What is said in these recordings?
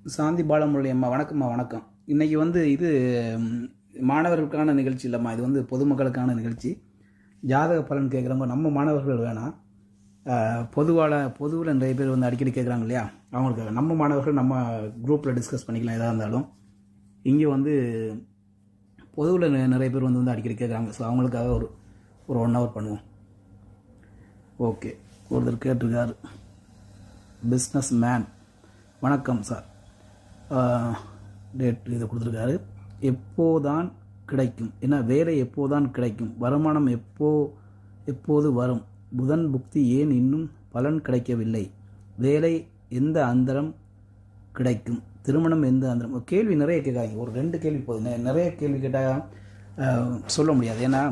சாந்தி பாலமுரளி அம்மா வணக்கம்மா. வணக்கம். இன்றைக்கி வந்து இது மாணவர்களுக்கான நிகழ்ச்சி இல்லைம்மா, இது வந்து பொதுமக்களுக்கான நிகழ்ச்சி. ஜாதக பலன் கேட்குறவங்க நம்ம மாணவர்கள் வேணாம், பொதுவில் நிறைய பேர் வந்து அடிக்கடி கேட்குறாங்க இல்லையா, அவங்களுக்காக நம்ம மாணவர்கள் நம்ம குரூப்பில் டிஸ்கஸ் பண்ணிக்கலாம் எதாக இருந்தாலும். இங்கே வந்து பொதுவில் நிறைய பேர் வந்து அடிக்கடி கேட்குறாங்க. ஸோ அவங்களுக்காக ஒரு 1 ஹவர் பண்ணுவோம். ஓகே, ஒருத்தர் கேட்டிருக்காரு, பிஸ்னஸ் மேன். வணக்கம் சார், டேட் இதை கொடுத்துருக்காரு. எப்போதான் கிடைக்கும், ஏன்னா வேலை எப்போதான் கிடைக்கும், வருமானம் எப்போது வரும், புதன் புக்தி ஏன் இன்னும் பலன் கிடைக்கவில்லை, வேலை எந்த அந்தரம் கிடைக்கும், திருமணம் எந்த அந்தரம். கேள்வி நிறைய கேட்காங்க, ஒரு 2 கேள்வி போதும். நிறைய கேள்வி கேட்டால் சொல்ல முடியாது, ஏன்னா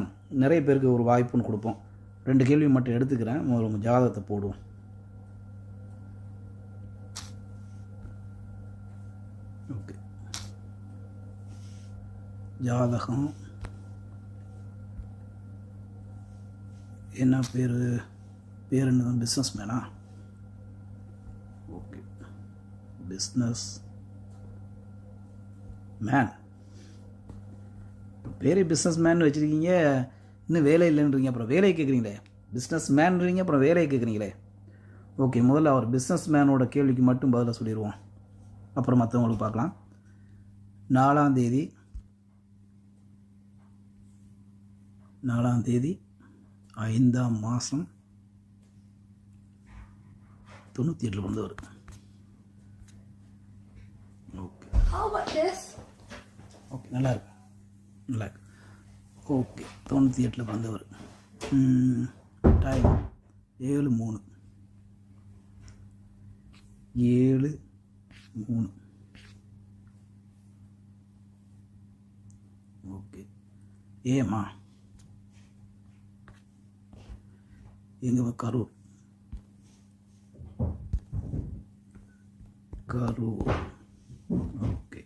நிறைய பேருக்கு ஒரு வாய்ப்புன்னு கொடுப்போம். 2 கேள்வி மட்டும் எடுத்துக்கிறேன், ஒரு ஜாதகத்தை போடுவோம். ஓகே, ஜாதகம் என்ன பேர் என்ன, பிஸ்னஸ் மேனா? ஓகே, பிஸ்னஸ் மேன் பேர் பிஸ்னஸ் மேன் வச்சுருக்கீங்க, இன்னும் வேலை இல்லைன்றீங்க, அப்புறம் வேலையை கேட்குறீங்களே. பிஸ்னஸ் மேன்றீங்க, அப்புறம் வேலையை கேட்குறீங்களே. ஓகே, முதல்ல அவர் பிஸ்னஸ் மேனோட கேள்விக்கு மட்டும் பதிலாக சொல்லிடுவோம், அப்புறம் மற்றவங்களுக்கு பார்க்கலாம். 4ஆம் தேதி 5ஆம் மாதம் 98 வந்தவர். ஓகே ஓகே, நல்லா இருக்கு. ஓகே, 98 வந்தவர். டைம் 7:03. ஓகே, ஏம்மா எங்க? கரூர். Okay,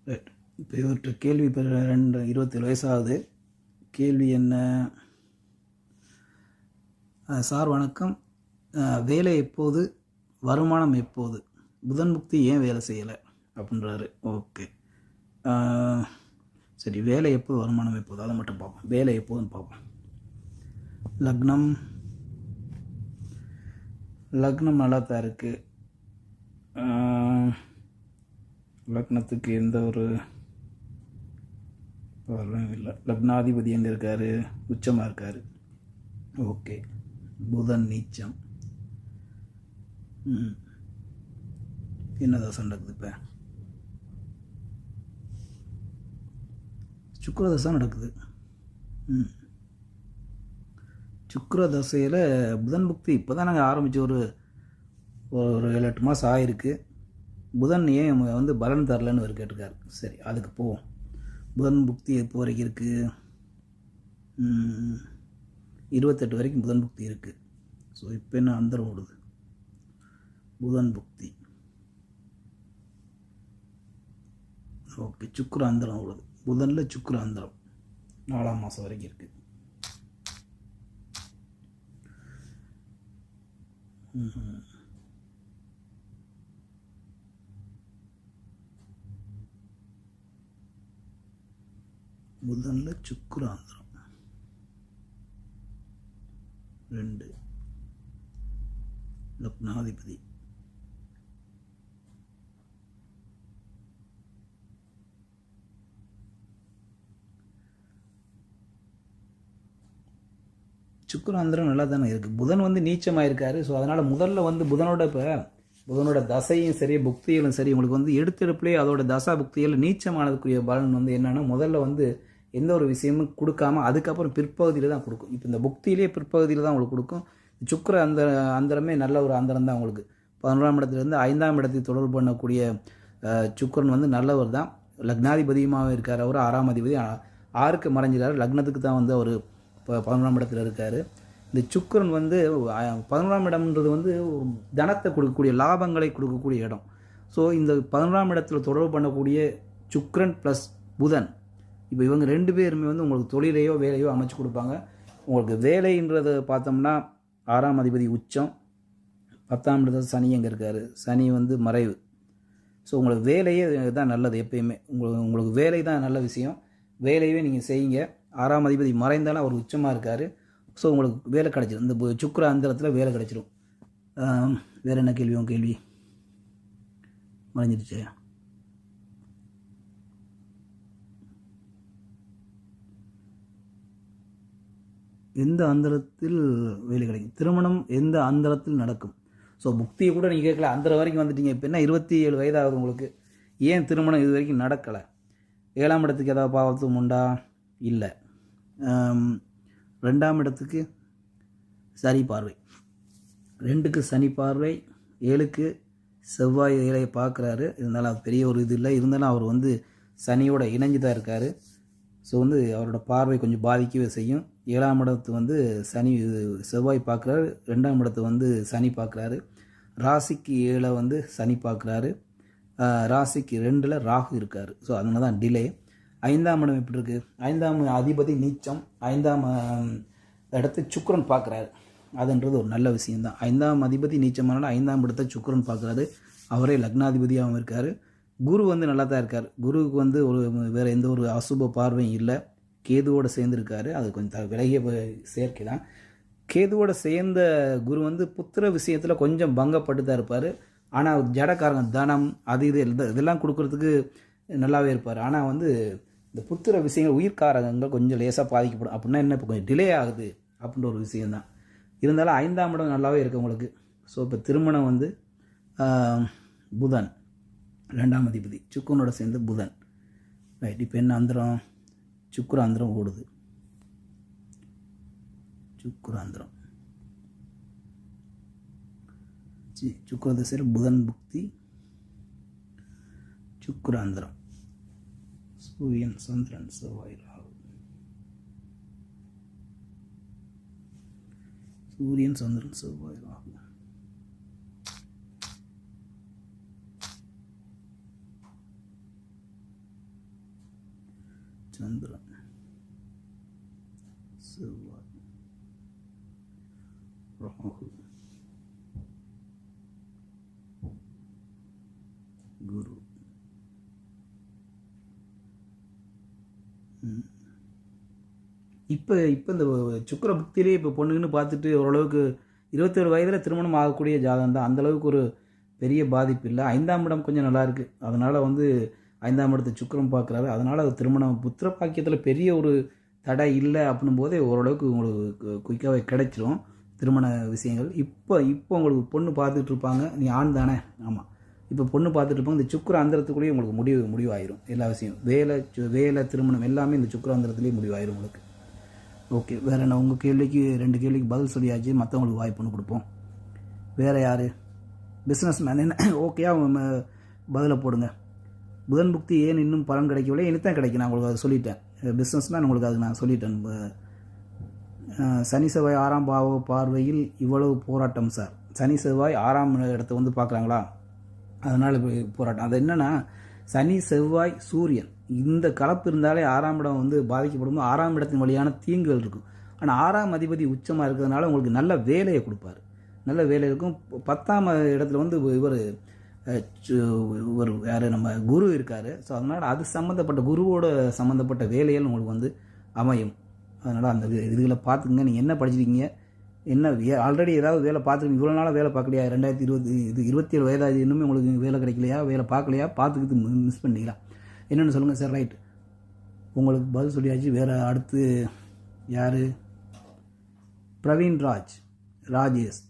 right. இப்போ இவர்கிட்ட கேள்வி, இப்போ 27 வயசாகுது. கேள்வி என்ன? சார் வணக்கம், வேலை எப்போது, வருமானம் எப்போது, புதன் புக்தி ஏன் வேலை செய்யலை அப்படின்றாரு. ஓகே, சரி, வேலை எப்போது, வருமானம் எப்போது, அதை மட்டும் பார்ப்போம். வேலை எப்போதுன்னு பார்ப்போம். லக்னம் நல்லா தான் இருக்குது. லக்னத்துக்கு எந்த ஒரு பலனும் இல்லை. லக்னாதிபதி எங்கே இருக்கார்? உச்சமாக இருக்கார். ஓகே, புதன் நீச்சம். என்ன தசை நடக்குது? இப்போ சுக்கிரதசை நடக்குது. சுக்கிரதசையில் புதன் புக்தி இப்போ தான் நாங்கள் ஆரம்பித்த ஒரு 7-8 மாதம் ஆகிருக்கு. புதன் ஏன் வந்து பலன் தரலன்னு அவர் கேட்டிருக்காரு. சரி, அதுக்கு போவோம். புதன் புக்தி எப்போ வரைக்கும் இருக்குது? 28 வரைக்கும் புதன் புக்தி இருக்குது. ஸோ இப்போ என்ன அந்தரம் ஓடுது? புதன் புக்தி. ஓகே, சுக்கிர அந்தரம் ஓடுது. புதனில் சுக்கிர அந்தரம் 4ஆம் மாதம் வரைக்கும் இருக்குது. புதனில் சுக்கிர அந்தரம் 2. லக்னாதிபதி. சுக்கிராந்திரம் நல்லா தானே இருக்குது. புதன் வந்து நீச்சமாக இருக்கார். ஸோ அதனால் முதல்ல வந்து புதனோட தசையும் சரி, புக்திகளும் சரி, உங்களுக்கு வந்து எடுத்தெடுப்புலேயே அதோட தசா புக்திகள் நீச்சமானதுக்குரிய பலன் வந்து என்னென்னா, முதல்ல வந்து எந்த ஒரு விஷயமும் கொடுக்காம அதுக்கப்புறம் பிற்பகுதியில் தான் கொடுக்கும். இப்போ இந்த புக்தியிலேயே பிற்பகுதியில் தான் உங்களுக்கு கொடுக்கும். சுக்கிர அந்தரமே நல்ல ஒரு அந்தரம் தான் உங்களுக்கு. 11ஆம் இடத்துலேருந்து 5ஆம் இடத்துக்கு தொடர்பு பண்ணக்கூடிய சுக்கிரன் வந்து நல்லவர் தான். லக்னாதிபதியுமாக இருக்கார். அவர் 6ஆம் அதிபதி 6க்கு மறைஞ்சிடார். லக்னத்துக்கு தான் வந்து அவர் இப்போ 11ஆம் இடத்துல இருக்கார். இந்த சுக்கிரன் வந்து 11ஆம் இடம்ன்றது வந்து தனத்தை கொடுக்கக்கூடிய, லாபங்களை கொடுக்கக்கூடிய இடம். ஸோ இந்த 11ஆம் இடத்துல தொடர்பு பண்ணக்கூடிய சுக்கிரன் ப்ளஸ் புதன், இப்போ இவங்க 2 பேருமே வந்து உங்களுக்கு தொழிலையோ வேலையோ அமைச்சு கொடுப்பாங்க. உங்களுக்கு வேலைன்றதை பார்த்தோம்னா 6ஆம் அதிபதி உச்சம், 10ஆம் இடத்துல சனி எங்கே இருக்கார், சனி வந்து மறைவு. ஸோ உங்களுக்கு வேலையே தான் நல்லது. எப்பயுமே உங்களுக்கு வேலை தான் நல்ல விஷயம். வேலையே நீங்கள் செய்யுங்க. 6ஆம் அதிபதி மறைந்தாலும் அவர் உச்சமாக இருக்கார். ஸோ உங்களுக்கு வேலை கிடச்சிடும். இந்த சுக்கிர அந்தரத்தில் வேலை கிடச்சிடும். வேறு என்ன கேள்வி? உங்கள் கேள்வி மறைஞ்சிருச்சு. எந்த அந்தரத்தில் வேலை கிடைக்கும்? திருமணம் எந்த அந்தரத்தில் நடக்கும்? ஸோ புக்தியை கூட நீங்கள் கேட்கல, அந்தரம் வரைக்கும் வந்துட்டீங்க. இப்போ என்ன 27 வயதாகுது உங்களுக்கு, ஏன் திருமணம் இது வரைக்கும் நடக்கலை? 7ஆம் இடத்துக்கு ஏதாவது பாவத்துவம் உண்டா? இல்லை. 2ஆம் இடத்துக்கு சனி பார்வை, 2க்கு சனி பார்வை, 7க்கு செவ்வாய் ஏழையை பார்க்குறாரு. இருந்தாலும் அது பெரிய ஒரு இது இல்லை. இருந்தாலும் அவர் வந்து சனியோட இணைஞ்சு தான் இருக்கார். ஸோ வந்து அவரோட பார்வை கொஞ்சம் பாதிக்கவே செய்யும். 7ஆம் இடத்து வந்து சனி செவ்வாய் பார்க்குறாரு, 2ஆம் இடத்து வந்து சனி பார்க்குறாரு. ராசிக்கு 7 வந்து சனி பார்க்குறாரு, ராசிக்கு 2ல் ராகு இருக்கார். ஸோ அதனால தான் டிலே. 5ஆம் இடம் எப்படி இருக்குது? 5ஆம் அதிபதி நீச்சம், 5ஆம் இடத்தை சுக்கிரன் பார்க்குறாரு. அதுன்றது ஒரு நல்ல விஷயந்தான். 5ஆம் அதிபதி நீச்சமானால 5ஆம் இடத்தை சுக்கிரன் பார்க்குறாரு. அவரே லக்னாதிபதியாகவும் இருக்கார். குரு வந்து நல்லா தான் இருக்கார். குருவுக்கு வந்து வேறு எந்த ஒரு அசுப பார்வையும் இல்லை. கேதுவோடு சேர்ந்துருக்காரு. அது கொஞ்சம் விலகிய சேர்க்கை தான். கேதுவோட சேர்ந்த குரு வந்து புத்திர விஷயத்தில் கொஞ்சம் பங்கப்பட்டு தான் இருப்பார். ஆனால் ஜடக்காரங்க தனம் அது இதெல்லாம் கொடுக்கறதுக்கு நல்லாவே இருப்பார். ஆனால் வந்து இந்த புத்திர விஷயங்கள் உயிர்காரகங்கள் கொஞ்சம் லேசாக பாதிக்கப்படும். அப்படின்னா என்ன, இப்போ கொஞ்சம் டிலே ஆகுது அப்படின்ற ஒரு விஷயந்தான். இருந்தாலும் 5ஆம் இடம் நல்லாவே இருக்குது உங்களுக்கு. ஸோ இப்போ திருமணம் வந்து புதன் 2ஆம் அதிபதி சுக்கிரனோட சேர்ந்து புதன். ரைட். இப்போ என்ன அந்தரம்? சுக்கிர அந்தரம் ஓடுது. சுக்கிர அந்தரம் சுக்கிர திசையில் புதன் புக்தி, சுக்கிர அந்தரம், சூரியன் சந்திரன் செவ்வாய் ராகு. சூரியன் சந்திரன் செவ்வாய் ராகு. சந்திரன் செவ்வாய் ராகு குரு. இப்போ இந்த சுக்கிர புக்தியிலே இப்போ பொண்ணுன்னு பார்த்துட்டு ஓரளவுக்கு 27 வயதில் திருமணம் ஆகக்கூடிய ஜாதகம் தான். அந்தளவுக்கு ஒரு பெரிய பாதிப்பு இல்லை. 5ஆம் இடம் கொஞ்சம் நல்லா இருக்குது. அதனால் வந்து 5ஆம் இடத்தை சுக்கிரன் பார்க்குறாரு. அதனால் அது திருமணம் புத்திர பாக்கியத்தில் பெரிய ஒரு தடை இல்லை அப்படின்னும் போதே ஓரளவுக்கு உங்களுக்கு குயிக்காகவே கிடைச்சிரும் திருமண விஷயங்கள். இப்போ உங்களுக்கு பொண்ணு பார்த்துட்டு இருப்பாங்க. நீ ஆண் தானே? ஆமாம். இப்போ பொண்ணு பார்த்துட்டு இருப்பாங்க. இந்த சுக்கிர அந்தரத்துக்குள்ளேயே உங்களுக்கு முடிவாயிரும் எல்லா விஷயம். வேலை திருமணம் எல்லாமே இந்த சுக்கிர அந்தரத்துலேயே முடிவாயிரும் உங்களுக்கு. ஓகே. வேறு என்ன? உங்கள் கேள்விக்கு 2 கேள்விக்கு பதில் சொல்லியாச்சு. மற்றவங்களுக்கு வாய்ப்புன்னு கொடுப்போம். வேறு யார்? பிஸ்னஸ் மேன் என்ன? ஓகேயா பதிலை போடுங்க. புதன் புக்தி ஏன் இன்னும் பலன் கிடைக்கவில்லை? இனித்தான் கிடைக்கும். நான் உங்களுக்கு அதை சொல்லிட்டேன். பிஸ்னஸ் மேன் உங்களுக்கு அது நான் சொல்லிட்டேன். சனி செவ்வாய் 6ஆம் பாவ பார்வையில் இவ்வளவு போராட்டம் சார். சனி செவ்வாய் 6ஆம் இடத்தை வந்து பார்க்குறாங்களா, அதனால் போராட்டம். அது என்னென்னா, சனி செவ்வாய் சூரியன் இந்த கலப்பு இருந்தாலே 6ஆம் இடம் வந்து பாதிக்கப்படும். 6ஆம் இடத்தின் வழியான தீங்குகள் இருக்கும். ஆனால் 6ஆம் அதிபதி உச்சமாக இருக்கிறதுனால உங்களுக்கு நல்ல வேலையை கொடுப்பார். நல்ல வேலை இருக்கும். 10ஆம் இடத்துல வந்து ஒரு யார், நம்ம குரு இருக்கார். ஸோ அதனால் அது சம்மந்தப்பட்ட குருவோட சம்மந்தப்பட்ட வேலைகள் உங்களுக்கு வந்து அமையும். அதனால் அந்த இதுகளை பார்த்துக்குங்க. நீங்கள் என்ன படிச்சிருக்கீங்க, என்ன ஆல்ரெடி ஏதாவது வேலை பார்த்துருக்கீங்க? இவ்வளோ நாளாக வேலை பார்க்கலையா? 27 வயதாது, இன்னுமே உங்களுக்கு வேலை கிடைக்கலையா, வேலை பார்க்கலையா, பார்த்துக்கிட்டு மிஸ் பண்ணிங்களா, என்னென்னு சொல்லுங்கள் சார். ரைட், உங்களுக்கு பதில் சொல்லியாச்சு. வேறு அடுத்து யார்? பிரவீன் ராஜேஷ்.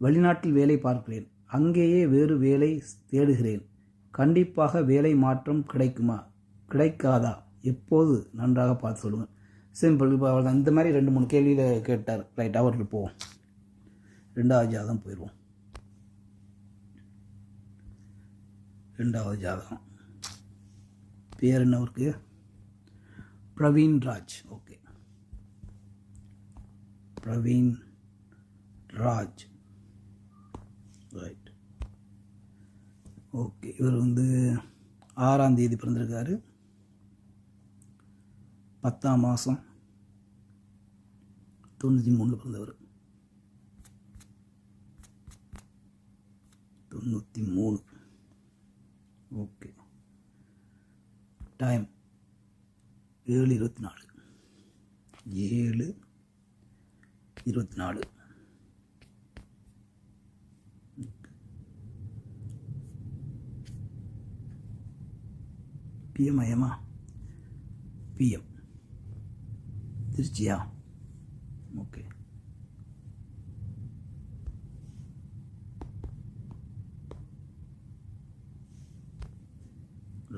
வெளிநாட்டில் வேலை பார்க்கிறேன், அங்கேயே வேறு வேலை தேடுகிறேன். கண்டிப்பாக வேலை மாற்றம் கிடைக்குமா, கிடைக்காதா, எப்போது, நன்றாக பார்த்து சொல்லுங்கள். சிம்பிள். இப்போ அவள் இந்த மாதிரி 2-3 கேள்வியில் கேட்டார். ரைட், அவருக்கு போவோம். 2வது ஜாதகம் போயிடுவோம். 2வது ஜாதகம் பேர் என்ன அவருக்கு? Praveen Raj. Okay, Praveen Raj. Right, okay. இவர் வந்து 6ஆம் தேதி பிறந்திருக்காரு, 10ஆம் மாதம் 93 பிறந்தவர். 93. ஓகே. டைம் 7:24. 7:24. பிஎம் ஐஎம்மா? பிஎம். திருச்சியா? ஓகே.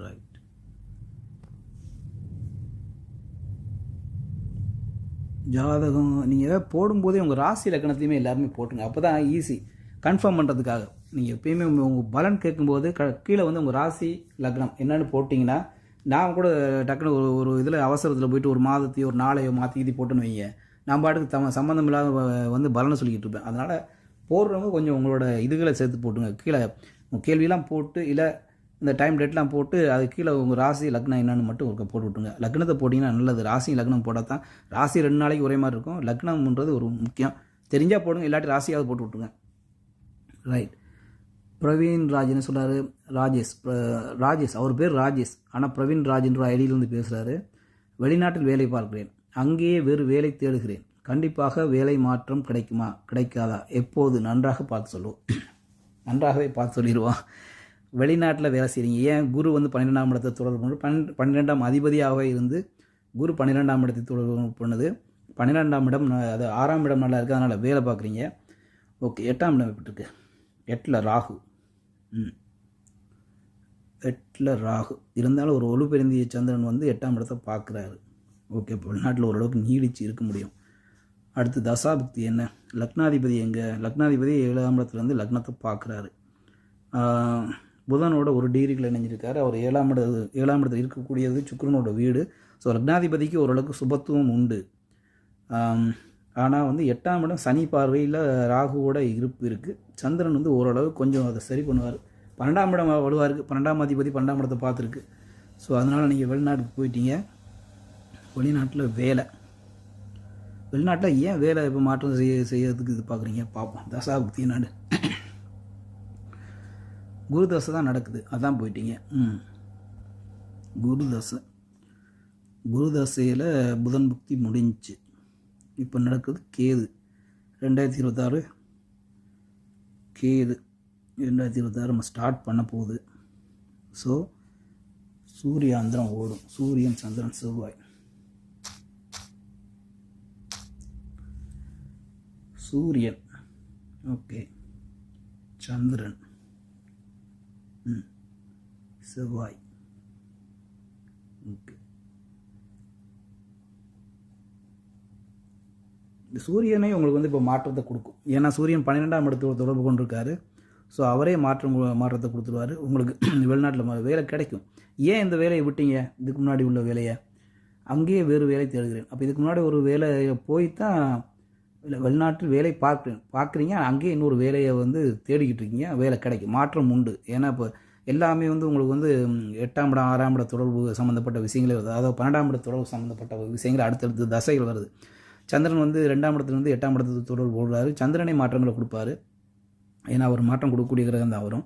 ரைட். ஜாதகம் நீங்கள் போடும்போதே உங்கள் ராசி லக்னத்தையுமே எல்லாருமே போட்டுங்க. அப்போ தான் ஈஸி கன்ஃபார்ம் பண்ணுறதுக்காக. நீங்கள் எப்பயுமே உங்கள் பலன் கேட்கும்போது கீழே வந்து உங்கள் ராசி லக்னம் என்னென்னு போட்டிங்கன்னா, நான் கூட டக்குன்னு ஒரு இதில் அவசரத்தில் போயிட்டு ஒரு மாதத்தையோ ஒரு நாளையோ மாற்றி போட்டுன்னு வைங்க, நான் பாட்டுக்கு சம்மந்தம் இல்லாத வந்து பலனை சொல்லிக்கிட்டு இருப்பேன். அதனால் போடுறவங்க கொஞ்சம் உங்களோட இதுகளை சேர்த்து போட்டுங்க. கீழே கேள்வியெல்லாம் போட்டு இல்லை இந்த டைம் டேட்லாம் போட்டு அது கீழே உங்கள் ராசி லக்னம் என்னன்னு மட்டும் ஒரு போட்டு விட்டுருங்க. லக்னத்தை போட்டிங்கன்னா நல்லது. ராசி லக்னம் போட்டால் தான் ராசி 2 நாளைக்கு ஒரே மாதிரி இருக்கும். லக்னம்ன்றது ஒரு முக்கியம். தெரிஞ்சால் போடுங்க, இல்லாட்டி ராசியாவது போட்டு விட்டுருங்க. ரைட். பிரவீன் ராஜ்னு சொல்கிறாரு. ராஜேஷ் அவர் பேர் ராஜேஷ், ஆனால் பிரவீன் ராஜ்ன்ற ஐடியிலேருந்து பேசுகிறாரு. வெளிநாட்டில் வேலை பார்க்கிறேன், அங்கேயே வேறு வேலை தேடுகிறேன். கண்டிப்பாக வேலை மாற்றம் கிடைக்குமா கிடைக்காதா, எப்போது? நன்றாக பார்த்து சொல்லுவோம். நன்றாகவே பார்த்து சொல்லிடுவோம். வெளிநாட்டில் வேலை செய்கிறீங்க. ஏன் குரு வந்து 12ஆம் இடத்தை தொடர்பு பண்ணு, 12ஆம் அதிபதியாக இருந்து குரு 12ஆம் இடத்தை தொடர்பு பண்ணுது. 12ஆம் இடம் அது 6ஆம் இடம் நல்லா இருக்குது, அதனால் வேலை பார்க்குறீங்க. ஓகே. 8ஆம் இடம் எப்படிருக்கு? 8ல் ராகு. 8ல் ராகு இருந்தாலும் ஒரு ஒளிபெருந்திய சந்திரன் வந்து 8ஆம் இடத்தை பார்க்குறாரு. ஓகே. இப்போ வெளிநாட்டில் ஓரளவுக்கு நீடிச்சு இருக்க முடியும். அடுத்து தசாபுக்தி என்ன? லக்னாதிபதி எங்கே? லக்னாதிபதி 7ஆம் இடத்துலேருந்து லக்னத்தை பார்க்குறாரு. புதனோட ஒரு டிகிரியில் இணைஞ்சிருக்காரு. அவர் 7ஆம் இடத்தில் இருக்கக்கூடியது சுக்கிரனோட வீடு. ஸோ லக்னாதிபதிக்கு ஓரளவுக்கு சுபத்துவம் உண்டு. ஆனால் வந்து 8ஆம் இடம் சனி பார்வையில் ராகுவோட இருப்பு இருக்குது. சந்திரன் வந்து ஓரளவு கொஞ்சம் அதை சரி பண்ணுவார். 12ஆம் இடம் வலுவாக இருக்குது. 12ஆம் அதிபதி 12ஆம் இடத்தை பார்த்துருக்கு. ஸோ அதனால் நீங்கள் வெளிநாட்டுக்கு போயிட்டீங்க. வெளிநாட்டில் வேலை, வெளிநாட்டில் ஏன் வேலை இப்போ மாற்றம் செய்யறதுக்கு இது பார்க்குறீங்க? பார்ப்போம். தசாபுக்தி நாடு குரு தசை தான் நடக்குது, அதான் போயிட்டீங்க. குரு தசையில் புதன் புக்தி முடிஞ்சிச்சு. இப்போ நடக்குது கேது. 2026 கேது 2026 நம்ம ஸ்டார்ட் பண்ண போகுது. ஸோ சூரியாந்திரம் ஓடும். சூரியன், சந்திரன், செவ்வாய். சூரியன், ஓகே, சந்திரன், செவ்வாய், ஓகே. இந்த சூரியனே உங்களுக்கு வந்து இப்போ மாற்றத்தை கொடுக்கும். ஏன்னா சூரியன் 12ஆம் இடத்தோடு தொடர்பு கொண்டிருக்காரு. ஸோ அவரே மாற்றத்தை கொடுத்துருவார். உங்களுக்கு வெளிநாட்டில் வேலை கிடைக்கும். ஏன் இந்த வேலையை விட்டீங்க? இதுக்கு முன்னாடி உள்ள வேலையை அங்கேயே வேறு வேலை தேடுகிறேன். அப்போ இதுக்கு முன்னாடி ஒரு வேலையை போய் தான் வெளிநாட்டில் வேலை பார்க்குறீங்க, அங்கேயே இன்னொரு வேலையை வந்து தேடிக்கிட்டு இருக்கீங்க. வேலை கிடைக்கும், மாற்றம் உண்டு. ஏன்னா இப்போ எல்லாமே வந்து உங்களுக்கு வந்து 8ஆம் இடம் 6ஆம் இட தொடர்பு சம்மந்தப்பட்ட விஷயங்களே வருது. அதாவது 12ஆம் இட தொடர்பு சம்மந்தப்பட்ட விஷயங்கள் அடுத்தடுத்து தசைகள் வருது. சந்திரன் வந்து 2ஆம் இடத்துலேருந்து 8ஆம் இடத்துக்கு தொடர்பு போடுறாரு. சந்திரனே மாற்றங்களை கொடுப்பாரு. ஏன்னா அவர் மாற்றம் கொடுக்கக்கூடிய கிரகம் தான் வரும்.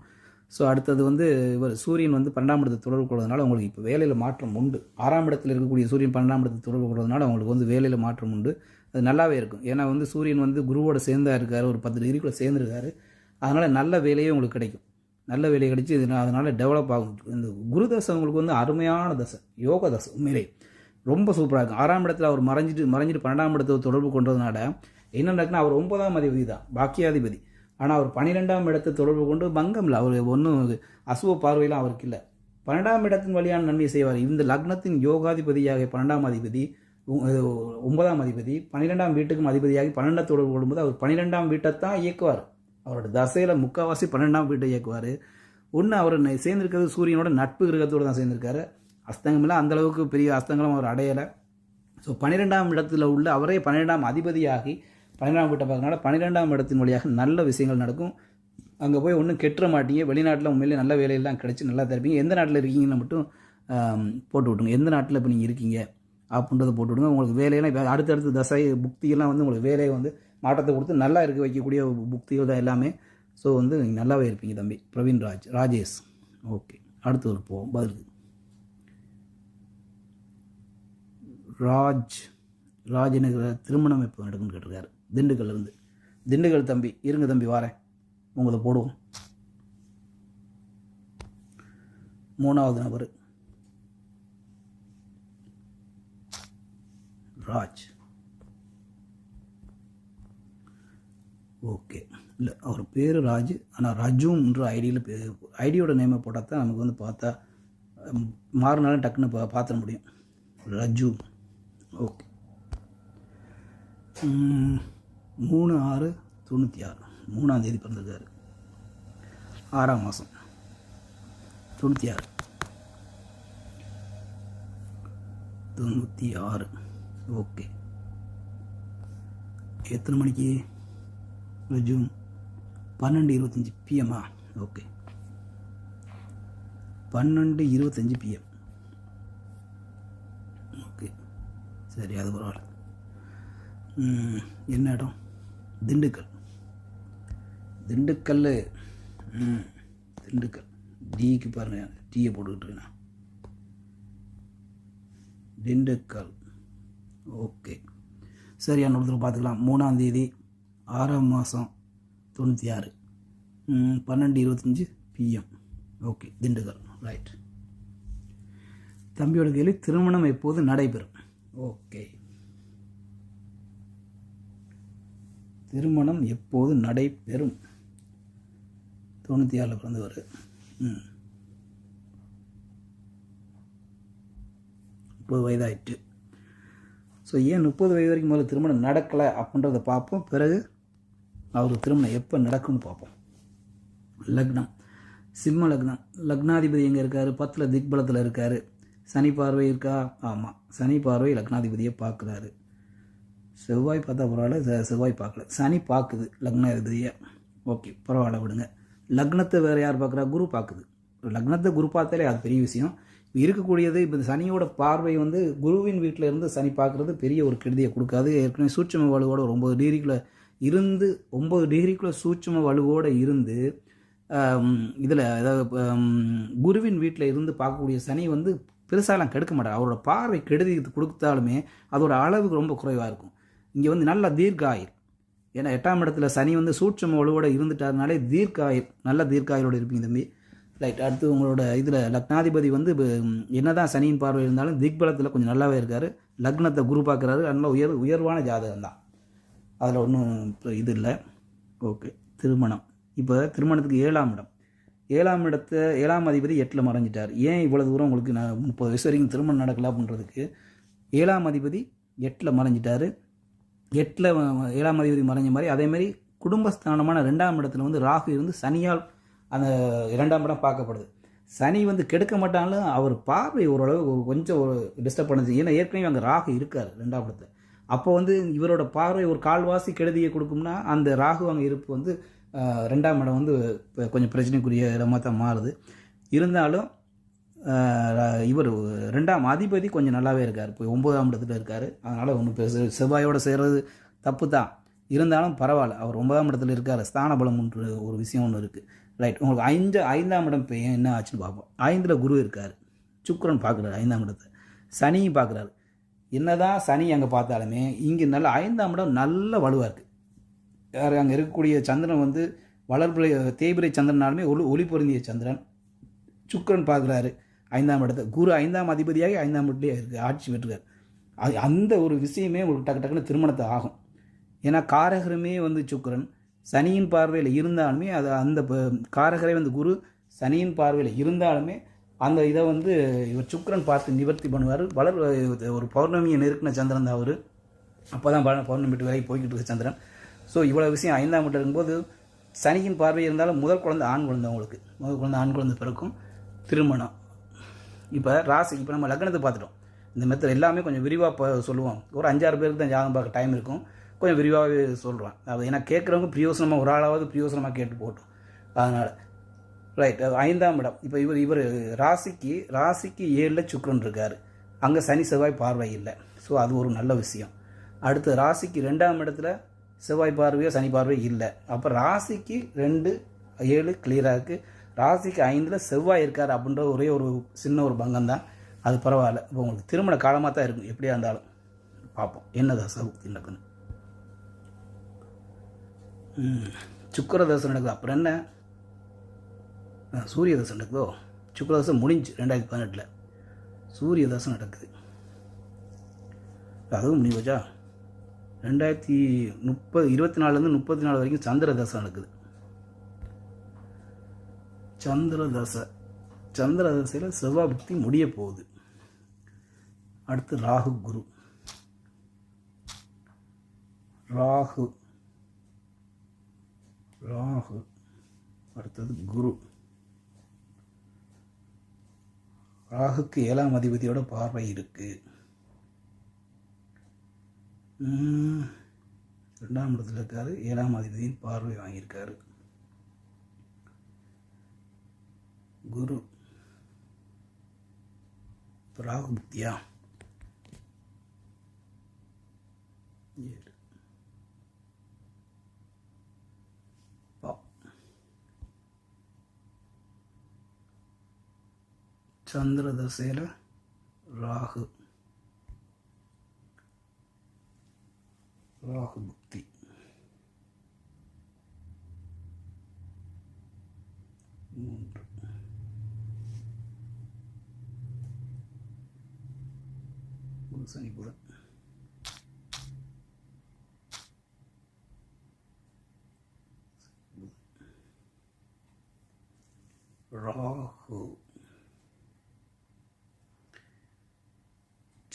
ஸோ அடுத்தது வந்து இவர் சூரியன் வந்து 12ஆம் இடத்தை தொடர்பு கொள்வதனால உங்களுக்கு இப்போ வேலையில் மாற்றம் உண்டு. 6ஆம் இடத்தில் இருக்கக்கூடிய சூரியன் 12ஆம் இடத்தை தொடர்பு கொள்வதனால அவங்களுக்கு வந்து வேலையில் மாற்றம் உண்டு. அது நல்லாவே இருக்கும். ஏன்னா வந்து சூரியன் வந்து குருவோட சேர்ந்தா இருக்கார், ஒரு 10 டிகிரிக்குள்ளே சேர்ந்துருக்காரு. அதனால் நல்ல வேலையே உங்களுக்கு கிடைக்கும். நல்ல வேலை கிடைச்சி அதனால் டெவலப் ஆகும். இந்த குரு தசை உங்களுக்கு வந்து அருமையான தசை, யோக தசை. உண்மையிலே ரொம்ப சூப்பராக இருக்கும். 6ஆம் இடத்துல அவர் மறைஞ்சிட்டு 12ஆம் இடத்தை தொடர்பு கொண்டதுனால என்ன நடக்குன்னா, அவர் 9ஆம் அதிபதி தான், பாக்கியாதிபதி. ஆனால் அவர் 12ஆம் இடத்தை தொடர்பு கொண்டு பங்கம் இல்லை. அவர் ஒன்றும் அசுவ பார்வையெல்லாம் அவருக்கு இல்லை. 12ஆம் இடத்தின் வழியான நன்மை செய்வார். இந்த லக்னத்தின் யோகாதிபதியாக 12ஆம் அதிபதி 9ஆம் அதிபதி 12ஆம் வீட்டுக்கும் அதிபதியாகி 12 தொடர்பு கொள்ளும்போது அவர் 12ஆம் வீட்டை தான் இயக்குவார். அவரோட தசையில் முக்கால்வாசி 12ஆம் வீட்டை இயக்குவார். ஒன்று அவர் சேர்ந்திருக்கிறது சூரியனோட நட்பு கிரகத்தோடு தான் சேர்ந்திருக்காரு. அஸ்தங்கமெல்லாம் அந்தளவுக்கு பெரிய அஸ்தங்களும் அவர் அடையலை. ஸோ 12ஆம் இடத்துல உள்ள அவரே 12ஆம் அதிபதியாகி 12ஆம் வீட்டை பார்க்கறனால 12ஆம் இடத்தின் வழியாக நல்ல விஷயங்கள் நடக்கும். அங்கே போய் ஒன்றும் கெட்டுற மாட்டீங்க. வெளிநாட்டில் உண்மையிலே நல்ல வேலையெல்லாம் கிடச்சி நல்லா தருப்பீங்க. எந்த நாட்டில் இருக்கீங்கன்னு மட்டும் போட்டு விட்டுங்க. எந்த நாட்டில் இப்போ நீங்கள் இருக்கீங்க அப்படின்றத போட்டு விடுங்க. உங்களுக்கு வேலையெல்லாம் இப்போ அடுத்தடுத்த தசை புக்தியெல்லாம் வந்து உங்களுக்கு வேலையை வந்து மாற்றத்தை கொடுத்து நல்லா இருக்க வைக்கக்கூடிய புக்திகள் தான் எல்லாமே. ஸோ வந்து நீங்கள் நல்லாவே இருப்பீங்க தம்பி. பிரவீன் ராஜேஷ். ஓகே, அடுத்து ஒரு போவோம் பதிலுக்கு. ராஜ் எனக்கு திருமணம் எப்போ நடக்குன்னு கேட்டிருக்காரு. திண்டுக்கல் தம்பி. இருங்க தம்பி, வாரேன், உங்களை போடுவோம். 3வது நபர் ராஜ். ஓகே, இல்லை அவர் பேர் ராஜ், ஆனால் ரஜுன்ற ஐடியோட நேமை போட்டால் தான் நமக்கு வந்து பார்த்தா மாறினாலும் டக்குன்னு பார்த்துட முடியும். ரஜு. ஓகே, 3/6/96, 3ஆம் தேதி பிறந்திருக்காரு, 6ஆம் மாதம் 96. ஓகே, எத்தனை மணிக்கு June? 12:25 PM. Okay, 12:25 PM. Okay, சரி, அது பரவாயில்ல. என்ன இடம்? திண்டுக்கல். திண்டுக்கல் டிக்கு பாருங்கள், டீயை போட்டுக்கிட்டுருக்கேண்ணா. திண்டுக்கல். ஓகே, சரியான ஒருத்தர் பார்த்துக்கலாம். 3ஆம் தேதி 6ஆம் மாதம் 96, 12:25 PM. ஓகே, திண்டுக்கல். ரைட். தம்பியோட கேள்வி, திருமணம் எப்போது நடைபெறும்? ஓகே, திருமணம் எப்போது நடைபெறும்? 96 பிறந்தவர். 30 வயதாயிட்டு. ஸோ ஏன் 30 வயது வரைக்கும் முதல்ல திருமணம் நடக்கலை அப்படின்றத பார்ப்போம். பிறகு அவர் திருமணம் எப்போ நடக்கும்னு பார்ப்போம். லக்னம், சிம்ம லக்னம். லக்னாதிபதி எங்கே இருக்கார்? 10ல் திக்பலத்தில் இருக்கார். சனி பார்வை இருக்கா? ஆமாம், சனி பார்வை லக்னாதிபதியை பார்க்குறாரு. செவ்வாய் பார்த்தா பரவாயில்ல, செவ்வாய் பார்க்கல, சனி பார்க்குது லக்னாதிபதியை. ஓகே, பரவாயில்ல, விடுங்க. லக்னத்தை வேறு யார் பார்க்குறா? குரு பார்க்குது. லக்னத்தை குரு பார்த்தாலே அது பெரிய விஷயம். இருக்கக்கூடியது இப்போ சனியோட பார்வை வந்து குருவின் வீட்டில் இருந்து சனி பார்க்குறது பெரிய ஒரு கெடுதியை கொடுக்காது. ஏற்கனவே சூட்சும வலுவோட ஒரு 9 டிகிரிக்குள்ளே இருந்து 9 டிகிரிக்குள்ளே சூட்சும வலுவோடு இருந்து இதில் அதாவது குருவின் வீட்டில் இருந்து பார்க்கக்கூடிய சனி வந்து பெருசாலாம் கெடுக்க மாட்டார். அவரோட பார்வை கெடுதி கொடுத்தாலுமே அதோட அளவுக்கு ரொம்ப குறைவாக இருக்கும். இங்கே வந்து நல்ல தீர்க்காயில், ஏன்னா 8ஆம் இடத்துல சனி வந்து சூட்சும வலுவோட இருந்துட்டாருனாலே தீர்க்காயில், நல்ல தீர்க்காயிலோடு இருப்பீங்க தம்பி. ரைட். அடுத்து உங்களோட இதில் லக்னாதிபதி வந்து என்னதான் சனியின் பார்வை இருந்தாலும் திக்பலத்தில் கொஞ்சம் நல்லாவே இருக்கார். லக்னத்தை குரு பார்க்குறாரு. நல்ல உயர்வான ஜாதகம் தான், அதில் ஒன்றும் இது இல்லை. ஓகே, திருமணம். இப்போ திருமணத்துக்கு 7ஆம் இடம், 7ஆம் அதிபதி 8ல் மறைஞ்சிட்டார். ஏன் இவ்வளோ தூரம் உங்களுக்கு நான் 30 வயசு வரைக்கும் திருமணம் நடக்கல அப்படின்றதுக்கு 7ஆம் அதிபதி 8ல் மறைஞ்சிட்டார். 7ஆம் அதிபதி மறைஞ்ச மாதிரி அதேமாதிரி குடும்பஸ்தானமான 2ஆம் இடத்துல வந்து ராகு இருந்து சனியால் அந்த 2ஆம் இடம் பார்க்கப்படுது. சனி வந்து கெடுக்க மாட்டாலும் அவர் பார்வை ஓரளவு கொஞ்சம் ஒரு டிஸ்டர்ப் பண்ணுது. ஏன்னா ஏற்கனவே அங்கே ராகு இருக்கார் 2ஆம் இடத்துல. அப்போ வந்து இவரோட பார்வை ஒரு கால்வாசி கெடுதியை கொடுக்கும்னா அந்த ராகு அங்கே இருப்பு வந்து 2ஆம் இடம் வந்து கொஞ்சம் பிரச்சனைக்குரிய இடமாக தான் மாறுது. இருந்தாலும் இவர் 2ஆம் அதிபதி கொஞ்சம் நல்லாவே இருக்கார். இப்போ 9ஆம் இடத்துல இருக்கார். அதனால் ஒன்றும் செவ்வாயோடு சேர்றது தப்பு தான், இருந்தாலும் பரவாயில்ல. அவர் 9ஆம் இடத்துல இருக்கார். ஸ்தான பலம் ஒரு விஷயம் ஒன்று இருக்குது. ரைட். உங்களுக்கு 5ஆம் இடம் இப்போ என்ன ஆச்சுன்னு பார்ப்போம். 5ல் குரு இருக்கார், சுக்கிரன் பார்க்குறாரு 5ஆம் இடத்தை, சனியும் பார்க்குறாரு. என்னதான் சனி அங்கே பார்த்தாலுமே இங்கே நல்ல 5ஆம் இடம் நல்ல வலுவாக இருக்குது. யார் அங்கே இருக்கக்கூடிய சந்திரன் வந்து வளர்பிறை தேய்பிறை சந்திரனாலுமே ஒளி பொருந்திய சந்திரன். சுக்கிரன் பார்க்குறாரு 5ஆம் இடத்தை. குரு 5ஆம் அதிபதியாகி 5ஆம் இடத்துலேயே இருக்குது, ஆட்சி பெற்றுக்கார். அந்த ஒரு விஷயமே உங்களுக்கு டக்குன்னு திருமணத்தை ஆகும். ஏன்னா காரகருமே வந்து சுக்கிரன் சனியின் பார்வையில் இருந்தாலுமே அது அந்த காரகரை வந்து குரு சனியின் பார்வையில் இருந்தாலுமே அந்த இதை வந்து இவர் சுக்கிரன் பார்த்து நிவர்த்தி பண்ணுவார். ஒரு பௌர்ணமியை நெருக்கின சந்திரன் தான் அவர். அப்போ தான் பௌர்ணமி வீட்டு வரைக்கும் போய்கிட்டு இருக்க சந்திரன். ஸோ இவ்வளோ விஷயம் 5ஆம் இடம் இருக்கும்போது சனியின் பார்வை இருந்தாலும் முதல் குழந்தை ஆண் குழந்தை, உங்களுக்கு முதல் குழந்தை ஆண் குழந்தை பிறக்கும். திருமணம். இப்போ ராசி, இப்போ நம்ம லக்னத்தை பார்த்துட்டோம். இந்த மெத்தட் எல்லாமே கொஞ்சம் விரிவாக சொல்லுவோம். ஒரு 5-6 பேருக்கு தான் ஜாதகம் பார்க்க டைம் இருக்கும், கொஞ்சம் விரிவாகவே சொல்கிறேன். அது ஏன்னா கேட்குறவங்க பிரியோசனமாக ஒரு ஆளாவது பிரியோசனமாக கேட்டு போட்டோம். அதனால் ரைட். 5ஆம் இடம். இப்போ இவர் ராசிக்கு 7ல் சுக்கிரன் இருக்கார். அங்கே சனி செவ்வாய் பார்வை இல்லை. ஸோ அது ஒரு நல்ல விஷயம். அடுத்து ராசிக்கு 2ஆம் இடத்துல செவ்வாய் பார்வையோ சனி பார்வையோ இல்லை. அப்போ ராசிக்கு 2 7 கிளியராக இருக்குது. ராசிக்கு 5ல் செவ்வாய் இருக்கார் அப்படின்ற ஒரே ஒரு சின்ன ஒரு பங்கம் தான். அது பரவாயில்ல. இப்போ உங்களுக்கு திருமண காலமாக தான் இருக்கும். எப்படியா இருந்தாலும் பார்ப்போம் என்ன தசை புக்தி நடக்குன்னு. சுக்கிர தசை நடக்குது. அப்புறம் என்ன, சூரிய தசை நடக்குதோ. சுக்கிர தசை முடிஞ்சு 2018. சூரிய தசை நடக்குது. அதுவும் முடிவு வச்சா 2024 34 வரைக்கும் சந்திர தசை நடக்குது. சந்திர தசையில் செவ்வாய் புக்தி முடிய போகுது. அடுத்து ராகு குரு. ராகு அடுத்தது குரு. ராகுக்கு 7ஆம் அதிபதியோட பார்வை இருக்கு. 2ஆம் இடத்துல இருக்காரு. 7ஆம் அதிபதியின் பார்வை வாங்கியிருக்காரு. குரு ராகு புக்தியா சந்திர தசையில் ராகு புக்தி. சனி புதன். ராகு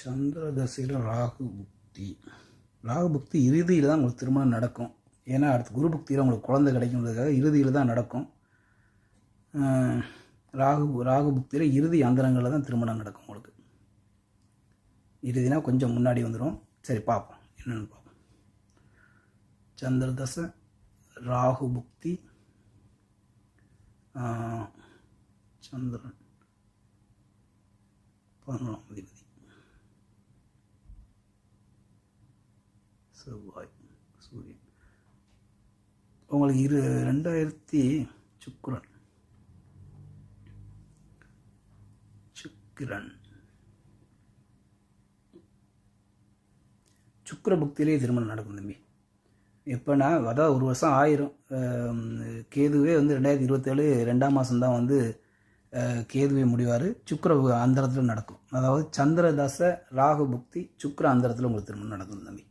சந்திர தசையில் ராகு புக்தி இறுதியில் தான் உங்களுக்கு திருமணம் நடக்கும். ஏன்னா அடுத்து குரு புக்தியில் உங்களுக்கு குழந்தை கிடைக்கும்ன்றதுக்காக இறுதியில் தான் நடக்கும். ராகு புக்தியில் இறுதி அந்தரங்களில் தான் திருமணம் நடக்கும் உங்களுக்கு. இறுதினா கொஞ்சம் முன்னாடி வந்துடும். சரி பார்ப்போம் என்னென்னு பார்ப்போம். சந்திர தசை ராகு புக்தி. சந்திரன் 11ஆம் அதிபதி. செவ்வாய் சூரியன். உங்களுக்கு 2000 சுக்கிர புக்தியிலே திருமணம் நடக்கும் தம்பி. எப்போனா அதாவது ஒரு வருஷம் ஆயிரும். கேதுவே 2027 2ஆம் மாதம்தான் கேதுவே முடிவார். சுக்கிர அந்தரத்தில் நடக்கும். அதாவது சந்திர தசை ராகு புக்தி சுக்கிர அந்தரத்தில் உங்களுக்கு திருமணம் நடக்கும் தம்பி.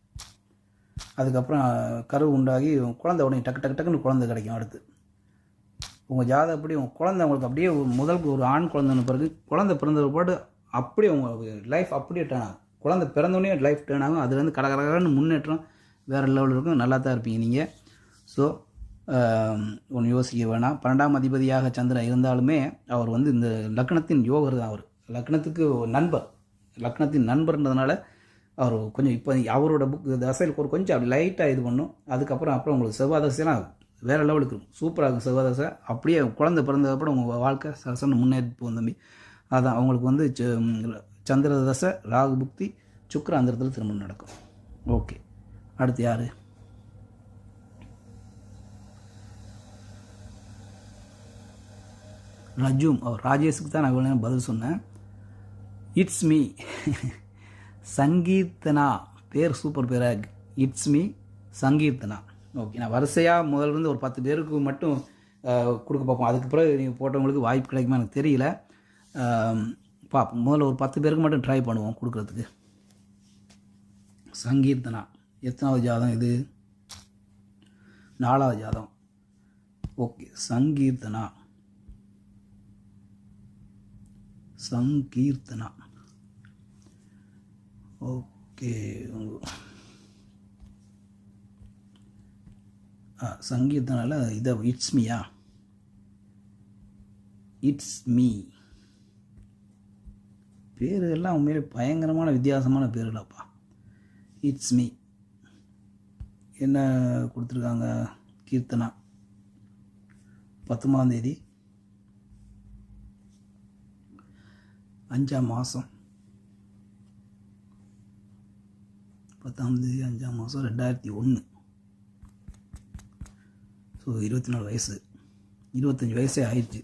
அதுக்கப்புறம் கரு உண்டாகி குழந்தை உடனே டக்குன்னு குழந்தை கிடைக்கும். அடுத்து உங்கள் ஜாதகப்படி உங்கள் குழந்தை உங்களுக்கு அப்படியே முதல் ஒரு ஆண் குழந்தைன்னு பிறகு குழந்தை பிறந்த பாடு அப்படியே உங்கள் லைஃப் அப்படியே டேர்ன் ஆகும். குழந்தை பிறந்தோடனே லைஃப் டேர்ன் ஆகும். அதுலேருந்து கடகடன்னு முன்னேற்றம் வேறு லெவலில் இருக்கும். நல்லா தான் இருப்பீங்க நீங்கள். ஸோ ஒன்று யோசிக்க வேணாம். 12ஆம் அதிபதியாக சந்திரன் இருந்தாலுமே அவர் இந்த லக்னத்தின் யோகர் தான். அவர் லக்னத்துக்கு நண்பர். லக்னத்தின் நண்பர்ன்றதுனால அவர் கொஞ்சம் இப்போ அவரோட தசையில் கொஞ்சம் அப்படி லைட்டாக இது பண்ணும். அதுக்கப்புறம் உங்களுக்கு செவ்வாய் தசைலாம் வேறு லெவலுக்கு இருக்கும். சூப்பராக இருக்கும் செவ்வாய் தசை. அப்படியே குழந்தை பிறந்ததுக்கப்புறம் உங்கள் வாழ்க்கை சசன்னு முன்னேறி போகும் தம்பி. அதான் அவங்களுக்கு சந்திர தசை ராகு புக்தி சுக்கிர அந்தரத்தில் திருமணம் நடக்கும். ஓகே, அடுத்து யார்? ரஜூம். அவர் ராஜேஷுக்கு தான் நான் இவ்வளோ பதில் சொன்னேன். It's me Sankeerthana. பேர் சூப்பர் பேராக. It's me Sankeerthana. ஓகே, நான் வரிசையாக முதல்ல ஒரு 10 பேருக்கு மட்டும் கொடுக்க பார்ப்போம். அதுக்கு பிறகு நீங்கள் போட்டவங்களுக்கு வாய்ப்பு கிடைக்குமா எனக்கு தெரியல. பார்ப்போம். முதல்ல ஒரு 10 பேருக்கு மட்டும் ட்ரை பண்ணுவோம் கொடுக்குறதுக்கு. சங்கீர்த்தனா எத்தனாவது ஜாதகம் இது? 4வது ஜாதகம். ஓகே, சங்கீர்த்தனா. ஓகே, சங்கீர்த்தனால இதை இட்ஸ் மீயா? It's me. பேர் எல்லாம் உண்மையிலே பயங்கரமான வித்தியாசமான பேருலப்பா. It's me. என்ன கொடுத்துருக்காங்க? கீர்த்தனா 10ஆம் தேதி 5ஆம் மாதம் 10ஆம் தேதி 5ஆம் மாதம் 2001. ஸோ 24 வயசு, 25 வயசே ஆயிடுச்சு.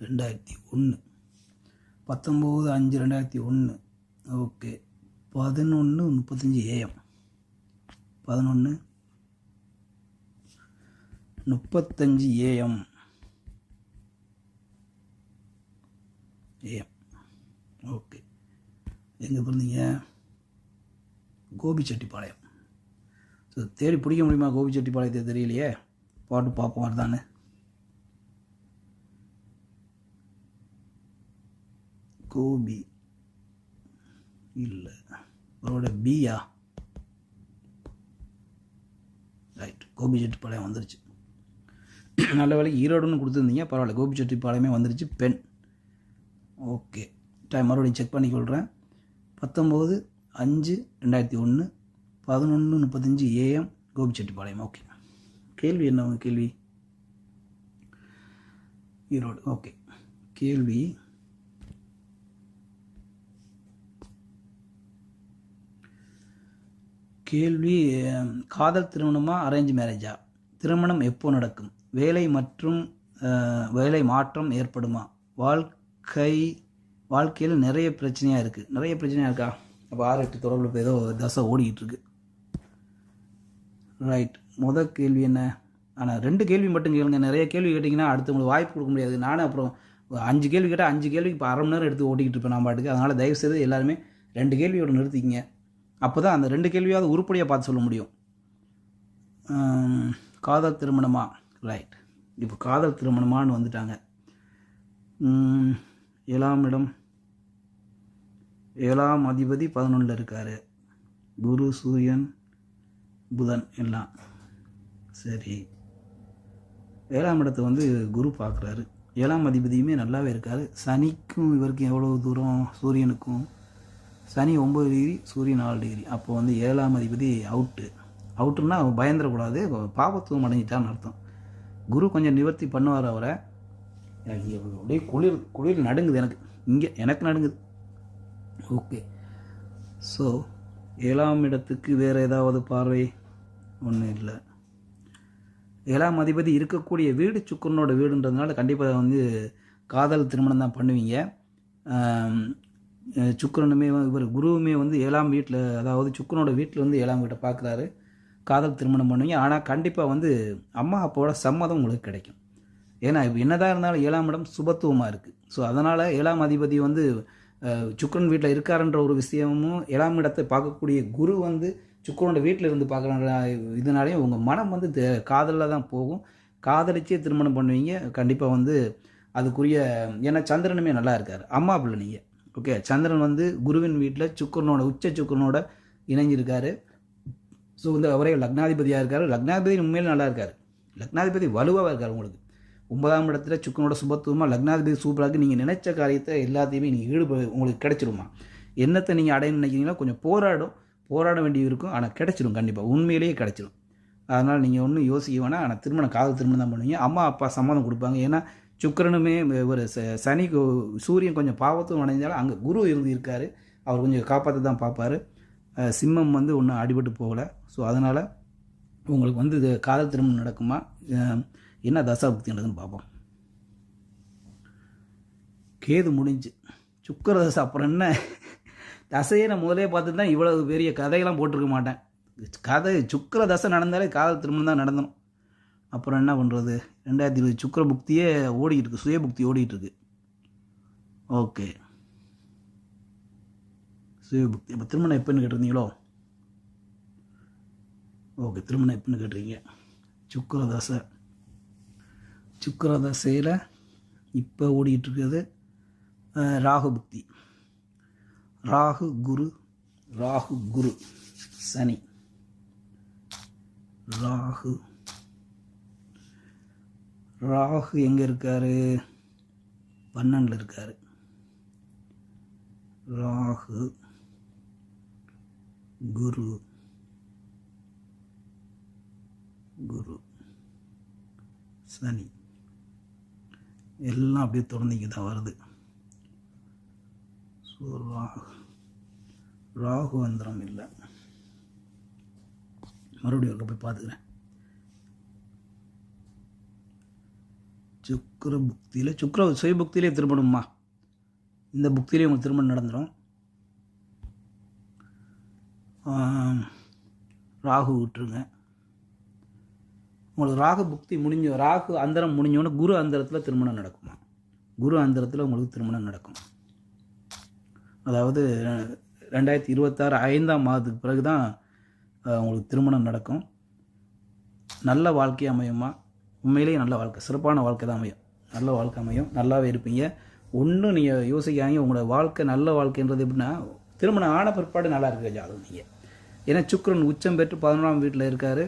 2001, 19/5/2001. Okay, 11:35 AM, 11:35 AM. ஓகே, எங்கே பிறந்தீங்க? கோபிச்செட்டிப்பாளையம். ஸோ தேடி பிடிக்க முடியுமா கோபிச்செட்டிப்பாளையத்தை? தெரியலையே, பாட்டு பார்ப்போம் வருதானே. கோபி இல்லை, அவரோட பியா. ரைட், கோபிச்செட்டிப்பாளையம் வந்துருச்சு. நல்ல வேலைக்கு ஈரோடுன்னு கொடுத்துருந்தீங்க, பரவாயில்ல. கோபிச்செட்டிப்பாளையமே வந்துருச்சு. பெண். ஓகே, டைம் மறுபடியும் செக் பண்ணிக்கொள்கிறேன். 19/5/2001, 11:35 AM, கோபிச்செட்டிப்பாளையம். ஓகே, கேள்வி என்ன உங்கள் கேள்வி? ஈரோடு. ஓகே, கேள்வி காதல் திருமணமா அரேஞ்ச் மேரேஜா? திருமணம் எப்போ நடக்கும்? வேலை மாற்றம் ஏற்படுமா? வாழ்க்கையில் நிறைய பிரச்சனையாக இருக்குது. நிறைய பிரச்சனையாக இருக்கா? அப்போ 6-8 தொடர்பில் இப்போ ஏதோ தசை ஓடிக்கிட்டு இருக்கு. ரைட், முதல் கேள்வி என்ன? ஆனால் 2 கேள்வி மட்டும் கேளுங்க. நிறைய கேள்வி கேட்டிங்கன்னா அடுத்து உங்களுக்கு வாய்ப்பு கொடுக்க முடியாது. நானும் அப்புறம் 5 கேள்வி கேட்டால் 5 கேள்விக்கு இப்போ அரை மணி நேரம் எடுத்து ஓட்டிக்கிட்டு இருப்பேன் நான் பாட்டுக்கு. அதனால் தயவுசெய்து எல்லாருமே 2 கேள்வியோடு நிறுத்திக்கிங்க. அப்போ தான் அந்த 2 கேள்வியாவது உருப்படியாக பார்த்து சொல்ல முடியும். காதல் திருமணமா? ரைட், இப்போ காதல் திருமணமானு வந்துட்டாங்க. 7ஆம் இடம், 7ஆம் அதிபதி 11ல் இருக்கார். குரு, சூரியன், புதன் எல்லாம் சரி. 7ஆம் இடத்தை வந்து குரு பார்க்குறாரு. 7ஆம் அதிபதியுமே நல்லாவே இருக்கார். சனிக்கும் இவருக்கும் எவ்வளோ தூரம்? சூரியனுக்கும் சனி 9 டிகிரி, சூரியன் 4 டிகிரி. அப்போ வந்து 7ஆம் அதிபதி அவுட்டுன்னா பயந்துடக்கூடாது, பாபத்துவம் அடைஞ்சிட்டான்னு அர்த்தம். குரு கொஞ்சம் நிவர்த்தி பண்ணுவார் அவரை. அப்படியே குளிர் நடுங்குது எனக்கு நடுங்குது. ஓகே, ஸோ 7ஆம் இடத்துக்கு வேறு ஏதாவது பார்வை? ஒன்றும் இல்லை. 7ஆம் அதிபதி இருக்கக்கூடிய வீடு சுக்கிரனோட வீடுன்றதுனால கண்டிப்பாக வந்து காதல் திருமணம் தான் பண்ணுவீங்க. சுக்கிரனுமே இவர் குருவுமே வந்து 7ஆம் வீட்டில், அதாவது சுக்கிரனோட வீட்டில் வந்து 7ஆம் வீட்டை பார்க்குறாரு. காதல் திருமணம் பண்ணுவீங்க. ஆனால் கண்டிப்பாக வந்து அம்மா அப்பாவோட சம்மதம் உங்களுக்கு கிடைக்கும். ஏன்னா இப்போ என்னதான் இருந்தாலும் 7ஆம் இடம் சுபத்துவமாக இருக்குது. ஸோ அதனால் 7ஆம் அதிபதி வந்து சுக்கிரன் வீட்டில் இருக்காருன்ற ஒரு விஷயமும், 7ஆம் இடத்தை பார்க்கக்கூடிய குரு வந்து சுக்கிரனோட வீட்டில் இருந்து பார்க்குற இதனாலேயும் உங்கள் மனம் வந்து காதலில் தான் போகும். காதலிச்சே திருமணம் பண்ணுவீங்க கண்டிப்பாக வந்து. அதுக்குரிய, ஏன்னா சந்திரனுமே நல்லா இருக்கார். அம்மா பிள்ளை நீங்கள். ஓகே, சந்திரன் வந்து குருவின் வீட்டில் சுக்கிரனோட சுக்கிரனோட இணைஞ்சிருக்காரு. ஸோ வந்து அவரே லக்னாதிபதியாக இருக்கார். லக்னாதிபதி உண்மையில நல்லா இருக்கார். லக்னாதிபதி வலுவாக இருக்கார். உங்களுக்கு 9ஆம் இடத்துல சுக்கிரனோட சுபத்துவமாக லக்னாதிபதி சூப்பராக நீங்கள் நினைச்ச காரியத்தை எல்லாத்தையுமே நீங்கள் உங்களுக்கு கிடைச்சிருமா? என்னத்தை நீங்கள் அடைய நினைக்கிறீங்களோ கொஞ்சம் போராட வேண்டி இருக்கும். ஆனால் கிடைச்சிடும், கண்டிப்பாக உண்மையிலேயே கிடைச்சிடும். அதனால் நீங்கள் ஒன்றும் யோசிக்க வேணாம். ஆனால் காதல் திருமணம் தான் பண்ணுவீங்க. அம்மா அப்பா சம்மதம் கொடுப்பாங்க. ஏன்னா சுக்கிரனுமே ஒரு சனி, சூரியன் கொஞ்சம் பாவத்துவம் அடைஞ்சாலும் அங்கே குரு இருக்கார். அவர் கொஞ்சம் காப்பாற்ற தான் பார்ப்பார். சிம்மம் வந்து ஒன்றும் அடிபட்டு போகலை. ஸோ அதனால் உங்களுக்கு வந்து இது காதல் திருமணம் நடக்குமா? என்ன தசாபுக்தி நடக்குதுன்னு பார்ப்போம். கேது முடிஞ்சு, சுக்கிர தசை. அப்புறம் என்ன தசையை நான் முதலே பார்த்துட்டு தான் இவ்வளவு பெரிய கதையெல்லாம் போட்டிருக்க மாட்டேன். சுக்கிர தசை நடந்தாலே காதல் திருமணம் தான் நடந்தணும். அப்புறம் என்ன பண்ணுறது? 2020 சுக்கிர புக்தியே ஓடிக்கிட்டு இருக்கு, சுய புக்தி ஓடிக்கிட்டு இருக்கு. ஓகே, சுய புக்தி. இப்போ திருமணம் எப்போன்னு கேட்டிருந்தீங்களோ? ஓகே, திருமணம் எப்போன்னு கேட்டிருக்கீங்க. சுக்கிர தசையில் இப்போ ஓடிக்கிட்டு இருக்கிறது ராகு புக்தி. ராகு குரு சனி. ராகு எங்கே இருக்கார்? 12ல் இருக்கார். ராகு, குரு சனி எல்லாம் அப்படியே தொடர்ந்து தான் வருது. ஸோ ராகு அந்தரம் இல்லை. மறுபடியும் ஒருக்க போய் பார்த்துக்கிறேன். சுக்கிர புக்தியில் சுக்கிர சுய புக்தியிலே திருமணம்மா, இந்த புக்தியிலே உங்களுக்கு திருமணம் நடந்துடும். ராகு விட்டுருங்க. உங்களுக்கு ராகு புக்தி ராகு அந்தரம் முடிஞ்சோடனே குரு அந்தரத்தில் திருமணம் நடக்குமா. குரு அந்தரத்தில் உங்களுக்கு திருமணம் நடக்கும். அதாவது 2026 5ஆம் மாதத்துக்கு பிறகு தான் உங்களுக்கு திருமணம் நடக்கும். நல்ல வாழ்க்கை அமையுமா, உண்மையிலேயே நல்ல வாழ்க்கை, சிறப்பான வாழ்க்கை தான் அமையும். நல்ல வாழ்க்கை அமையும், நல்லாவே இருப்பீங்க. ஒன்றும் நீங்கள் யோசிக்காங்க. உங்களோட வாழ்க்கை நல்ல வாழ்க்கைன்றது எப்படின்னா, திருமணம் ஆன பிற்பாடு நல்லா இருக்கிற ஜாதகம் நீங்கள். ஏன்னா சுக்கிரன் உச்சம் பெற்று 11ஆம் வீட்டில் இருக்கார்.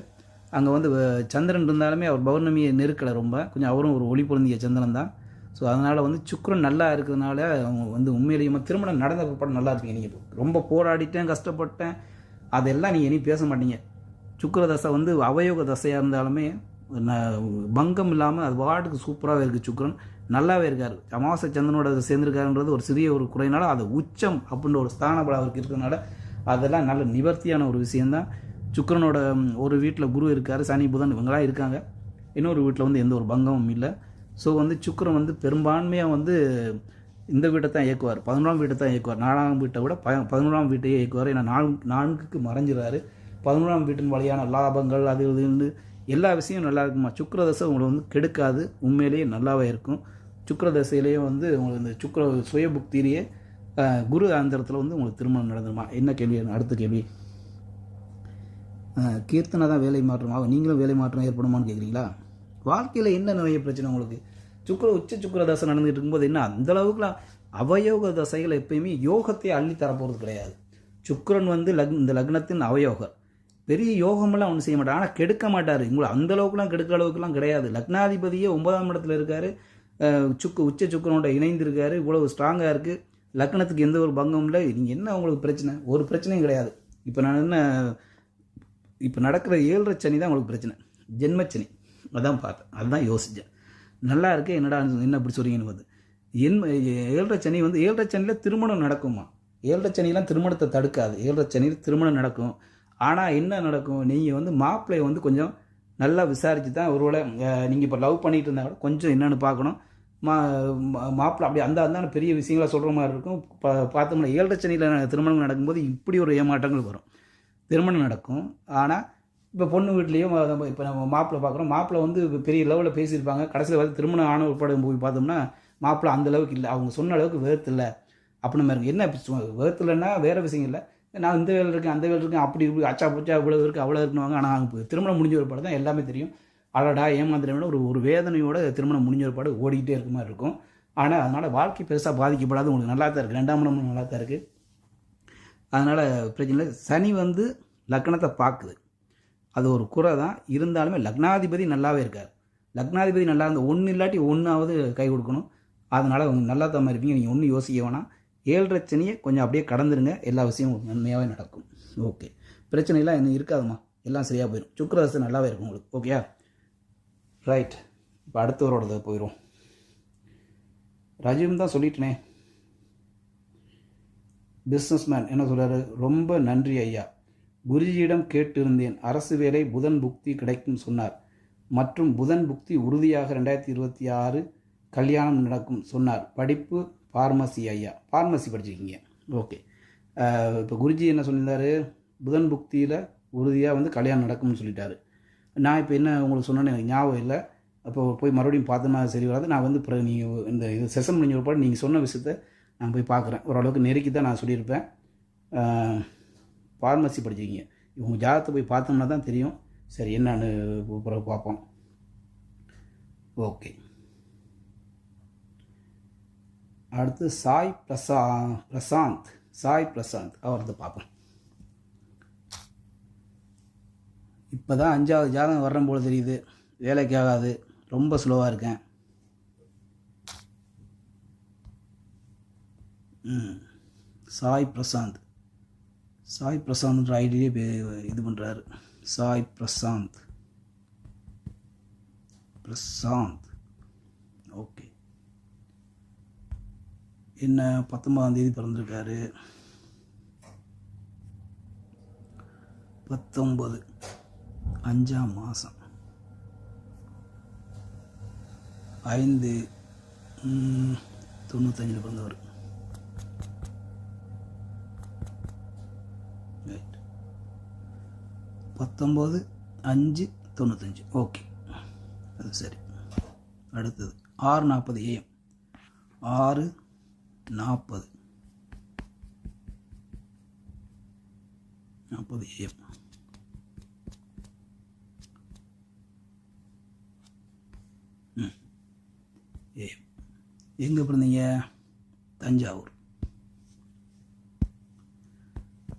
அங்கே வந்து சந்திரன் இருந்தாலுமே அவர் பௌர்ணமியை நெருக்கலை, ரொம்ப கொஞ்சம் அவரும் ஒரு ஒளி பொருந்திய சந்திரன் தான். ஸோ அதனால் வந்து சுக்கிரன் நல்லா இருக்கிறதுனால அவங்க வந்து உண்மையிலேயே திருமணம் நடந்த பிற்பாடு நல்லா இருப்பீங்க. நீங்கள் ரொம்ப போராடிட்டேன், கஷ்டப்பட்டேன், அதெல்லாம் நீங்கள் இனி பேச மாட்டீங்க. சுக்கிர தசை வந்து அவயோக தசையாக இருந்தாலுமே பங்கம் இல்லாமல் அது வாட்டுக்கு சூப்பராகவே இருக்குது. சுக்கிரன் நல்லாவே இருக்கார். அமாவாசை சந்திரனோட சேர்ந்துருக்காருன்றது ஒரு சிறிய ஒரு குறையினால அது உச்சம் அப்படின்ற ஒரு ஸ்தான பலம் அவருக்கு இருக்கிறதுனால அதெல்லாம் நல்ல நிவர்த்தியான ஒரு விஷயந்தான். சுக்கிரனோட ஒரு வீட்டில் குரு இருக்கார், சனி புதன் இவங்களாம் இருக்காங்க. இன்னொரு வீட்டில் வந்து எந்த ஒரு பங்கமும் இல்லை. ஸோ வந்து சுக்கிரன் வந்து பெரும்பான்மையாக வந்து இந்த வீட்டை தான் இயக்குவார், 11ஆம் வீட்டை தான் இயக்குவார். 4ஆம் வீட்டை விட 11ஆம் வீட்டையே இயக்குவார். ஏன்னா 4க்கு மறைஞ்சிடறாரு. 11ஆம் வீட்டின் வழியான லாபங்கள் அது இதுன்னு எல்லா விஷயமும் நல்லா இருக்குமா. சுக்கிரதசை உங்களை வந்து கெடுக்காது, உண்மையிலேயே நல்லாவே இருக்கும். சுக்கிரதசையிலேயே வந்து உங்களுக்கு இந்த சுக்கிர சுய புக்தியிலேயே குரு ஆந்திரத்தில் வந்து உங்களுக்கு திருமணம் நடந்துருமா. என்ன கேள்வி? அடுத்த கேள்வி, கீர்த்தனை தான் வேலை மாற்றமா, நீங்களும் வேலை மாற்றம் ஏற்படுமான்னு கேட்குறீங்களா? வாழ்க்கையில் என்ன நிறைய பிரச்சனை உங்களுக்கு? உச்ச தசை நடந்துகிட்டு இருக்கும்போது என்ன அந்தளவுக்குலாம் அவயோக தசைகள் எப்பயுமே யோகத்தை அள்ளி தரப்போகிறது கிடையாது. சுக்கிரன் வந்து இந்த லக்னத்தின் அவயோகர், பெரிய யோகமெல்லாம் ஒன்றும் செய்ய மாட்டார், ஆனால் கெடுக்க மாட்டார். உங்களை அந்தளவுக்குலாம் கெடுக்கிற அளவுக்குலாம் கிடையாது. லக்னாதிபதியே 9ஆம் இடத்துல இருக்கார், உச்ச சுக்கிரனோட இணைந்திருக்காரு, இவ்வளவு ஸ்ட்ராங்காக இருக்குது. லக்னத்துக்கு எந்த ஒரு பங்கமும் இல்லை. நீங்கள் என்ன உங்களுக்கு பிரச்சனை? ஒரு பிரச்சனையும் கிடையாது. இப்போ நடக்கிற 7.5 சனி தான் உங்களுக்கு பிரச்சனை, ஜென்மச்சனி. அதான் பார்த்தேன், அதுதான் யோசித்தேன். நல்லா இருக்கு, என்னடா என்ன அப்படி சொல்கிறீங்கன்னு பார்த்து 7.5 சனி வந்து 7.5 சனியில் திருமணம் நடக்குமா? 7.5 சனிலாம் திருமணத்தை தடுக்காது. 7.5 சனியில் திருமணம் நடக்கும். ஆனால் என்ன நடக்கும், நீங்கள் வந்து மாப்பிள்ளையை வந்து கொஞ்சம் நல்லா விசாரித்து தான், ஒருவேளை நீங்கள் இப்போ லவ் பண்ணிகிட்டு இருந்தால் கூட கொஞ்சம் என்னென்னு பார்க்கணும். மாப்பிள்ளை அப்படி அந்த பெரிய விஷயங்களை சொல்கிற மாதிரி இருக்கும். பார்த்தோம்னா 7.5 சனியில் திருமணம் நடக்கும்போது இப்படி ஒரு ஏமாற்றங்கள் வரும். திருமணம் நடக்கும், ஆனால் இப்போ பொண்ணு வீட்லேயும் இப்போ நம்ம மாப்பிள்ளை பார்க்குறோம், மாப்பிள்ளை வந்து பெரிய லெவலில் பேசியிருப்பாங்க. கடைசியில் வந்து திருமணம் ஆன உட்பட போய் பார்த்தோம்னா மாப்பிள்ளை அந்த அளவுக்கு இல்லை, அவங்க சொன்ன அளவுக்கு வேர்த்தில்லை அப்படின்னு மாதிரி என்ன வேர்த்தில்லைன்னா வேறு விஷயம் இல்லை, நான் இந்த வேலை இருக்கேன் அந்த வேலை இருக்கேன் அப்படி இப்படி அச்சா புச்சா இவ்வளோ இருக்குது அவ்வளோ இருக்குவாங்க. ஆனால் திருமணம் முடிஞ்ச ஒரு பாடு தான் எல்லாமே தெரியும். அழடா ஏமாந்திரமே ஒரு வேதனையோட திருமணம் முடிஞ்ச ஒரு பாடு ஓடிக்கிட்டே இருக்க மாதிரி இருக்கும். ஆனால் அதனால் வாழ்க்கை பெருசாக பாதிக்கப்படாது, உங்களுக்கு நல்லா தான் இருக்குது. 2ஆம் இடம் நல்லா தான் இருக்குது, அதனால் பிரச்சனை இல்லை. சனி வந்து லக்னத்தை பார்க்குது, அது ஒரு குறை தான். இருந்தாலுமே லக்னாதிபதி நல்லாவே இருக்கார். லக்னாதிபதி நல்லா இருந்தால் ஒன்று இல்லாட்டி ஒன்றாவது கை கொடுக்கணும். அதனால் நல்லா தான் இருப்பீங்க. நீங்கள் ஒன்றும் யோசிக்க வேணாம். 7.5 சனியை கொஞ்சம் அப்படியே கடந்துருங்க, எல்லா விஷயமும் நன்மையாகவே நடக்கும். ஓகே, பிரச்சனைலாம் இன்னும் இருக்காதுமா, எல்லாம் சரியாக போயிடும். சுக்கிரதசை நல்லாவே இருக்கும் உங்களுக்கு. ஓகேயா? ரைட், இப்போ அடுத்தவரோட போயிடும். ரஜிம் தான் சொல்லிட்டேனே. பிஸ்னஸ்மேன் என்ன சொல்கிறாரு? ரொம்ப நன்றி ஐயா, குருஜியிடம் கேட்டிருந்தேன், அரசு வேலை புதன் புக்தி கிடைக்கும் சொன்னார், மற்றும் புதன் புக்தி உறுதியாக 2026 கல்யாணம் நடக்கும் சொன்னார். படிப்பு ஃபார்மசி ஐயா, ஃபார்மசி படிச்சிருக்கீங்க. ஓகே, இப்போ குருஜி என்ன சொல்லியிருந்தாரு? புதன் புக்தியில் உறுதியாக வந்து கல்யாணம் நடக்கும்னு சொல்லிட்டாரு. நான் இப்போ என்ன உங்களுக்கு சொன்னேன்னு எனக்கு ஞாபகம் இல்லை. அப்போ போய் மறுபடியும் பார்த்தோம்னா சரி வராது. நான் வந்து இப்போ நீங்கள் இந்த இது செஷன் முடிஞ்ச ஒரு பாடு நீங்கள் சொன்ன விஷயத்தை நான் போய் பார்க்குறேன். ஓரளவுக்கு நெருக்கி தான் நான் சொல்லியிருப்பேன். ஃபார்மசி படிச்சிருக்கீங்க, இவங்க ஜாதகத்தை போய் பார்த்தோம்னா தான் தெரியும். சரி, என்னன்னு பிறகு பார்ப்போம். ஓகே, அடுத்து சாய் பிரசாந்த் அவரது பார்ப்போம். இப்போ தான் 5வது ஜாதகம் வர்றேன் போல் தெரியுது. வேலைக்கு ஆகாது, ரொம்ப ஸ்லோவாக இருக்கேன். சாய் பிரசாந்த்ன்ற ஐடியே இது பண்ணுறாரு. சாய் பிரசாந்த். ஓகே, என்ன 19ஆம் தேதி பிறந்திருக்காரு. 19 5ஆம் மாதம் 5/95 பிறந்தவர். ரைட். 19/5/95. ஓகே, அது சரி. அடுத்தது 6:40 AM. 6:40 AM. எங்கே பிறந்தீங்க? தஞ்சாவூர்.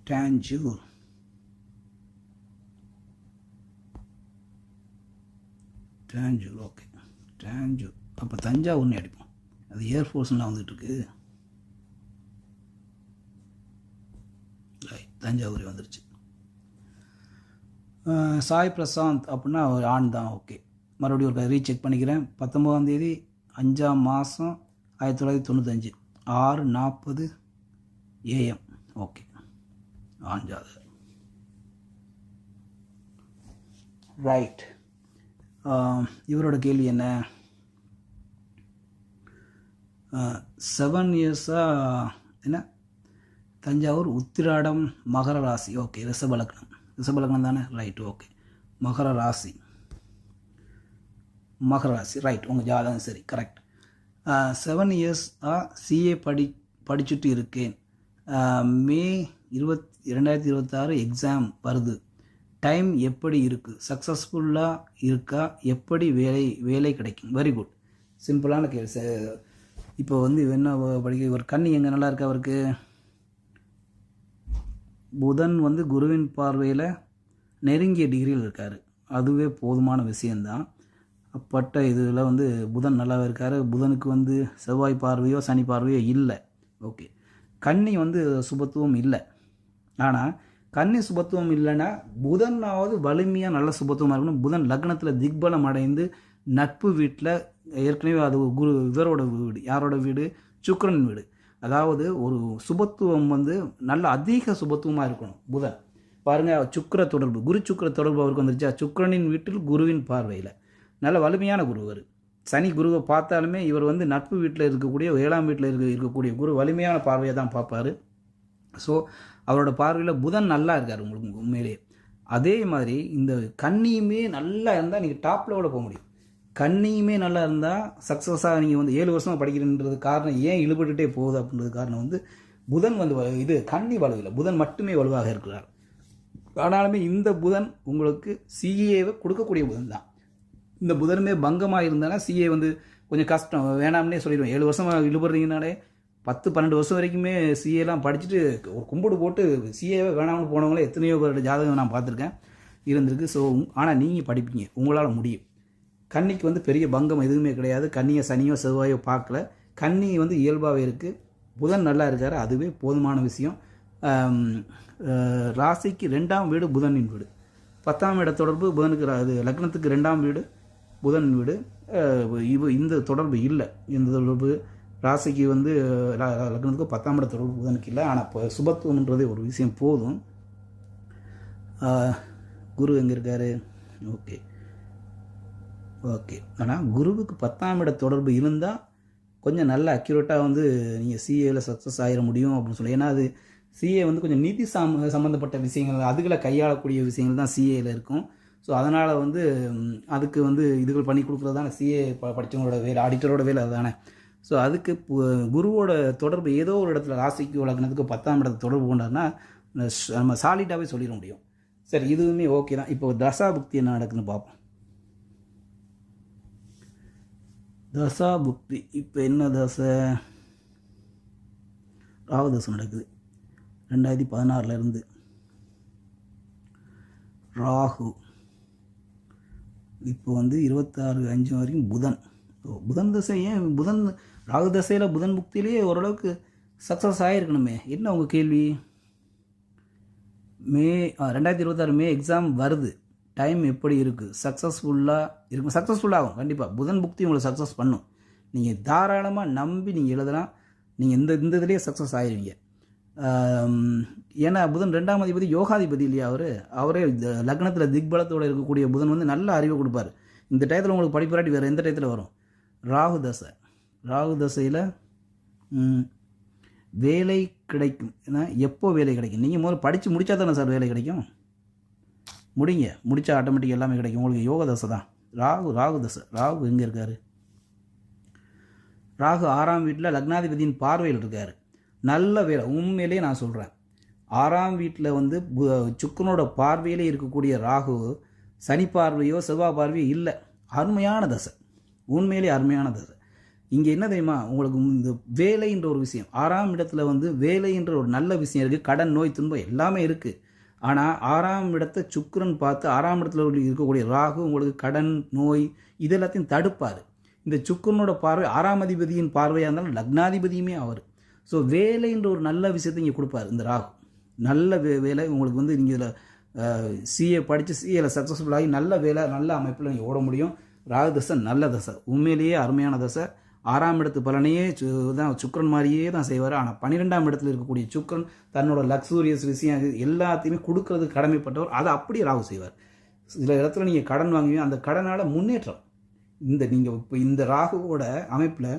டாஞ்சூர். ஓகே, டாஞ்சூர். அப்போ தஞ்சாவூர்னு அடிப்போம். அது ஏர்ஃபோர்ஸ்லாம் வந்துட்டுருக்கு. தஞ்சாவூர் வந்துருச்சு. சாய் பிரசாந்த் அப்படின்னா ஒரு ஆண் தான். ஓகே, மறுபடியும் ஒரு ரீசெக் பண்ணிக்கிறேன். 19ஆம் தேதி 5ஆம் மாதம் 1995. 6:40 AM. ஓகே, ஆஞ்சாது. ரைட். இவரோட கேள்வி என்ன? 7 இயர்ஸாக என்ன? தஞ்சாவூர், உத்திராடம், மகர ராசி. ஓகே, ரிஷபலக்னம் தானே? ரைட். ஓகே, மகர ராசி. ரைட். உங்கள் ஜாதகம் சரி, கரெக்ட். 7 இயர்ஸாக சிஏ படிச்சுட்டு இருக்கேன். மே 2026 எக்ஸாம் வருது. டைம் எப்படி இருக்குது? சக்ஸஸ்ஃபுல்லாக இருக்கா? எப்படி வேலை கிடைக்கும்? Very good. சிம்பிளான கேள்வி. இப்போ வந்து என்ன படிக்க? ஒரு கண்ணி எங்கே நல்லா இருக்கா அவருக்கு? புதன் வந்து குருவின் பார்வையில் நெருங்கிய டிகிரியில் இருக்கார். அதுவே போதுமான விஷயந்தான். அப்பட்ட இதில் வந்து புதன் நல்லாவே இருக்கார். புதனுக்கு வந்து செவ்வாய் பார்வையோ சனி பார்வையோ இல்லை. ஓகே, கன்னி வந்து சுபத்துவம் இல்லை. ஆனால் கன்னி சுபத்துவம் இல்லைன்னா புதனாவது வலிமையாக நல்ல சுபத்துவமாக இருக்கணும். புதன் லக்னத்தில் திக்பலம் அடைந்து நட்பு வீட்டில் ஏற்கனவே அது இவரோட வீடு. யாரோட வீடு? சுக்கிரன் வீடு. அதாவது ஒரு சுபத்துவம் வந்து நல்ல அதிக சுபத்துவமாக இருக்கணும். புதன் பாருங்கள், சுக்கிர தொடர்பு, குரு சுக்கிர தொடர்பு அவருக்கு வந்துருச்சா? சுக்கிரனின் வீட்டில் குருவின் பார்வையில் நல்ல வலிமையான குரு. சனி குருவை பார்த்தாலுமே இவர் வந்து நட்பு வீட்டில் இருக்கக்கூடிய 7ஆம் வீட்டில் இருக்கக்கூடிய குரு வலிமையான பார்வையை தான் பார்ப்பார். ஸோ அவரோட பார்வையில் புதன் நல்லா இருக்கார் உங்களுக்கு உண்மையிலே. அதே மாதிரி இந்த கன்னியுமே நல்லா இருந்தால் நீங்கள் டாப் லெவலில் போக முடியும். கன்னியுமே நல்லா இருந்தால் சக்ஸஸாக நீங்கள் வந்து 7 வருஷமாக படிக்கிறன்றது காரணம் ஏன் இழுபட்டுட்டே போகுது அப்படின்றது காரணம் வந்து புதன் வந்து இது கன்னி வலுவில்லை, புதன் மட்டுமே வலுவாக இருக்கிறார். ஆனாலுமே இந்த புதன் உங்களுக்கு சிஏவை கொடுக்கக்கூடிய புதன் தான். இந்த புதனுமே பங்கமாக இருந்தாலும் சிஏ வந்து கொஞ்சம் கஷ்டம், வேணாம்னே சொல்லிடுவேன். 7 வருஷமாக இழுபடுறீங்கனாலே 10-12 வருஷம் வரைக்குமே சிஏலாம் படிச்சுட்டு ஒரு கும்பிடு போட்டு சிஏவை வேணாம்னு போனவங்களே எத்தனையோ பேரோட ஜாதகம் நான் பார்த்துருக்கேன், இருந்திருக்கு. ஸோ ஆனால் நீங்கள் படிப்பீங்க, உங்களால் முடியும். கன்னிக்கு வந்து பெரிய பங்கம் எதுவுமே கிடையாது. கன்னியை சனியோ செவ்வாயோ பார்க்கல. கன்னி வந்து இயல்பாகவே இருக்குது. புதன் நல்லா இருக்கார், அதுவே போதுமான விஷயம். ராசிக்கு 2ஆம் வீடு புதனின் வீடு. 10ஆம் இட தொடர்பு புதனுக்கு, அது லக்னத்துக்கு 2ஆம் வீடு புதன் வீடு. இந்த தொடர்பு இல்லை. இந்த தொடர்பு ராசிக்கு வந்து லக்னத்துக்கு 10ஆம் இட தொடர்பு புதனுக்கு இல்லை. ஆனால் இப்போ சுபத்துவம்ன்றதே ஒரு விஷயம் போதும். குரு எங்கே இருக்கார்? ஓகே. ஆனால் குருவுக்கு 10ஆம் இட தொடர்பு இருந்தால் கொஞ்சம் நல்ல அக்யூரேட்டாக வந்து நீங்கள் சிஏவில் சக்ஸஸ் ஆகிட முடியும் அப்படின்னு சொல்லி. ஏன்னா அது சிஏ வந்து கொஞ்சம் நிதி சம்மந்தப்பட்ட விஷயங்கள், அதுகளை கையாளக்கூடிய விஷயங்கள் தான் சிஏயில் இருக்கும். ஸோ அதனால் வந்து அதுக்கு வந்து இதுகள் பண்ணி கொடுக்குறது தானே சிஏ படித்தவங்களோட வேலை, ஆடிட்டரோட வேலை அதுதானே. ஸோ அதுக்கு குருவோட தொடர்பு ஏதோ ஒரு இடத்துல ராசிக்கு லக்னத்துக்கு 10ஆம் இடத்துல தொடர்பு கொண்டாருன்னா நம்ம சாலிடாகவே சொல்லிட முடியும். சரி, இதுவுமே ஓகே தான். இப்போ தசா புக்தி என்ன நடக்குதுன்னு பார்ப்போம். தசா புக்தி இப்போ என்ன தசை? ராகு தசை நடக்குது 2016 ராகு. இப்போ வந்து 26/5 வரைக்கும் புதன். புதன் தசை. ஏன் புதன் ராகு தசையில் புதன் புக்தியிலேயே ஓரளவுக்கு சக்ஸஸ் ஆகிருக்கணுமே. என்ன உங்கள் கேள்வி? மே 2026 மே எக்ஸாம் வருது. டைம் எப்படி இருக்குது? சக்ஸஸ்ஃபுல்லாக இருக்கும். சக்ஸஸ்ஃபுல்லாகும் கண்டிப்பாக. புதன் புக்தி உங்களை சக்ஸஸ் பண்ணும். நீங்கள் தாராளமாக நம்பி நீங்கள் எழுதலாம். நீங்கள் இந்த இதுலேயே சக்ஸஸ் ஆகிடுவீங்க. ஏன்னா புதன் 2ஆம் அதிபதி யோகாதிபதி இல்லையா, அவரே லக்னத்தில் திக்பலத்தோடு இருக்கக்கூடிய புதன் வந்து நல்ல அறிவை கொடுப்பார். இந்த டயத்தில் உங்களுக்கு படிப்புராட்டி வேறு எந்த டயத்தில் வரும்? ராகு தசை. ராகு தசையில் வேலை கிடைக்கும். ஏன்னா எப்போ வேலை கிடைக்கும்? நீங்கள் முதல்ல படித்து முடித்தா தானே சார் வேலை கிடைக்கும். முடித்தா ஆட்டோமேட்டிக் எல்லாமே கிடைக்கும். உங்களுக்கு யோக தசை தான். ராகு தசை. ராகு எங்கே இருக்கார்? ராகு 6ஆம் வீட்டில் லக்னாதிபதியின் பார்வையில் இருக்கார். நல்ல வேலை. உண்மையிலே நான் சொல்கிறேன், 6ஆம் வீட்டில் வந்து சுக்கரனோட பார்வையிலே இருக்கக்கூடிய ராகு சனி பார்வையோ செவ்வாய் பார்வையோ இல்லை. அருமையான தசை. உண்மையிலே அருமையான தசை. இங்கே என்ன தெரியுமா, உங்களுக்கு இந்த வேலைன்ற ஒரு விஷயம், 6ஆம் இடத்துல வந்து வேலைன்ற ஒரு நல்ல விஷயம் இருக்குது. கடன், நோய், துன்பம் எல்லாமே இருக்குது. ஆனால் 6ஆம் இடத்தை சுக்கிரன் பார்த்து 6ஆம் இடத்துல இருக்கக்கூடிய ராகு உங்களுக்கு கடன், நோய் இது எல்லாத்தையும் தடுப்பார். இந்த சுக்கிரனோட பார்வை 6ஆம் அதிபதியின் பார்வையாக இருந்தாலும் லக்னாதிபதியுமே அவர். ஸோ வேலைன்ற ஒரு நல்ல விஷயத்தை இங்கே கொடுப்பார் இந்த ராகு. நல்ல வேலை உங்களுக்கு வந்து நீங்கள் இதில் சிஏ படித்து சிஏயில் சக்ஸஸ்ஃபுல்லாகி நல்ல வேலை நல்ல அமைப்பில் நீங்கள் ஓட முடியும். ராகு தசை நல்ல தசை. உண்மையிலேயே அருமையான தசை. 6ஆம் இடத்து பலனையே தான் சுக்கிரன் மாதிரியே தான் செய்வார். ஆனால் 12ஆம் இடத்துல இருக்கக்கூடிய சுக்கிரன் தன்னோட லக்ஸூரியஸ் விஷயம் எல்லாத்தையுமே கொடுக்கறதுக்கு கடமைப்பட்டவர். அதை அப்படியே ராகு செய்வார். சில இடத்துல நீங்கள் கடன் வாங்குவீங்க, அந்த கடனால் முன்னேற்றம். நீங்கள் இப்போ இந்த ராகுவோட அமைப்பில்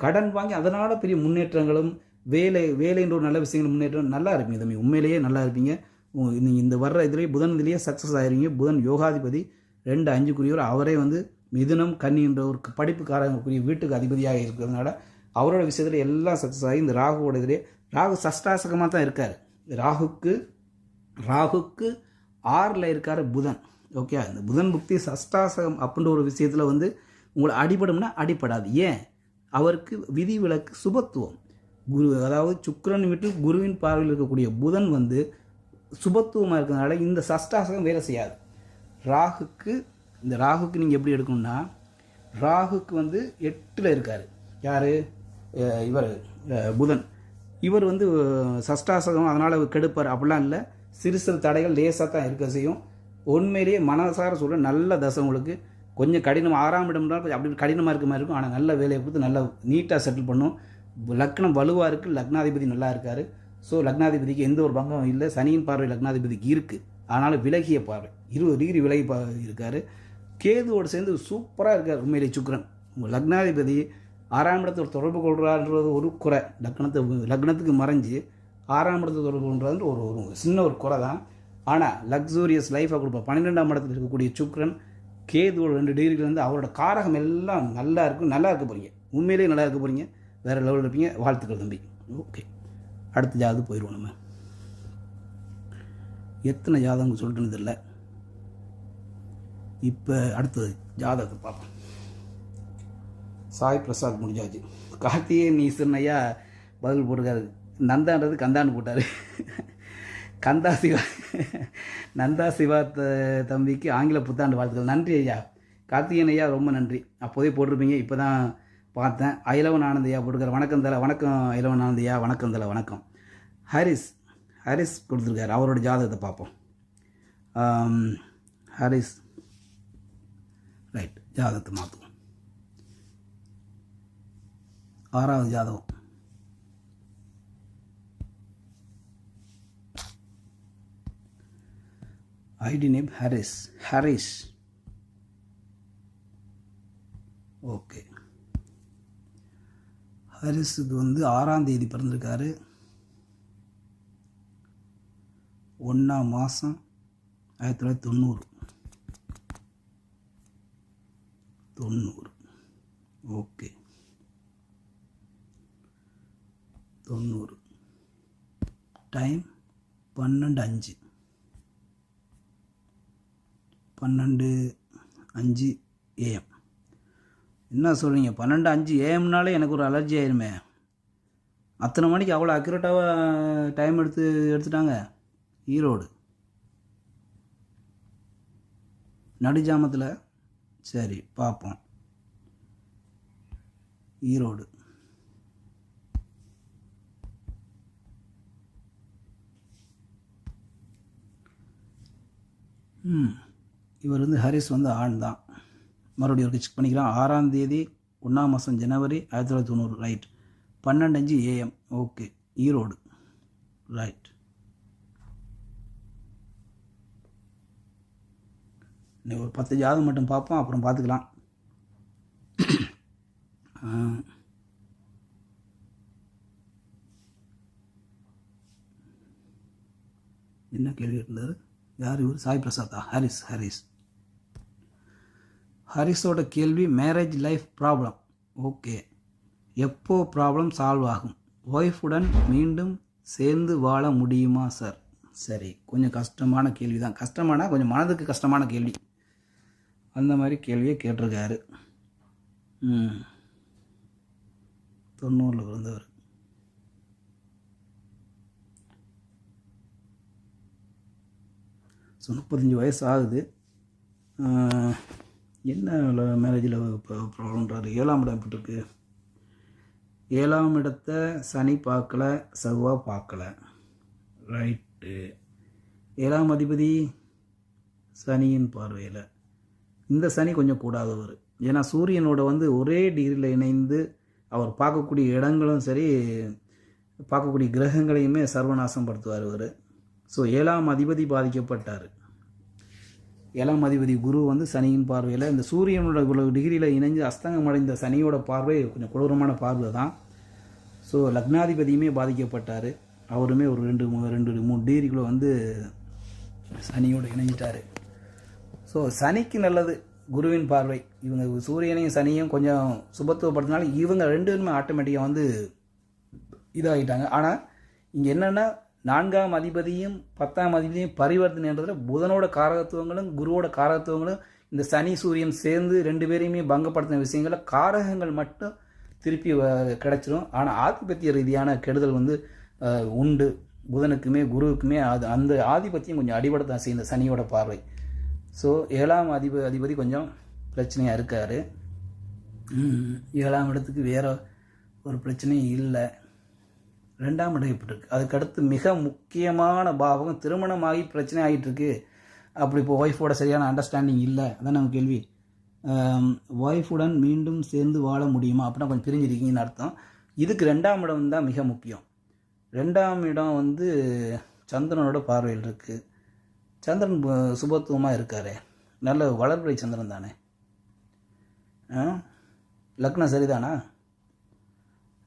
கடன் வாங்கி அதனால் பெரிய முன்னேற்றங்களும் வேலைன்ற ஒரு நல்ல விஷயங்கள் முன்னேற்றம் நல்லா இருப்பீங்க. தம்பி உண்மையிலேயே நல்லா இருப்பீங்க. நீங்கள் இந்த வர்ற இதுலேயே புதன் இதுலேயே சக்ஸஸ் ஆகிருவீங்க. புதன் யோகாதிபதி 2-5 அவரே வந்து மிதுனம் கன்னின்ற ஒரு படிப்புக்காரங்களுக்குரிய வீட்டுக்கு அதிபதியாக இருக்கிறதுனால அவரோட விஷயத்தில் எல்லாம் சக்ஸஸ் ஆகி இந்த ராகுவோட இதிலே ராகு சஷ்டாசகமாக தான் இருக்கார். ராகுக்கு 6ல் இருக்கார் புதன். ஓகே, இந்த புதன் புக்தி சஷ்டாசகம் அப்படின்ற ஒரு விஷயத்தில் வந்து உங்களை அடிபடும்னா அடிப்படாது. ஏன்? அவருக்கு விதி விலக்கு சுபத்துவம். அதாவது சுக்கிரன் விட்டு குருவின் பார்வையில் இருக்கக்கூடிய புதன் வந்து சுபத்துவமாக இருக்கிறதுனால இந்த சஷ்டாசகம் வேலை செய்யாது. இந்த ராகுக்கு நீங்கள் எப்படி எடுக்கணும்னா, ராகுக்கு வந்து 8ல் இருக்கார். யார்? புதன். இவர் வந்து சஷ்டாசகம் அதனால் கெடுப்பார் அப்படிலாம் இல்லை. சிறு தடைகள் லேசாக தான் இருக்க செய்யும். உண்மையிலேயே மனசார சொல்ல நல்ல தசை உங்களுக்கு. கொஞ்சம் கடினம் 6ஆம் இடம்னா கொஞ்சம் அப்படி கடினமாக இருக்க மாதிரி இருக்கும். ஆனால் நல்ல வேலையை கொடுத்து நல்லா நீட்டாக செட்டில் பண்ணும். லக்னம் வலுவாக இருக்குது. லக்னாதிபதி நல்லா இருக்கார். ஸோ லக்னாதிபதிக்கு எந்த ஒரு பங்கம் இல்லை. சனியின் பார்வை லக்னாதிபதிக்கு இருக்குது. ஆனாலும் விலகிய பார்வை 20 டிகிரி விலகி இருக்கார். கேதுவோடு சேர்ந்து சூப்பராக இருக்கார். உண்மையிலே சுக்கிரன் உங்கள் லக்னாதிபதி 6ஆம் இடத்தை தொடர்பு கொள்கிறான்றது ஒரு குறை. லக்னத்துக்கு மறைஞ்சு 6ஆம் இடத்தை தொடர்பு கொள்றான்ற ஒரு சின்ன ஒரு குறை தான். ஆனால் லக்ஸூரியஸ் லைஃபாக கொடுப்பார். 12ஆம் இடத்துல இருக்கக்கூடிய சுக்கிரன் கேதுவோட 2 டிகிரிலேருந்து அவரோட காரகம் எல்லாம் நல்லா இருக்க போகிறீங்க. உண்மையிலேயே நல்லா இருக்க போகிறீங்க. வேறு லெவலில் இருப்பீங்க. வாழ்த்துக்கள் தம்பி. ஓகே, அடுத்த ஜாதகம் போயிடுவோம். நம்ம எத்தனை ஜாதகம் சொல்லிட்டு இல்லை. இப்போ அடுத்தது ஜாதகத்தை பார்ப்போம். சாய் பிரசாத் முடிஞ்சாச்சு. கார்த்திகேயன் ஈஸ்வரன் ஐயா பதில் போட்டிருக்காரு. நந்தான்றது கந்தான்னு போட்டார். நந்தா சிவா தம்பிக்கு ஆங்கில புத்தாண்டு வாழ்த்துக்கள். நன்றி ஐயா. கார்த்திகேயன் ஐயா ரொம்ப நன்றி. அப்போதே போட்டிருப்பீங்க, இப்போ தான் பார்த்தேன். ஐலவன் ஆனந்த் ஐயா போட்டிருக்காரு. வணக்கம் தலை. வணக்கம் ஐலவன் ஆனந்த் ஐயா. வணக்கம் தலை. வணக்கம். ஹரிஸ் கொடுத்துருக்காரு. அவரோட ஜாதகத்தை பார்ப்போம். ஹரிஸ் ரைட். ஜாதகத்தை மாற்றுவோம். 6வது ஜாதகம். ID name Harish. ஓகே, ஹரிஸுக்கு வந்து 6ஆம் தேதி பிறந்திருக்காரு. 1ஆம் மாதம் 1990. ஓகே, 90. Time 12:05 AM. என்ன சொல்கிறீங்க? 12:05 AMனாலே எனக்கு ஒரு அலர்ஜி ஆயிருமே. அத்தனை மணிக்கு அவ்வளோ அக்யூரேட்டாக டைம் எடுத்துட்டாங்க. ஈரோடு நடுஜாமத்தில். சரி பார்ப்போம். ஈரோடு. இவர் வந்து ஹரிஸ் வந்து ஆண் தான். மறுபடியும் ஒரு செக் பண்ணிக்கலாம். 6ஆம் தேதி 1ஆம் மாதம் ஜனவரி 1990. Right. 12:05 AM. Okay, Erode. Right. நீ ஒரு 10 ஜாதகம் மட்டும் பார்ப்போம், அப்புறம் பார்த்துக்கலாம். என்ன கேள்வி இருந்தது? யார் இவர்? சாய் பிரசாத்தா? ஹாரிஸ். ஹரிஸோட கேள்வி மேரேஜ் லைஃப் ப்ராப்ளம். ஓகே, எப்போ ப்ராப்ளம் சால்வ் ஆகும்? ஒய்ஃபுடன் மீண்டும் சேர்ந்து வாழ முடியுமா சார்? சரி, கொஞ்சம் கஷ்டமான கேள்வி தான். கஷ்டமானா கொஞ்சம் மனதுக்கு கஷ்டமான கேள்வி. அந்த மாதிரி கேள்வியை கேட்டிருக்காரு. 90 பிறந்தவர். ஸோ 35 வயசு ஆகுது. என்ன மேரேஜில் இப்போ ப்ராப்ளம்ன்றாரு? 7ஆம் இடம் எப்படி இருக்கு? 7ஆம் இடத்தை சனி பார்க்கல, செவ்வாய் பார்க்கல. ரைட்டு. 7ஆம் அதிபதி சனியின் பார்வையில். இந்த சனி கொஞ்சம் கூடாதவர். ஏன்னா சூரியனோட வந்து ஒரே டிகிரியில் இணைந்து அவர் பார்க்கக்கூடிய இடங்களும் சரி, பார்க்கக்கூடிய கிரகங்களையுமே சர்வநாசம் படுத்துவார் இவர். ஸோ 7ஆம் அதிபதி பாதிக்கப்பட்டார். 7ஆம் அதிபதி குரு வந்து சனியின் பார்வையில், இந்த சூரியனோட இவ்வளவு டிகிரியில் இணைஞ்சு அஸ்தங்கம் அடைந்த சனியோட பார்வை கொஞ்சம் கொடூரமான பார்வை தான். ஸோ லக்னாதிபதியுமே பாதிக்கப்பட்டார். அவருமே ஒரு 2-3 டிகிரிக்குள்ளே வந்து சனியோடு இணைஞ்சிட்டார். ஸோ சனிக்கு நல்லது குருவின் பார்வை. இவங்க சூரியனையும் சனியும் கொஞ்சம் சுபத்துவப்படுத்தினால இவங்க 2 பேருமே ஆட்டோமேட்டிக்காக வந்து இதாகிட்டாங்க. ஆனால் இங்கே என்னென்னா 4ஆம் அதிபதியும் 10ஆம் அதிபதியும் பரிவர்த்தனைன்றதில் புதனோட காரகத்துவங்களும் குருவோட காரகத்துவங்களும் இந்த சனி சூரியன் சேர்ந்து 2 பேரையுமே பங்கப்படுத்தின விஷயங்களில் காரகங்கள் மட்டும் திருப்பி கிடச்சிரும். ஆனால் ஆதிபத்திய ரீதியான கெடுதல் வந்து உண்டு. புதனுக்குமே குருவுக்குமே அந்த ஆதிபத்தியம் கொஞ்சம் அடிபடத்தான் செய்யும் இந்த சனியோட பார்வை. ஸோ 7ஆம் அதிபதி கொஞ்சம் பிரச்சனையாக இருக்கார். 7ஆம் இடத்துக்கு வேறு ஒரு பிரச்சனையும் இல்லை. 2ஆம் இடம் இப்படி இருக்குது. அதுக்கடுத்து மிக முக்கியமான பாவகம் திருமணமாகி பிரச்சனை ஆகிட்டுருக்கு. அப்படி இப்போ ஒய்ஃபோட சரியான அண்டர்ஸ்டாண்டிங் இல்லை. அதான் நம்ம கேள்வி. ஒய்ஃபுடன் மீண்டும் சேர்ந்து வாழ முடியுமா அப்படின்னா கொஞ்சம் பிரிஞ்சிருக்கீங்கன்னு அர்த்தம். இதுக்கு 2ஆம் இடம் தான் மிக முக்கியம். 2ஆம் இடம் வந்து சந்திரனோட பார்வையில் இருக்குது. சந்திரன் சுபத்துவமாக இருக்கார். நல்ல வளர்பிறை சந்திரன் தானே. லக்னம் சரிதானா?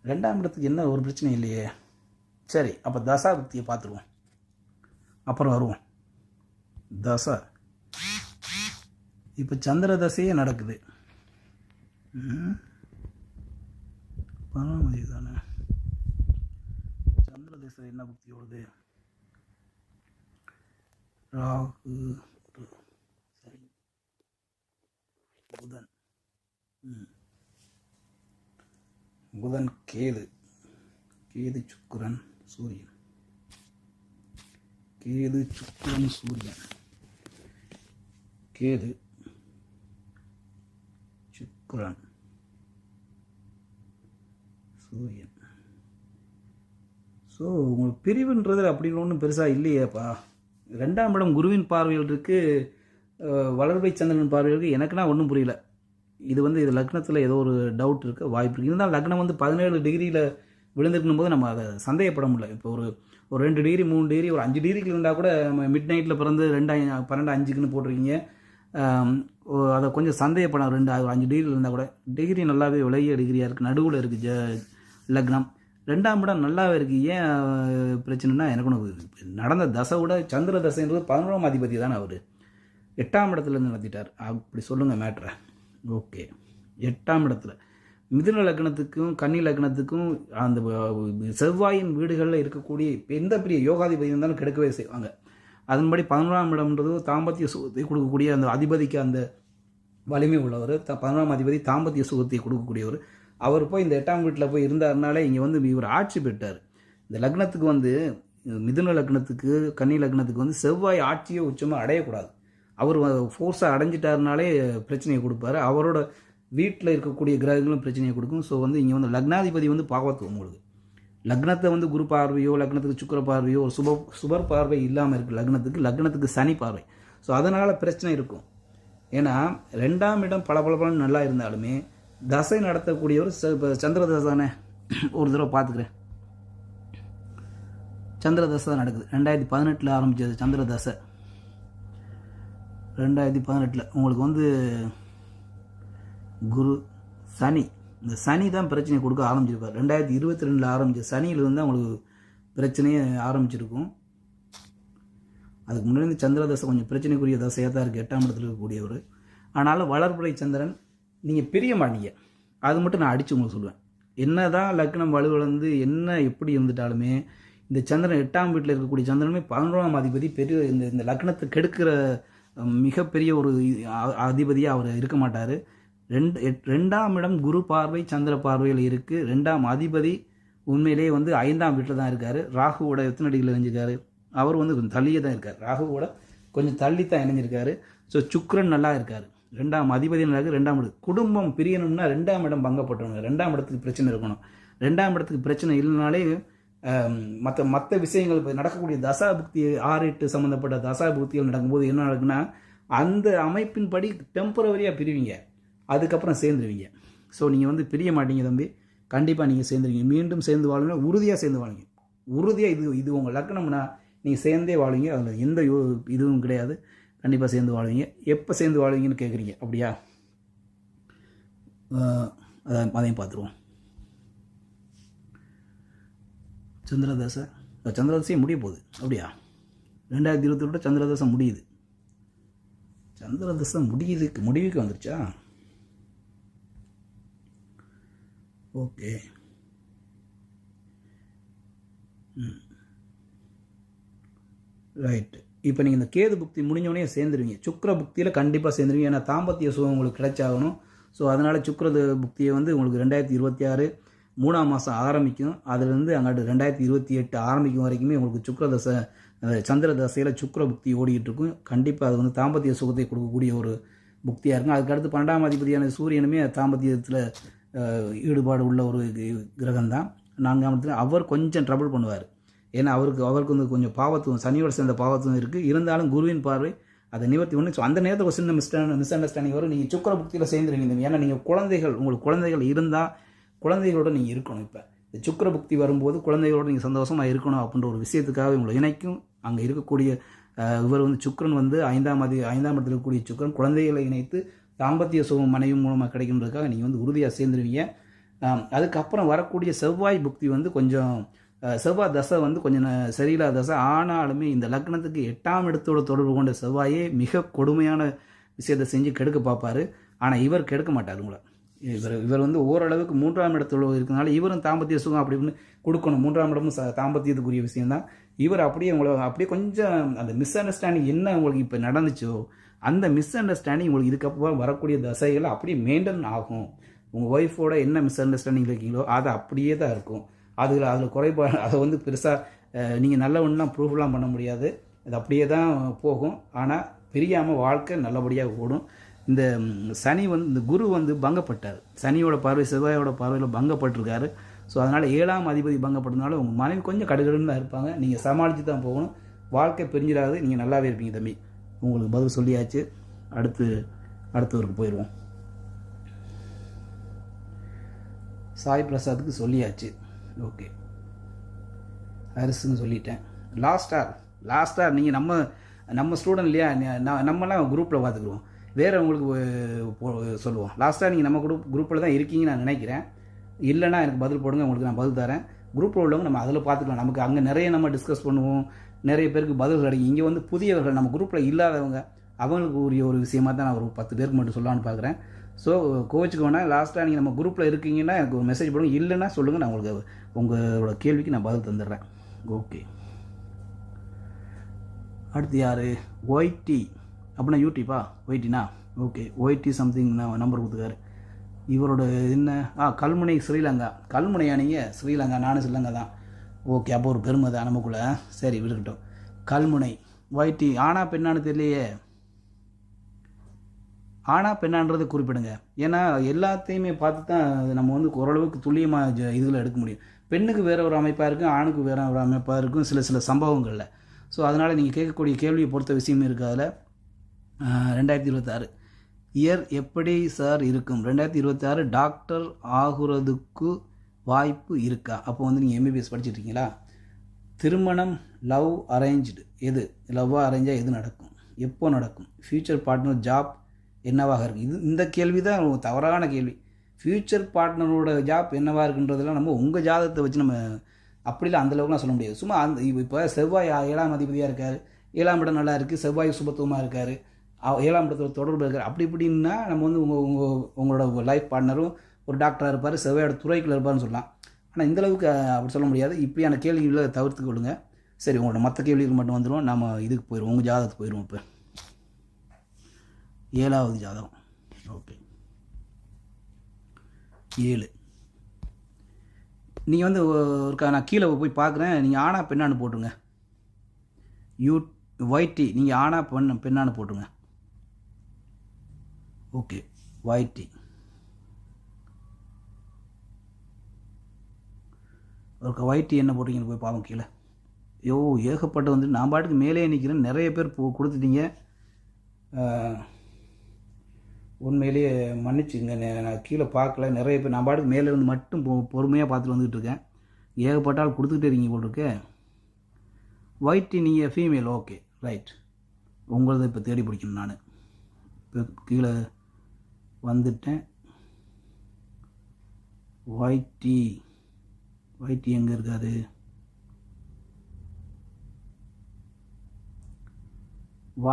2ஆம் இடத்துக்கு என்ன ஒரு பிரச்சனை இல்லையே. சரி, அப்போ தசா புக்தியை பார்த்துருவோம், அப்புறம் வருவோம். தசா இப்போ சந்திர தசையே நடக்குது. பரவாயில்லை தானே. சந்திர தசை என்ன புக்தி ஓடுது? ராகு, சரி, புதன், புதன் கேது, சுக்கிரன் சூரியன், சுக்கிரன் சூரியன், சுக்கிரன் சூரியன். ஸோ உங்களுக்கு பிரிவுன்றது அப்படின்னு ஒன்றும் பெருசாக இல்லையேப்பா. 2ஆம் இடம் குருவின் பார்வையில் இருக்குது, வளர்பை சந்திரன் பார்வையில் இருக்குது. எனக்குன்னா ஒன்றும் புரியல. இது லக்னத்தில் ஏதோ ஒரு டவுட் இருக்குது, வாய்ப்பு இருக்குது. இருந்தாலும் லக்னம் வந்து 17 டிகிரியில் விழுந்துருக்கும் போது நம்ம அதை சந்தேகப்பட முடியல. இப்போ ஒரு 2 டிகிரி 3 டிகிரி ஒரு 5 டிகிரிக்கு இருந்தால் கூட நம்ம மிட் நைட்டில் பிறந்து 12-5க்குன்னு போட்டிருக்கீங்க. அதை கொஞ்சம் சந்தேகப்பட 5 டிகிரியில் இருந்தால் கூட. டிகிரி நல்லாவே விளைய டிகிரியாக இருக்குது, நடுவில் இருக்குது லக்னம். 2ஆம் இடம் நல்லாவே இருக்குது. ஏன் பிரச்சனைனா எனக்கு ஒன்று நடந்த தசை விட சந்திர தசைன்றது 11ஆம் அதிபதி தானே. அவர் 8ஆம் இடத்துலேருந்து நடத்திட்டார். அப்படி சொல்லுங்கள் மேட்ரை. ஓகே, 8ஆம் இடத்துல மிதுன லக்னத்துக்கும் கன்னி லக்னத்துக்கும் அந்த செவ்வாயின் வீடுகளில் இருக்கக்கூடிய எந்த பெரிய யோகாதிபதி இருந்தாலும் கெடுக்கவே செய்வாங்க. அதன்படி 11ஆம் இடம்ன்றது தாம்பத்திய சுகத்தை கொடுக்கக்கூடிய அந்த அதிபதிக்கு அந்த வலிமை உள்ளவர். 11ஆம் அதிபதி தாம்பத்திய சுகத்தை கொடுக்கக்கூடியவர். அவர் போய் இந்த 8ஆம் வீட்டில் போய் இருந்தாருனாலே இங்கே வந்து இவர் ஆட்சி பெற்றார். இந்த லக்னத்துக்கு வந்து மிதுன லக்னத்துக்கு கன்னி லக்னத்துக்கு வந்து செவ்வாய் ஆட்சியை உச்சமாக அடையக்கூடாது. அவர் ஃபோர்ஸாக அடைஞ்சிட்டாருனாலே பிரச்சனையை கொடுப்பாரு. அவரோட வீட்டில் இருக்கக்கூடிய கிரகங்களும் பிரச்சனையை கொடுக்கும். ஸோ வந்து இங்கே வந்து லக்னாதிபதி வந்து பாவத்துவம். உங்களுக்கு லக்னத்தை வந்து குரு பார்வையோ லக்னத்துக்கு சுக்கிர பார்வையோ ஒரு சுபர் பார்வை இல்லாமல் இருக்குது. லக்னத்துக்கு சனி பார்வை. ஸோ அதனால் பிரச்சனை இருக்கும். ஏன்னா 2ஆம் இடம் பலன்னு நல்லா இருந்தாலுமே தசை நடத்தக்கூடியவர் இப்போ சந்திர தசை தானே. ஒரு தடவை பார்த்துக்கிறேன். சந்திர தசை தான் நடக்குது. 2018 ஆரம்பிச்சது சந்திர தசை. 2018 உங்களுக்கு வந்து குரு சனி, இந்த சனி தான் பிரச்சனை கொடுக்க ஆரம்பிச்சிருப்பார். 2022 ஆரம்பித்த சனியிலிருந்து தான் உங்களுக்கு பிரச்சனையே ஆரம்பிச்சிருக்கும். அதுக்கு முன்னாடி சந்திர தசை கொஞ்சம் பிரச்சனைக்குரிய தசையாக தான் இருக்குது, 8ஆம் இடத்துல இருக்கக்கூடியவர். ஆனாலும் வளர்பிறை சந்திரன் நீங்கள் பிரிய மாட்டீங்க, அது மட்டும் நான் அடித்து உங்களுக்கு சொல்லுவேன். என்ன தான் லக்னம் வலுவிழந்து என்ன எப்படி இருந்துட்டாலுமே இந்த சந்திரன் 8ஆம் வீட்டில் இருக்கக்கூடிய சந்திரனுமே 11ஆம் அதிபதி பெரிய இந்த லக்னத்தை கெடுக்கிற மிகப்பெரிய ஒரு அதிபதியாக அவர் இருக்க மாட்டார். 2ஆம் இடம் குரு பார்வை சந்திர பார்வையில் இருக்குது. 2ஆம் அதிபதி உண்மையிலேயே வந்து 5ஆம் வீட்டில் தான் இருக்கார். ராகுவோட எத்தனை டிகிரியில் இணைஞ்சிருக்காரு, அவர் வந்து கொஞ்சம் தள்ளியே தான் இருக்கார். ராகுவோட கொஞ்சம் தள்ளி தான் இணைஞ்சிருக்காரு. ஸோ சுக்கிரன் நல்லா இருக்கார். 2ஆம் அதிபதி நல்லா இருக்குது. 2ஆம் இடம் குடும்பம் பிரியணும்னா 2ஆம் இடம் பங்கப்பட்டவங்க. 2ஆம் இடத்துக்கு பிரச்சனை இருக்கணும். 2ஆம் இடத்துக்கு பிரச்சனை இல்லைனாலே மற்ற விஷயங்கள் இப்போ நடக்கக்கூடிய தசாபுக்தி 6-8 சம்மந்தப்பட்ட தசாபுக்திகள் நடக்கும்போது என்ன நடக்குன்னா அந்த அமைப்பின்படி டெம்பரவரியாக பிரிவீங்க, அதுக்கப்புறம் சேர்ந்துருவீங்க. ஸோ நீங்கள் வந்து பிரிய மாட்டீங்க தம்பி, கண்டிப்பாக நீங்கள் சேர்ந்துருவீங்க. மீண்டும் சேர்ந்து வாழுங்க, உறுதியாக சேர்ந்து வாழுங்க. உறுதியாக இது உங்கள் லக்னம்னா நீங்கள் சேர்ந்தே வாழுவீங்க, அதில் எந்த இதுவும் கிடையாது. கண்டிப்பாக சேர்ந்து வாழுவீங்க. எப்போ சேர்ந்து வாழுவீங்கன்னு கேட்குறீங்க, அப்படியா? அதையும் பார்த்துருவோம். சந்திரதசையும் முடிய போகுது, அப்படியா? 2022 சந்திரதசை முடியுது. சந்திரதசை முடிவுக்கு வந்துருச்சா? ஓகே. ரைட்டு. இப்போ நீங்கள் இந்த கேது புக்தி முடிஞ்சோடனே சேர்ந்துருவீங்க. சுக்கிர புக்தியில் கண்டிப்பாக சேர்ந்துருவீங்க. ஏன்னா தாம்பத்திய சுகம் உங்களுக்கு கிடைச்சாகணும். ஸோ அதனால் சுக்கிர புக்தியை வந்து உங்களுக்கு 2026 3ஆம் மாதம் ஆரம்பிக்கும். அதுலேருந்து அங்காட்டு 2028 ஆரம்பிக்கும் வரைக்குமே உங்களுக்கு சுக்கிர தசை, சந்திர தசையில் சுக்கிர புக்தி ஓடிக்கிட்டு இருக்கும். கண்டிப்பாக அது வந்து தாம்பத்திய சுகத்தை கொடுக்கக்கூடிய ஒரு புக்தியாக இருக்கும். அதுக்கடுத்து 12ஆம் அதிபதியான சூரியனுமே தாம்பத்தியத்தில் ஈடுபாடு உள்ள ஒரு கிரகம் தான். 4ஆம் இடத்துல அவர் கொஞ்சம் ட்ரபிள் பண்ணுவார். ஏன்னா அவருக்கு வந்து கொஞ்சம் பாவத்துவம், சனியோட சேர்ந்த பாவத்துவம் இருக்குது. இருந்தாலும் குருவின் பார்வை அதை நிவர்த்தி பண்ணி. ஸோ அந்த நேரத்தில் ஒரு சின்ன மிஸ் அண்டர்ஸ்டாண்டிங் வரும். நீங்கள் சுக்கிர புக்தியில் சேர்ந்துருவீங்க. ஏன்னா நீங்கள் உங்களுக்கு குழந்தைகள் இருந்தால் குழந்தைகளோட நீங்கள் இருக்கணும். இப்போ இந்த சுக்கிர புக்தி வரும்போது குழந்தைகளோட நீங்கள் சந்தோஷமாக இருக்கணும் அப்படின்ற ஒரு விஷயத்துக்காக உங்களை இணைக்கும். அங்கே இருக்கக்கூடிய இவர் வந்து சுக்கிரன் வந்து 5ஆம் இடத்துல இருக்கக்கூடிய சுக்கிரன் குழந்தைகளை இணைத்து தாம்பத்திய சுகம் மனைவி மூலமாக கிடைக்கின்றதுக்காக நீங்கள் வந்து உறுதியாக சேர்ந்துருவீங்க. அதுக்கப்புறம் வரக்கூடிய செவ்வாய் புக்தி வந்து கொஞ்சம் செவ்வாய் தசை வந்து கொஞ்சம் சரியில்லாத தசை. ஆனாலுமே இந்த லக்னத்துக்கு 8ஆம் இடத்தோட தொடர்பு கொண்ட செவ்வாயே மிக கொடுமையான விஷயத்தை செஞ்சு கெடுக்க பார்ப்பார். ஆனால் இவர் கெடுக்க மாட்டார் உங்களை. இவர் வந்து ஓரளவுக்கு 3ஆம் இடத்துல இருக்கிறனால இவரும் தாம்பத்திய சுகம் அப்படி இப்படின்னு கொடுக்கணும். 3ஆம் இடமும் தாம்பத்தியத்துக்குரிய விஷயம்தான். இவர் அப்படியே உங்களை அப்படியே கொஞ்சம் அந்த மிஸ் அண்டர்ஸ்டாண்டிங் என்ன உங்களுக்கு இப்போ நடந்துச்சோ அந்த மிஸ் அண்டர்ஸ்டாண்டிங் உங்களுக்கு இதுக்கப்புறம் வரக்கூடிய தசைகள் அப்படியே மெயின்டைன் ஆகும். உங்கள் ஒய்ஃபோட என்ன மிஸ் அண்டர்ஸ்டாண்டிங் இருக்கீங்களோ அது அப்படியே தான் இருக்கும். அதில் குறைபாடு அதை வந்து பெருசாக நீங்கள் நல்ல ஒன்றுலாம் ப்ரூஃப்லாம் பண்ண முடியாது. அது அப்படியே தான் போகும். ஆனால் பிரியாமல் வாழ்க்கை நல்லபடியாக ஓடும். இந்த சனி வந்து இந்த குரு வந்து பங்கப்பட்டார். சனியோட பார்வை செவ்வாயோட பார்வையில் பங்கப்பட்டிருக்காரு. ஸோ அதனால் 7ஆம் அதிபதி பங்கப்பட்டதுனால உங்கள் மனைவி கொஞ்சம் கடுகடுன்னு தான் இருப்பாங்க. நீங்கள் சமாளித்து தான் போகணும். வாழ்க்கை பிரிஞ்சிடாது, நீங்கள் நல்லாவே இருப்பீங்க தம்பி. உங்களுக்கு பதில் சொல்லியாச்சு. அடுத்தவருக்கு போயிடுவோம். சாய் பிரசாத்துக்கு சொல்லியாச்சு. ஓகே, ஹாரிஸுன்னு சொல்லிட்டேன். லாஸ்ட்டாக நீங்கள் நம்ம ஸ்டூடெண்ட் இல்லையா, நம்மலாம் குரூப்பில் பார்த்துக்குருவோம். வேறு உங்களுக்கு சொல்லுவோம். லாஸ்ட்டாக நீங்கள் நம்ம குரூப்பில் தான் இருக்கீங்கன்னு நான் நினைக்கிறேன். இல்லைனா எனக்கு பதில் போடுங்க, உங்களுக்கு நான் பதில் தரேன். குரூப்பில் உள்ளவங்க நம்ம அதில் பார்த்துக்கலாம். நமக்கு அங்கே நிறைய நம்ம டிஸ்கஸ் பண்ணுவோம், நிறைய பேருக்கு பதில் கிடைக்கும். இங்கே வந்து புதியவர்கள் நம்ம குரூப்பில் இல்லாதவங்க அவங்களுக்கு உரிய ஒரு விஷயமாக தான் நான் ஒரு 10 பேருக்கு மட்டும் சொல்லலான்னு பார்க்குறேன். ஸோ கோச்சுக்கு வேணால் லாஸ்ட்டாக நீங்கள் நம்ம குரூப்பில் இருக்கீங்கன்னா எனக்கு ஒரு மெசேஜ் போடுங்க. இல்லைன்னா சொல்லுங்கள், நான் உங்களுக்கு உங்களோட கேள்விக்கு நான் பதில் தந்துடுறேன். ஓகே, அடுத்து யார்? ஒய்டி அப்படின்னா யூடியூப்பா? ஒய்டினா ஓகே. ஒய்டி சம்திங் நம்பர் கொடுத்துக்காரு. இவரோட என்ன கல்முனை ஸ்ரீலங்கா. கல்முனையா நீங்கள்? ஸ்ரீலங்கா, நானும் ஸ்ரீலங்கா தான். ஓகே, அப்போ ஒரு பெருமை தான் நமக்குள்ளே. சரி இருக்கட்டும். கல்முனை ஒய்டி. ஆனா பெண்ணான்னு தெரியலையே. ஆனா பெண்ணான்றது குறிப்பிடுங்க. ஏன்னா எல்லாத்தையுமே பார்த்து தான் நம்ம வந்து ஓரளவுக்கு துல்லியமாக இதில் எடுக்க முடியும். பெண்ணுக்கு வேறு ஒரு அமைப்பாக இருக்கும், ஆணுக்கு வேறு ஒரு அமைப்பாக இருக்கும் சில சம்பவங்களில். ஸோ அதனால் நீங்கள் கேட்கக்கூடிய கேள்வியை பொறுத்த விஷயம் இருக்குது. அதில் 2026 இயர் எப்படி சார் இருக்கும்? 2026 டாக்டர் ஆகுறதுக்கு வாய்ப்பு இருக்கா? அப்போ வந்து நீங்கள் எம்பிபிஎஸ் படிச்சுட்ருக்கீங்களா? திருமணம் லவ் அரேஞ்ச்டு எது, லவ்வாக அரேஞ்சாக எது நடக்கும், எப்போ நடக்கும், ஃப்யூச்சர் பார்ட்னர் ஜாப் என்னவாக இருக்குது. இந்த கேள்வி தான் தவறான கேள்வி. ஃப்யூச்சர் பார்ட்னரோட ஜாப் என்னவாக இருக்குன்றதெல்லாம் நம்ம உங்கள் ஜாதகத்தை வச்சு நம்ம அப்படிலாம் அந்தளவுக்குலாம் சொல்ல முடியாது. சும்மா அந்த இப்போ செவ்வாய் 7ஆம் அதிபதியாக இருக்கார், 7ஆம் இடம் நல்லா இருக்குது, செவ்வாய் சுபத்துவமாக இருக்கார், 7ஆம் இடத்துல தொடர்பு இருக்கார், அப்படி இப்படின்னா நம்ம வந்து உங்களோட லைஃப் பார்ட்னரும் ஒரு டாக்டராக இருப்பார், செவ்வாயோட துறைக்குள்ள இருப்பார்னு சொல்லலாம். ஆனால் இந்தளவுக்கு அப்படி சொல்ல முடியாது. இப்படியான கேள்விகளை தவிர்த்து கொள்ளுங்க. சரி, உங்களோட மற்ற கேள்விக்கு மட்டும் வந்துடும். நம்ம இதுக்கு போயிடுவோம், உங்கள் ஜாதகத்துக்கு போயிடுவோம். இப்போ 7ஆவது ஜாதகம். ஓகே, 7 நீங்கள் வந்து ஒருக்கா நான் கீழே போய் பார்க்குறேன். நீங்கள் ஆனா பெண்ணான்னு போட்டுருங்க. YT நீங்கள் ஆனா பெண்ணான்னு போட்டுருங்க. Okay, YT. ஒருக்கா YT என்ன போட்டிங்கன்னு போய் பார்ப்போம் கீழே. ஏகப்பட்ட வந்து நான் பாட்டுக்கு மேலே நிற்கிறேன். நிறைய பேர் கொடுத்துட்டீங்க. உண்மையிலேயே மன்னிச்சுங்க, நான் கீழே பார்க்கல. நிறைய பேர் நான் பாட்டுக்கு மேலே இருந்து மட்டும் பொறுமையாக பார்த்துட்டு வந்துக்கிட்டு இருக்கேன். ஏகப்பட்ட ஆள் கொடுத்துக்கிட்டே இருக்கீங்க போல் இருக்கு. YT நீங்கள் ஃபீமேல். Okay, right. உங்களது இப்போ தேடி பிடிக்கணும். நான் இப்போ கீழே வந்துட்டேன். YT எங்கே இருக்காது?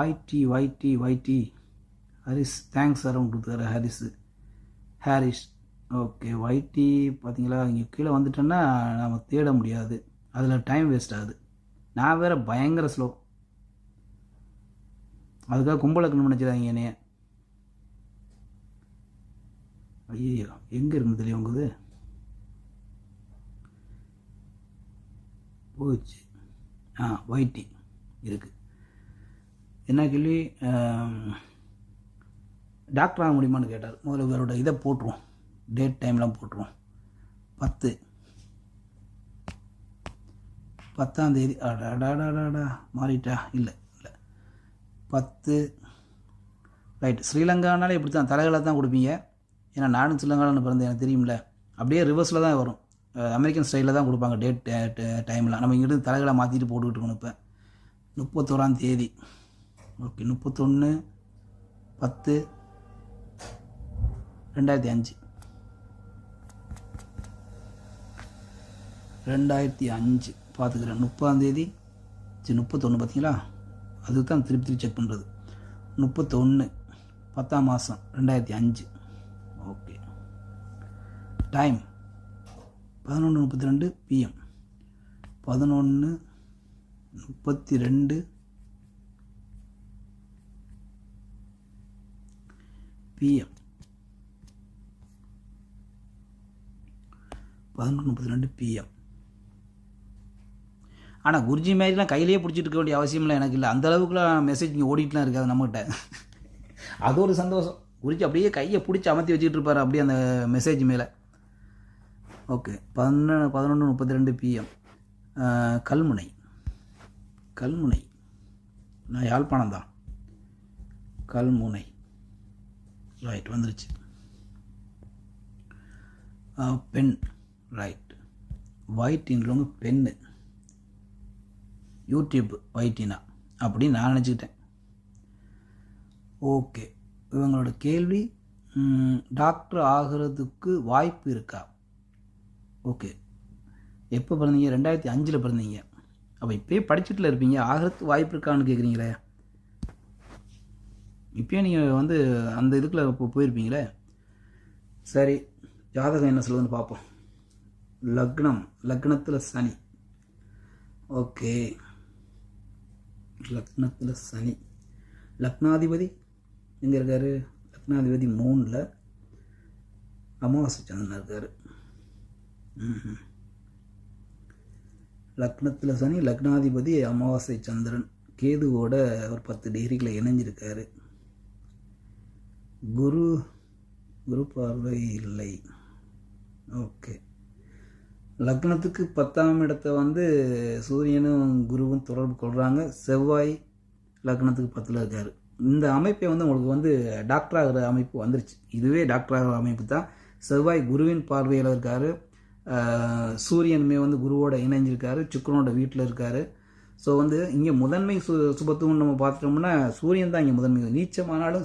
YT ஹரிஸ். தேங்க்ஸ் சார், அவங்க கொடுத்தாரு ஹாரிஸ். ஓகே, YT பார்த்தீங்களா, இங்கே கீழே வந்துட்டேன்னா நம்ம தேட முடியாது, அதில் டைம் வேஸ்ட் ஆகுது. நான் வேறு பயங்கர ஸ்லோ. அதுக்காக கும்பலக்கணும் நினச்சிடாதீங்க என்னைய. ஐயோ, எங்கே இருக்குன்னு தெரியும் உங்களுது போச்சு. YT இருக்குது. என்ன கேள்வி? டாக்டர் ஆக முடியுமான்னு கேட்டார். முதல்ல இவரோட இதை போட்டுருவோம், டேட் டைம்லாம் போட்டுருவோம். 10ஆம் தேதி. அடாடாடாடா மாறிட்டா? இல்லை 10. ரைட். ஸ்ரீலங்கானாலே இப்படி தான் தலைகளை தான் கொடுப்பீங்க. ஏன்னா நானும் ஸ்ரீலங்காவில் பிறந்தேன், எனக்கு தெரியும்ல. அப்படியே ரிவர்ஸில் தான் வரும். அமெரிக்கன் ஸ்டைலில் தான் கொடுப்பாங்க டேட் டைம்லாம். நம்ம இங்கிருந்து தலைகளை மாற்றிட்டு போட்டுக்கிட்டு இருக்கணும். இப்போ 31ஆம் தேதி. ஓகே, 31/10/2005. 2005 பார்த்துக்கிறேன். 30ஆம் தேதி. சரி, 31 பார்த்தீங்களா? அதுக்கு தான் திருப்பி செக் பண்ணுறது. 31 10ஆம் மாதம் 2005. Okay, time 11:32 PM. 11:32 PM. 11:32 PM. ஆனால் குருஜி மாதிரிலாம் கையிலேயே பிடிச்சிட்டு இருக்க வேண்டிய அவசியம்லாம் எனக்கு இல்லை. அந்த அளவுக்குலாம் மெசேஜ் இங்கே ஓடிட்டுலாம் இருக்காது நம்மகிட்ட. அது ஒரு சந்தோஷம். குருஜி அப்படியே கையை பிடிச்சி அமர்த்தி வச்சுக்கிட்டு இருப்பார் அப்படியே அந்த மெசேஜ் மேலே. Okay, 11:32 PM. கல்முனை. நான் யாழ்ப்பாணம் தான். கல்முனை. ரைட், வந்துருச்சு. பெண். ரைட். YTன்றவங்க பெண்ணு. யூடியூப் YTனா அப்படின்னு நான் நினச்சிக்கிட்டேன். ஓகே, இவங்களோட கேள்வி, டாக்டர் ஆகிறதுக்கு வாய்ப்பு இருக்கா? ஓகே, எப்போ பிறந்தீங்க? 2005 பிறந்தீங்க. அப்போ இப்போயே படிச்சுட்டுல இருப்பீங்க. ஆகிறதுக்கு வாய்ப்பு இருக்கான்னு கேட்குறீங்களே. இப்போயே நீங்கள் வந்து அந்த இதுக்குள்ள இப்போ போயிருப்பீங்களே. சரி, ஜாதகம் என்ன சொல்லுதுன்னு பார்ப்போம். லக்னத்தில் சனி. ஓகே, லக்னத்தில் சனி. லக்னாதிபதி எங்கே இருக்கார்? லக்னாதிபதி 3ல் அமாவாசை சந்திரன் இருக்கார். லக்னத்தில் சனி, லக்னாதிபதி அமாவாசை சந்திரன், கேதுவோட ஒரு 10 டிகிரிகளை இணைஞ்சிருக்காரு. குரு பார்வை இல்லை. ஓகே, லக்னத்துக்கு 10ஆம் இடத்தை வந்து சூரியனும் குருவும் தொடர்பு கொள்கிறாங்க. செவ்வாய் லக்னத்துக்கு 10ல் இருக்கார். இந்த அமைப்பை வந்து உங்களுக்கு வந்து டாக்டர் ஆகிற அமைப்பு வந்துருச்சு. இதுவே டாக்டர் ஆகிற அமைப்பு தான். செவ்வாய் குருவின் பார்வையில் இருக்கார். சூரியனுமே வந்து குருவோட இணைஞ்சிருக்காரு, சுக்கிரனோட வீட்டில் இருக்கார். ஸோ வந்து இங்கே முதன்மை சுபத்துவம் நம்ம பார்த்துட்டோம்னா சூரியன் தான் இங்கே முதன்மை. நீச்சமானாலும்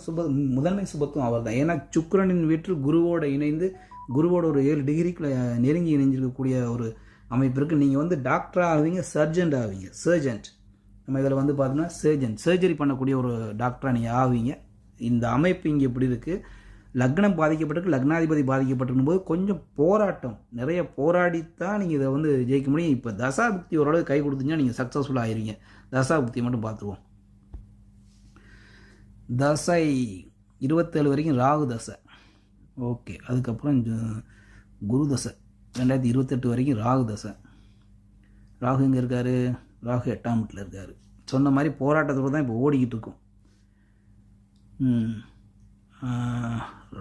முதன்மை சுபத்துவம் அவர் தான். ஏன்னா சுக்கிரனின் வீட்டில் குருவோட இணைந்து குருவோட ஒரு 7 டிகிரிக்குள்ள நெருங்கி இணைஞ்சிருக்கக்கூடிய ஒரு அமைப்பு இருக்குது. நீங்கள் வந்து டாக்டராக ஆவீங்க, சர்ஜன்ட் ஆவீங்க. சர்ஜன்ட் நம்ம இதில் வந்து பார்த்தோம்னா சர்ஜரி பண்ணக்கூடிய ஒரு டாக்டராக நீங்கள் ஆவீங்க. இந்த அமைப்பு இங்கே எப்படி இருக்குது, லக்னம் பாதிக்கப்பட்டிருக்கு, லக்னாதிபதி பாதிக்கப்பட்டிருக்கும் போது கொஞ்சம் போராட்டம், நிறைய போராடித்தான் நீங்கள் இதை வந்து ஜெயிக்க முடியும். இப்போ தசாபுக்தி ஓரளவு கை கொடுத்தீங்கன்னா நீங்கள் சக்ஸஸ்ஃபுல்லாக ஆயிருவீங்க. தசாபுக்தியை மட்டும் பார்த்துருவோம். தசை 27 வரைக்கும் ராகு தசை. ஓகே, அதுக்கப்புறம் குரு தசை 2028 வரைக்கும் ராகு தசை. ராகு எங்கே இருக்கார்? ராகு 8ஆம் வீட்டில் இருக்கார். சொன்ன மாதிரி போராட்டத்தோடு தான் இப்போ ஓடிக்கிட்டு இருக்கும்.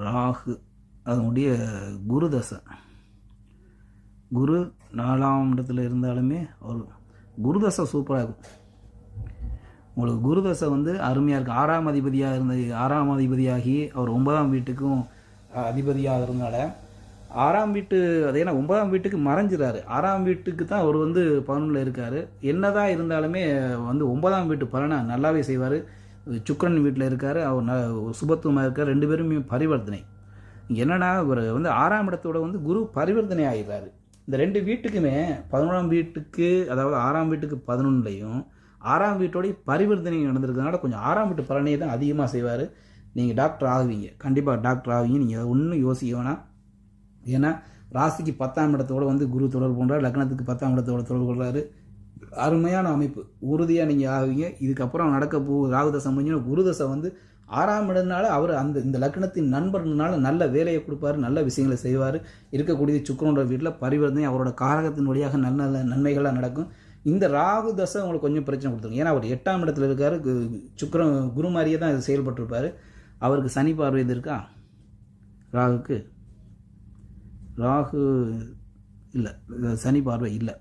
ராகு அதனுடைய குரு தசை. குரு 4ஆம் இடத்துல இருந்தாலுமே ஒரு குரு தசை சூப்பராக இருக்கும். உங்களுக்கு குரு தசை வந்து அருமையாக இருக்கும். 6ஆம் அதிபதியாக இருந்த 6ஆம் அதிபதியாகி அவர் 9ஆம் வீட்டுக்கும் அதிபதியாக இருந்தனால 6ஆம் வீட்டு அது ஏன்னா 9ஆம் வீட்டுக்கு மறைஞ்சிறாரு. 6ஆம் வீட்டுக்கு தான் அவர் வந்து 11ல் இருக்கார். என்னதான் இருந்தாலுமே வந்து 9ஆம் வீட்டு பலனை நல்லாவே செய்வார். சுக்கிரன் வீட்டில் இருக்கார், அவர் சுபத்துவமாக இருக்கார். 2 பேருமே பரிவர்த்தனை. என்னன்னா இவர் வந்து 6ஆம் இடத்தோட வந்து குரு பரிவர்த்தனை ஆகிடுறாரு. இந்த 2 வீட்டுக்குமே 11ஆம் வீட்டுக்கு அதாவது 6ஆம் வீட்டுக்கு 11லையும் 6ஆம் வீட்டோடைய பரிவர்த்தனை நடந்திருக்கிறதுனால கொஞ்சம் 6ஆம் வீட்டு பலனையை தான் அதிகமாக செய்வார். நீங்கள் டாக்டர் ஆகுவீங்க, கண்டிப்பாக டாக்டர் ஆகுவீங்க. நீங்கள் ஒன்றும் யோசிக்க வேணாம். ஏன்னா ராசிக்கு 10ஆம் இடத்தோட வந்து குரு தொடர்பு கொள்றாரு, லக்னத்துக்கு 10ஆம் இடத்தோட தொடர்பு கொள்றாரு. அருமையான அமைப்பு, உறுதியாக நீங்கள் ஆகுவீங்க. இதுக்கப்புறம் நடக்க ராகுதசை முடிஞ்சு குருதசை வந்து 6ஆம் இடம்னால அவர் இந்த லக்னத்தின் நண்பர்னால நல்ல வேலையை கொடுப்பாரு, நல்ல விஷயங்களை செய்வார். இருக்கக்கூடிய சுக்கிரனோட வீட்டில் பரிவர்த்தனை அவரோட காரகத்தின் வழியாக நல்ல நல்ல நன்மைகளாக நடக்கும். இந்த ராகு தசை உங்களுக்கு கொஞ்சம் பிரச்சனை கொடுத்துருங்க. ஏன்னா அவர் 8ஆம் இடத்துல இருக்காரு, சுக்கிரன் குரு மாதிரியே தான் இது செயல்பட்டுருப்பார். அவருக்கு சனி பார்வை இது இருக்கா? ராகுக்கு ராகு இல்லை, சனி பார்வை இல்லை.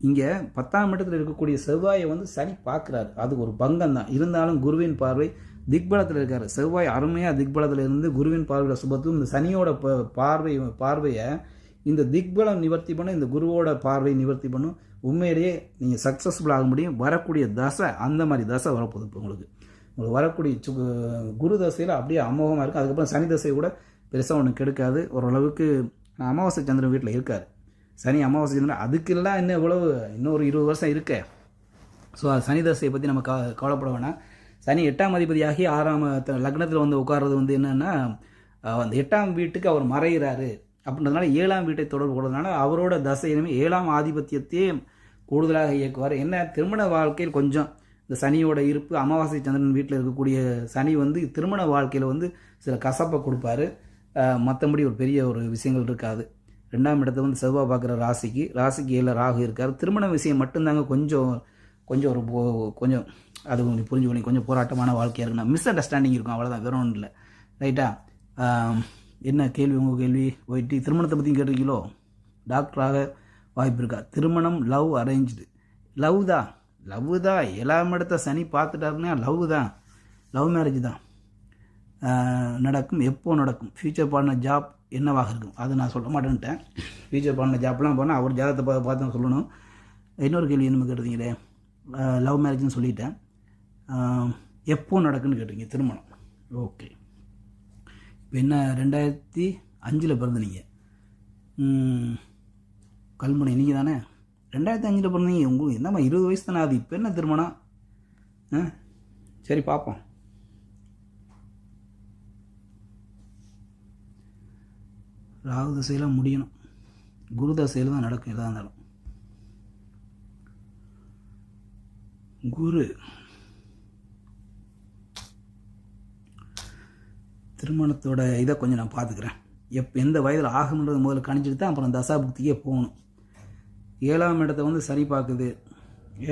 இங்கே 10ஆம் இடத்துல இருக்கக்கூடிய செவ்வாயை வந்து சனி பார்க்குறாரு, அது ஒரு பங்கம் தான். இருந்தாலும் குருவின் பார்வை திக்பலத்தில் இருக்கார். செவ்வாய் அருமையாக திக்பலத்தில் இருந்து குருவின் பார்வையில் சுபத்தும் இந்த சனியோட பார்வையை இந்த திக்பலம் நிவர்த்தி பண்ணும், இந்த குருவோட பார்வை நிவர்த்தி பண்ணும். உண்மையிலேயே நீங்கள் சக்ஸஸ்ஃபுல் ஆக முடியும். வரக்கூடிய தசை அந்த மாதிரி தசை வரப்போகுது. இப்போ உங்களுக்கு வரக்கூடிய குரு தசையில் அப்படியே அமோகமாக இருக்குது. அதுக்கப்புறம் சனி தசை கூட பெருசாக ஒன்று கெடுக்காது. ஓரளவுக்கு அமாவாசை சந்திரன் வீட்டில் இருக்கார். சனி அமாவாசை சந்திரன் அதுக்கெல்லாம் இன்னும் இவ்வளவு இன்னொரு 20 வருஷம் இருக்கு. ஸோ சனி தசையை பற்றி நம்ம கவலைப்பட வேணாம். சனி 8ஆம் அதிபதியாகி 6ஆம் லக்னத்தில் வந்து உட்கார்றது வந்து என்னென்னா அந்த 8ஆம் வீட்டுக்கு அவர் மறைகிறாரு அப்படின்றதுனால 7ஆம் வீட்டை தொடர்பு கொள்றதுனால அவரோட தசை இனிமேல் 7ஆம் ஆதிபத்தியத்தையே கூடுதலாக இயக்குவார். என்ன திருமண வாழ்க்கையில் கொஞ்சம் இந்த சனியோட இருப்பு, அமாவாசை சந்திரன் வீட்டில் இருக்கக்கூடிய சனி வந்து திருமண வாழ்க்கையில் வந்து சில கசப்பை கொடுப்பாரு. மற்றபடி ஒரு பெரிய ஒரு விஷயங்கள் இருக்காது. 2ஆம் இடத்தை வந்து செவ்வாய் பார்க்குற ராசிக்கு 7 ராகு இருக்கார். திருமண விஷயம் மட்டும்தாங்க கொஞ்சம் அது உங்களுக்கு புரிஞ்சுக்கணும். கொஞ்சம் போராட்டமான வாழ்க்கையாக இருக்குன்னா மிஸ் அண்டர்ஸ்டாண்டிங் இருக்கும், அவ்வளோதான், வேற ஒன்றும் இல்லை. ரைட்டா? என்ன கேள்வி? உங்கள் கேள்வி போயிட்டு திருமணத்தை பற்றியும் கேட்டிருக்கீங்களோ? டாக்டராக வாய்ப்பு இருக்கா? திருமணம் லவ் அரேஞ்சு? லவ் தான் 7ஆம் இடத்தை சனி பார்த்துட்டாருன்னா லவ் மேரேஜ் தான் நடக்கும். எப்போ நடக்கும்? ஃபியூச்சர் பார்ட்னர் ஜாப் என்னவாக இருக்கும் அது நான் சொல்ல மாட்டேன்ட்டேன். ஃபியூச்சர் பார்ட்னர் ஜாப்லாம் போனால் அவர் ஜாதகத்தை பார்த்து சொல்லணும். இன்னொரு கேள்வி என்ன கேட்டீங்களே, லவ் மேரேஜ்னு சொல்லிட்டேன். எப்போ நடக்குன்னு கேட்டீங்க திருமணம். ஓகே, இப்போ என்ன 2005 பிறந்தீங்க, கல்முனை நீங்கள் தானே? 2005 பிறந்தீங்க, உங்களுக்கு என்னம்மா 20 வயசு தானே ஆகுது, இப்போ என்ன திருமணம்? சரி பார்ப்போம். ராகு தசையில் முடியணும், குரு தசையில் தான் நடக்கும் எதாக இருந்தாலும். குரு திருமணத்தோட இதை கொஞ்சம் நான் பார்த்துக்கிறேன். எந்த வயதில் ஆகும்ன்றது முதல்ல கணிச்சிட்டு தான் அப்புறம் தசாபுக்திக்கே போகணும். 7ஆம் இடத்தை வந்து சனி பார்க்குது.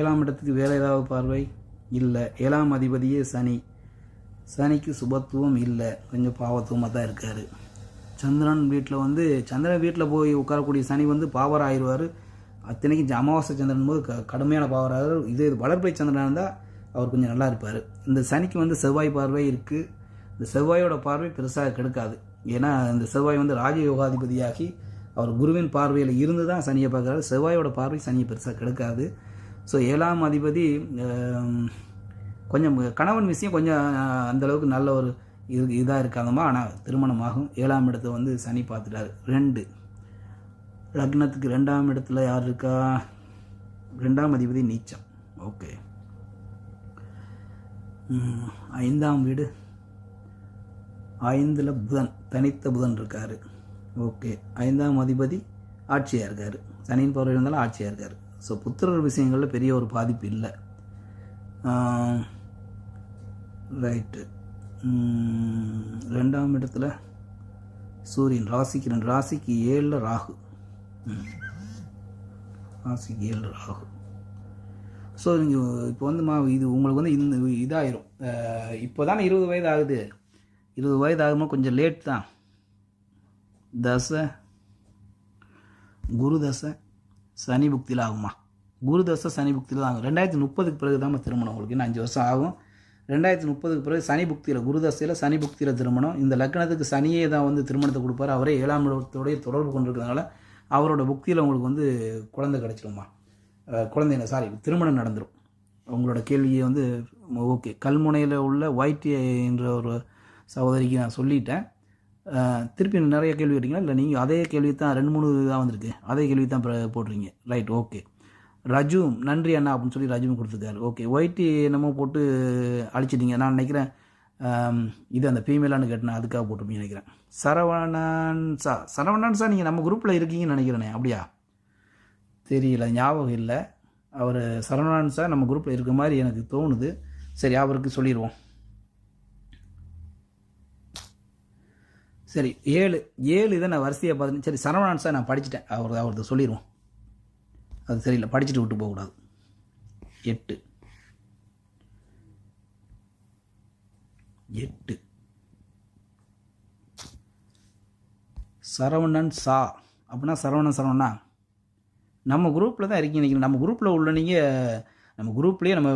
7ஆம் இடத்துக்கு வேறு ஏதாவது பார்வை இல்லை. 7ஆம் அதிபதியே சனிக்கு சுபத்துவம் இல்லை, கொஞ்சம் பாவத்துவமாக தான் இருக்கார். சந்திரன் வீட்டில் போய் உட்காரக்கூடிய சனி வந்து பாவர் ஆயிடுவார். அத்தனைக்கும் அமாவாசை சந்திரன் போது கடுமையான பாவர் ஆகிறார். இது வளர்ப்பை சந்திரனாக இருந்தால் அவர் கொஞ்சம் நல்லா இருப்பார். இந்த சனிக்கு வந்து செவ்வாய் பார்வை இருக்குது. இந்த செவ்வாயோட பார்வை பெருசாக கெடுக்காது. ஏன்னா இந்த செவ்வாய் வந்து ராஜயோகாதிபதியாகி அவர் குருவின் பார்வையில் இருந்து தான் சனியை பார்க்குறாரு. செவ்வாயோட பார்வை சனியை பெருசாக கெடுக்காது. ஸோ 7ஆம் அதிபதி கொஞ்சம் கணவன் விஷயம் கொஞ்சம் அந்தளவுக்கு நல்ல ஒரு இதாக இருக்காதம்மா. ஆனால் திருமணமாகும். 7ஆம் இடத்தை வந்து சனி பார்த்துட்டாரு. 2 லக்னத்துக்கு 2ஆம் இடத்துல யார் இருக்கா? 2ஆம் அதிபதி நீச்சம். ஓகே. 5ஆம் வீடு, 5ல் புதன், தனித்த புதன் இருக்கார். ஓகே. 5ஆம் அதிபதி ஆட்சியாக இருக்கார். சனியின் பார்வை இருந்தாலும் ஆட்சியாக இருக்கார். ஸோ புத்திரர் விஷயங்களில் பெரிய ஒரு பாதிப்பு இல்லை. ரைட்டு. 2ஆம் இடத்துல சூரியன், ராசிக்கு 2, ராசிக்கு 7ல் ராகு. ராசிக்கு 7 ராகு. ஸோ நீங்கள் இப்போ வந்து இது உங்களுக்கு வந்து இந்த இதாயிரும். இப்போ தானே 20 வயது ஆகுது. 20 வயது ஆகும்போது கொஞ்சம் லேட் தான். தசை குரு தசை சனி புக்தியில் ஆகுமா? குரு தசை சனி புக்தியில் தான் ஆகும். 2030க்கு பிறகு தான் திருமணம். உங்களுக்கு இன்னும் 5 வருஷம் ஆகும். 2030க்கு பிறகு சனி புக்தியில், குரு தசையில் சனி புக்தியில் திருமணம். இந்த லக்னத்துக்கு சனியே தான் வந்து திருமணத்தை கொடுப்பார். அவரே 7ஆம் இடத்தோடைய தொடர்பு கொண்டிருக்கிறதுனால அவரோட புக்தியில் உங்களுக்கு வந்து குழந்தை கிடச்சிருமா? திருமணம் நடந்துடும். உங்களோட கேள்வியை வந்து ஓகே. கல்முனையில் உள்ள ஒயிட்டி என்ற ஒரு சகோதரிக்கு நான் சொல்லிட்டேன். திருப்பி நிறைய கேள்வி கேட்டீங்களா? இல்லை நீங்கள் அதே கேள்வி தான் 2-3 தான் வந்திருக்கு. அதே கேள்வி தான் போடுறீங்க. ரைட். ஓகே. ரஜும் நன்றி அண்ணா அப்படின்னு சொல்லி ரஜும் கொடுத்துருக்காரு. ஓகே. ஒயிட்டி என்னமோ போட்டு அழிச்சிட்டிங்க. நான் நினைக்கிறேன் இது அந்த ஃபீமேலானு கேட்டேன், அதுக்காக போட்டிருப்பீங்க நினைக்கிறேன். சரவணன் சார் நீங்கள் நம்ம குரூப்பில் இருக்கீங்கன்னு நினைக்கிறேனே, அப்படியா? தெரியல, ஞாபகம் இல்லை. அவர் சரவணன் சார் நம்ம குரூப்பில் இருக்க மாதிரி எனக்கு தோணுது. சரி, அவருக்கு சொல்லிடுவோம். சரி, 7 இதை நான் வரிசையாக பார்த்துட்டு, சரி சரவணன் சார் நான் படிச்சுட்டேன், அவர்கிட்ட சொல்லிடுவோம். அது சரியில்லை, படிச்சுட்டு விட்டு போகக்கூடாது. 8 சரவணன் சா அப்படின்னா சரவணனா நம்ம குரூப்பில் தான் இருக்கீங்க. நீங்கள் நம்ம குரூப்பில் உள்ள நீங்கள் நம்ம குரூப்லேயே நம்ம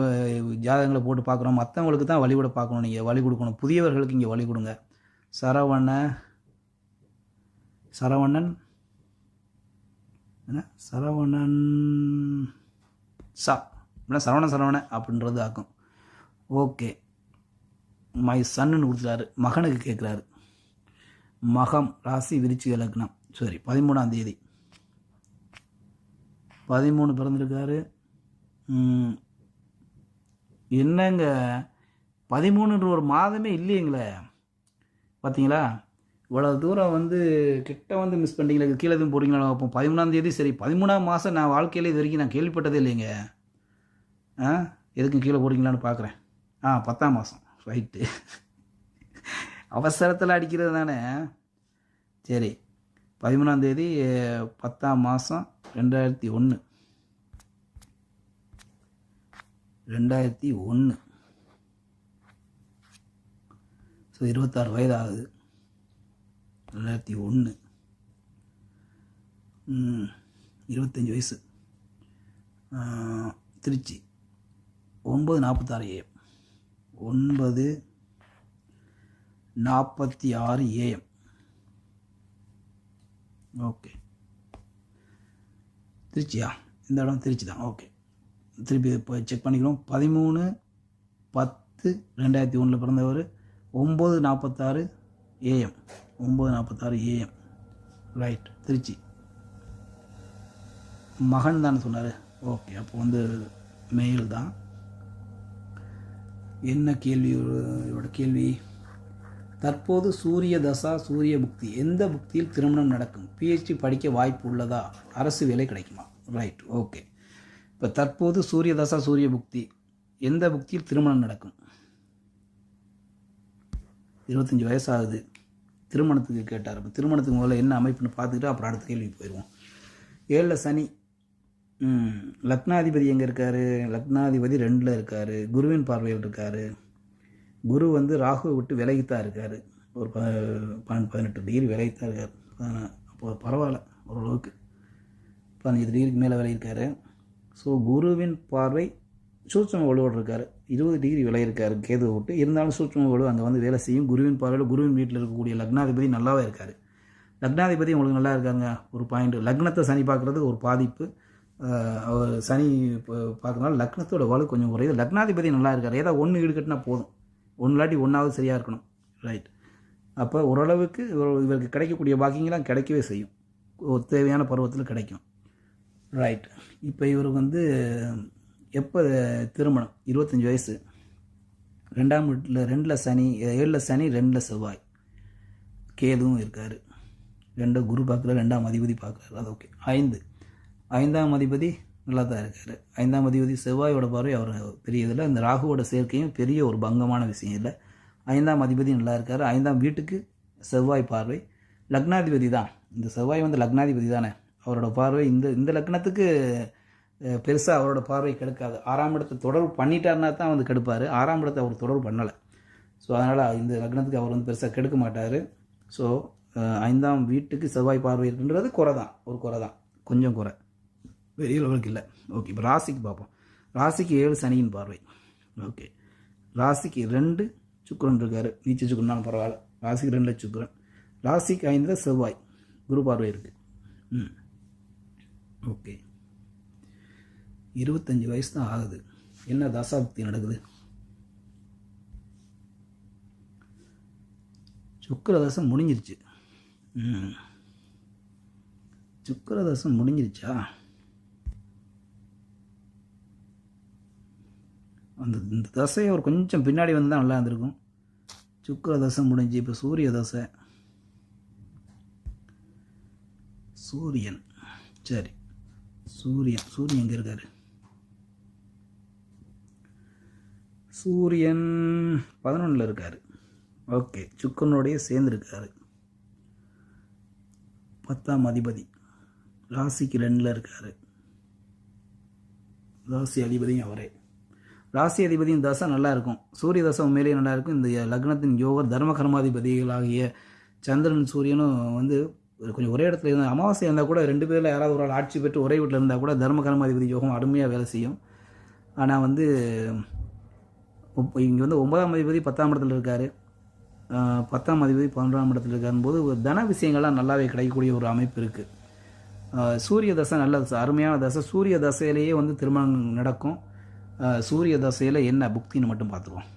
ஜாதகங்களை போட்டு பார்க்குறோம். மற்றவங்களுக்கு தான் வழி கூட பார்க்கணும். நீங்கள் வழி கொடுக்கணும். புதியவர்களுக்கு இங்கே வழி கொடுங்க. சரவணன் என்ன சரவணன் சா அப்படின்னா சரவணன் அப்படின்றது ஆக்கும். ஓகே. மை சன்னு கொடுத்துட்டாரு. மகனுக்கு கேட்குறாரு. மகம் ராசி விருச்சிக லக்னம். சரி, 13ஆம் தேதி 13 பிறந்திருக்காரு. என்னங்க 13ன்ற ஒரு மாதமே இல்லைங்களே, பார்த்தீங்களா? இவ்வளோ தூரம் வந்து கிட்ட வந்து மிஸ் பண்ணிட்டீங்களா? கீழே எதுவும் போகிறீங்களா? அப்போ 13ஆம் தேதி. சரி, 13ஆம் மாதம் நான் வாழ்க்கையில் இது வரைக்கும் நான் கேள்விப்பட்டதே இல்லைங்க. எதுக்கும் கீழே போகிறீங்களான்னு பார்க்குறேன். 10ஆம் மாதம். ரைட்டு. அவசரத்தில் அடிக்கிறது தானே. சரி, 13ஆம் தேதி 10ஆம் மாதம் 2001. ஸோ 26 வயது ஆகுது. 2001 25 வயசு. திருச்சி 9:46 AM. 9:46 AM. ஓகே. திருச்சியா? இந்த இடம் திருச்சி தான். ஓகே, திருப்பி இப்போ செக் பண்ணிக்கிறோம். 13/10/2001 பிறந்தவர். 9:46 AM. 9:46 AM. ரைட். திருச்சி. மகன் தானே சொன்னார். ஓகே, அப்போ வந்து மெயில் தான். என்ன கேள்வி? இவரோட கேள்வி, தற்போது சூரிய தசா சூரிய புக்தி, எந்த புக்தியில் திருமணம் நடக்கும்? PhD படிக்க வாய்ப்பு உள்ளதா? அரசு வேலை கிடைக்குமா? ரைட். ஓகே. இப்போ தற்போது சூரிய தசா சூரிய புக்தி, எந்த புக்தியில் திருமணம் நடக்கும்? 25 வயசாகுது. திருமணத்துக்கு கேட்டார். இப்போ திருமணத்துக்கு முதல்ல என்ன அமைப்புன்னு பார்த்துக்கிட்டு அப்புறம் அடுத்த கேள்வி போயிடுவோம். 7ல் சனி. லக்னாதிபதி எங்கே இருக்கார்? லக்னாதிபதி 2ல் இருக்கார். குருவின் பார்வையில் இருக்கார். குரு வந்து ராகுவை விட்டு விலகித்தான் இருக்கார். ஒரு 18 டிகிரி விலகித்தான் இருக்கார். அப்போ பரவாயில்ல, ஓரளவுக்கு 15 டிகிரிக்கு மேலே விலகிருக்காரு. ஸோ குருவின் பார்வை சூட்சும வலுவோடு இருக்கார். 20 டிகிரி விலகிருக்காரு கேதுவை விட்டு. இருந்தாலும் சூட்சும வலு அங்கே வந்து வேலை செய்யும். குருவின் பார்வையில் குருவின் வீட்டில் இருக்கக்கூடிய லக்னாதிபதி நல்லாவே இருக்கார். லக்னாதிபதி உங்களுக்கு நல்லா இருக்காங்க ஒரு பாயிண்ட். லக்னத்தை சனி பார்க்குறது ஒரு பாதிப்பு. அவர் சனி பார்க்கறதுனால லக்னத்தோட வலு கொஞ்சம் குறையுது. லக்னாதிபதி நல்லா இருக்கார். ஏதாவது ஒன்று ஈடுகட்டினா போதும், ஒன்றாட்டி ஒன்றாவது சரியாக இருக்கணும். ரைட். அப்போ ஓரளவுக்கு இவருக்கு கிடைக்கக்கூடிய பாக்கியங்களாம் கிடைக்கவே செய்யும், ஒரு தேவையான பருவத்தில் கிடைக்கும். ரைட். இப்போ இவருக்கு வந்து எப்போ திருமணம்? 25 வயசு, 2ஆம் வீட்டில் 2ல் சனி, 7ல் சனி, 2ல் செவ்வாய், கேதுவும் இருக்கார். 2 குரு பார்க்குறாரு, 2ஆம் அதிபதி பார்க்குறாரு, அது ஓகே. 5ஆம் அதிபதி நல்லா தான் இருக்கார். 5ஆம் அதிபதி செவ்வாயோட பார்வை அவர் பெரிய இதில், இந்த ராகுவோட சேர்க்கையும் பெரிய ஒரு பங்கமான விஷயம் இல்லை. 5ஆம் அதிபதி நல்லா இருக்கார். 5ஆம் வீட்டுக்கு செவ்வாய் பார்வை. லக்னாதிபதி தான், இந்த செவ்வாய் வந்து லக்னாதிபதி தானே, அவரோட பார்வை இந்த லக்னத்துக்கு பெருசாக அவரோட பார்வை கெடுக்காது. 6ஆம் இடத்தை தொடர்பு பண்ணிட்டாருனா தான் வந்து கெடுப்பார். 6ஆம் இடத்தை அவர் தொடர்பு பண்ணலை. ஸோ அதனால் இந்த லக்னத்துக்கு அவர் வந்து பெருசாக கெடுக்க மாட்டார். ஸோ 5ஆம் வீட்டுக்கு செவ்வாய் பார்வை இருக்குன்றது குறை தான், ஒரு குறை தான், கொஞ்சம் குறை, பெரிய லெவலுக்கு இல்லை. ஓகே. இப்போ ராசிக்கு பார்ப்போம். ராசிக்கு 7 சனியின் பார்வை. ஓகே. ராசிக்கு 2 சுக்கிரன் இருக்கார். நீச்ச சுக்கிரனாலும் பரவாயில்ல. ராசிக்கு 2ல் சுக்கிரன். ராசிக்கு 5ல் செவ்வாய், குரு பார்வை இருக்குது. ஓகே. 25 வயசு தான் ஆகுது. என்ன தசாபக்தி நடக்குது? சுக்கிரதசம் முடிஞ்சிருச்சு. சுக்கிரதசம் முடிஞ்சிருச்சா? இந்த தசை அவர் கொஞ்சம் பின்னாடி வந்து தான் நல்லா இருந்திருக்கும். சுக்கிரதசம் முடிஞ்சு இப்போ சூரிய தசை. சூரியன், சரி, சூரியன் எங்கே இருக்காரு? சூரியன் 11ல் இருக்கார். ஓகே. சுக்கரனோடைய சேர்ந்துருக்காரு. 10ஆம் அதிபதி ராசிக்கு 2ல் இருக்கார். ராசி அதிபதியும் அவரே. ராசி அதிபதியும் தசை நல்லா இருக்கும். சூரிய தசை உண்மையிலேயே நல்லா இருக்கும். இந்த லக்னத்தின் யோகர் தர்ம கர்மாதிபதிகளாகிய சந்திரன் சூரியனும் வந்து கொஞ்சம் ஒரே இடத்துல இருந்தால், அமாவாசை இருந்தால் கூட 2 பேரில் யாராவது ஒரு ஆள் ஆட்சி பெற்று ஒரே வீட்டில் இருந்தால் கூட தர்ம கர்மாதிபதி யோகம் அருமையாக வேலை செய்யும். ஆனால் வந்து இங்கே வந்து 9ஆம் அதிபதி 10ஆம் இடத்துல இருக்கார். 10ஆம் அதிபதி 11ஆம் இடத்துல இருக்காரும் போது ஒரு தன விஷயங்கள்லாம் நல்லாவே கிடைக்கக்கூடிய ஒரு அமைப்பு இருக்குது. சூரிய தசை நல்ல தசை, அருமையான தசை. சூரிய தசையிலேயே வந்து திருமணம் நடக்கும். சூரிய தசையில் என்ன புக்தின்னு மட்டும் பார்த்துருவோம்.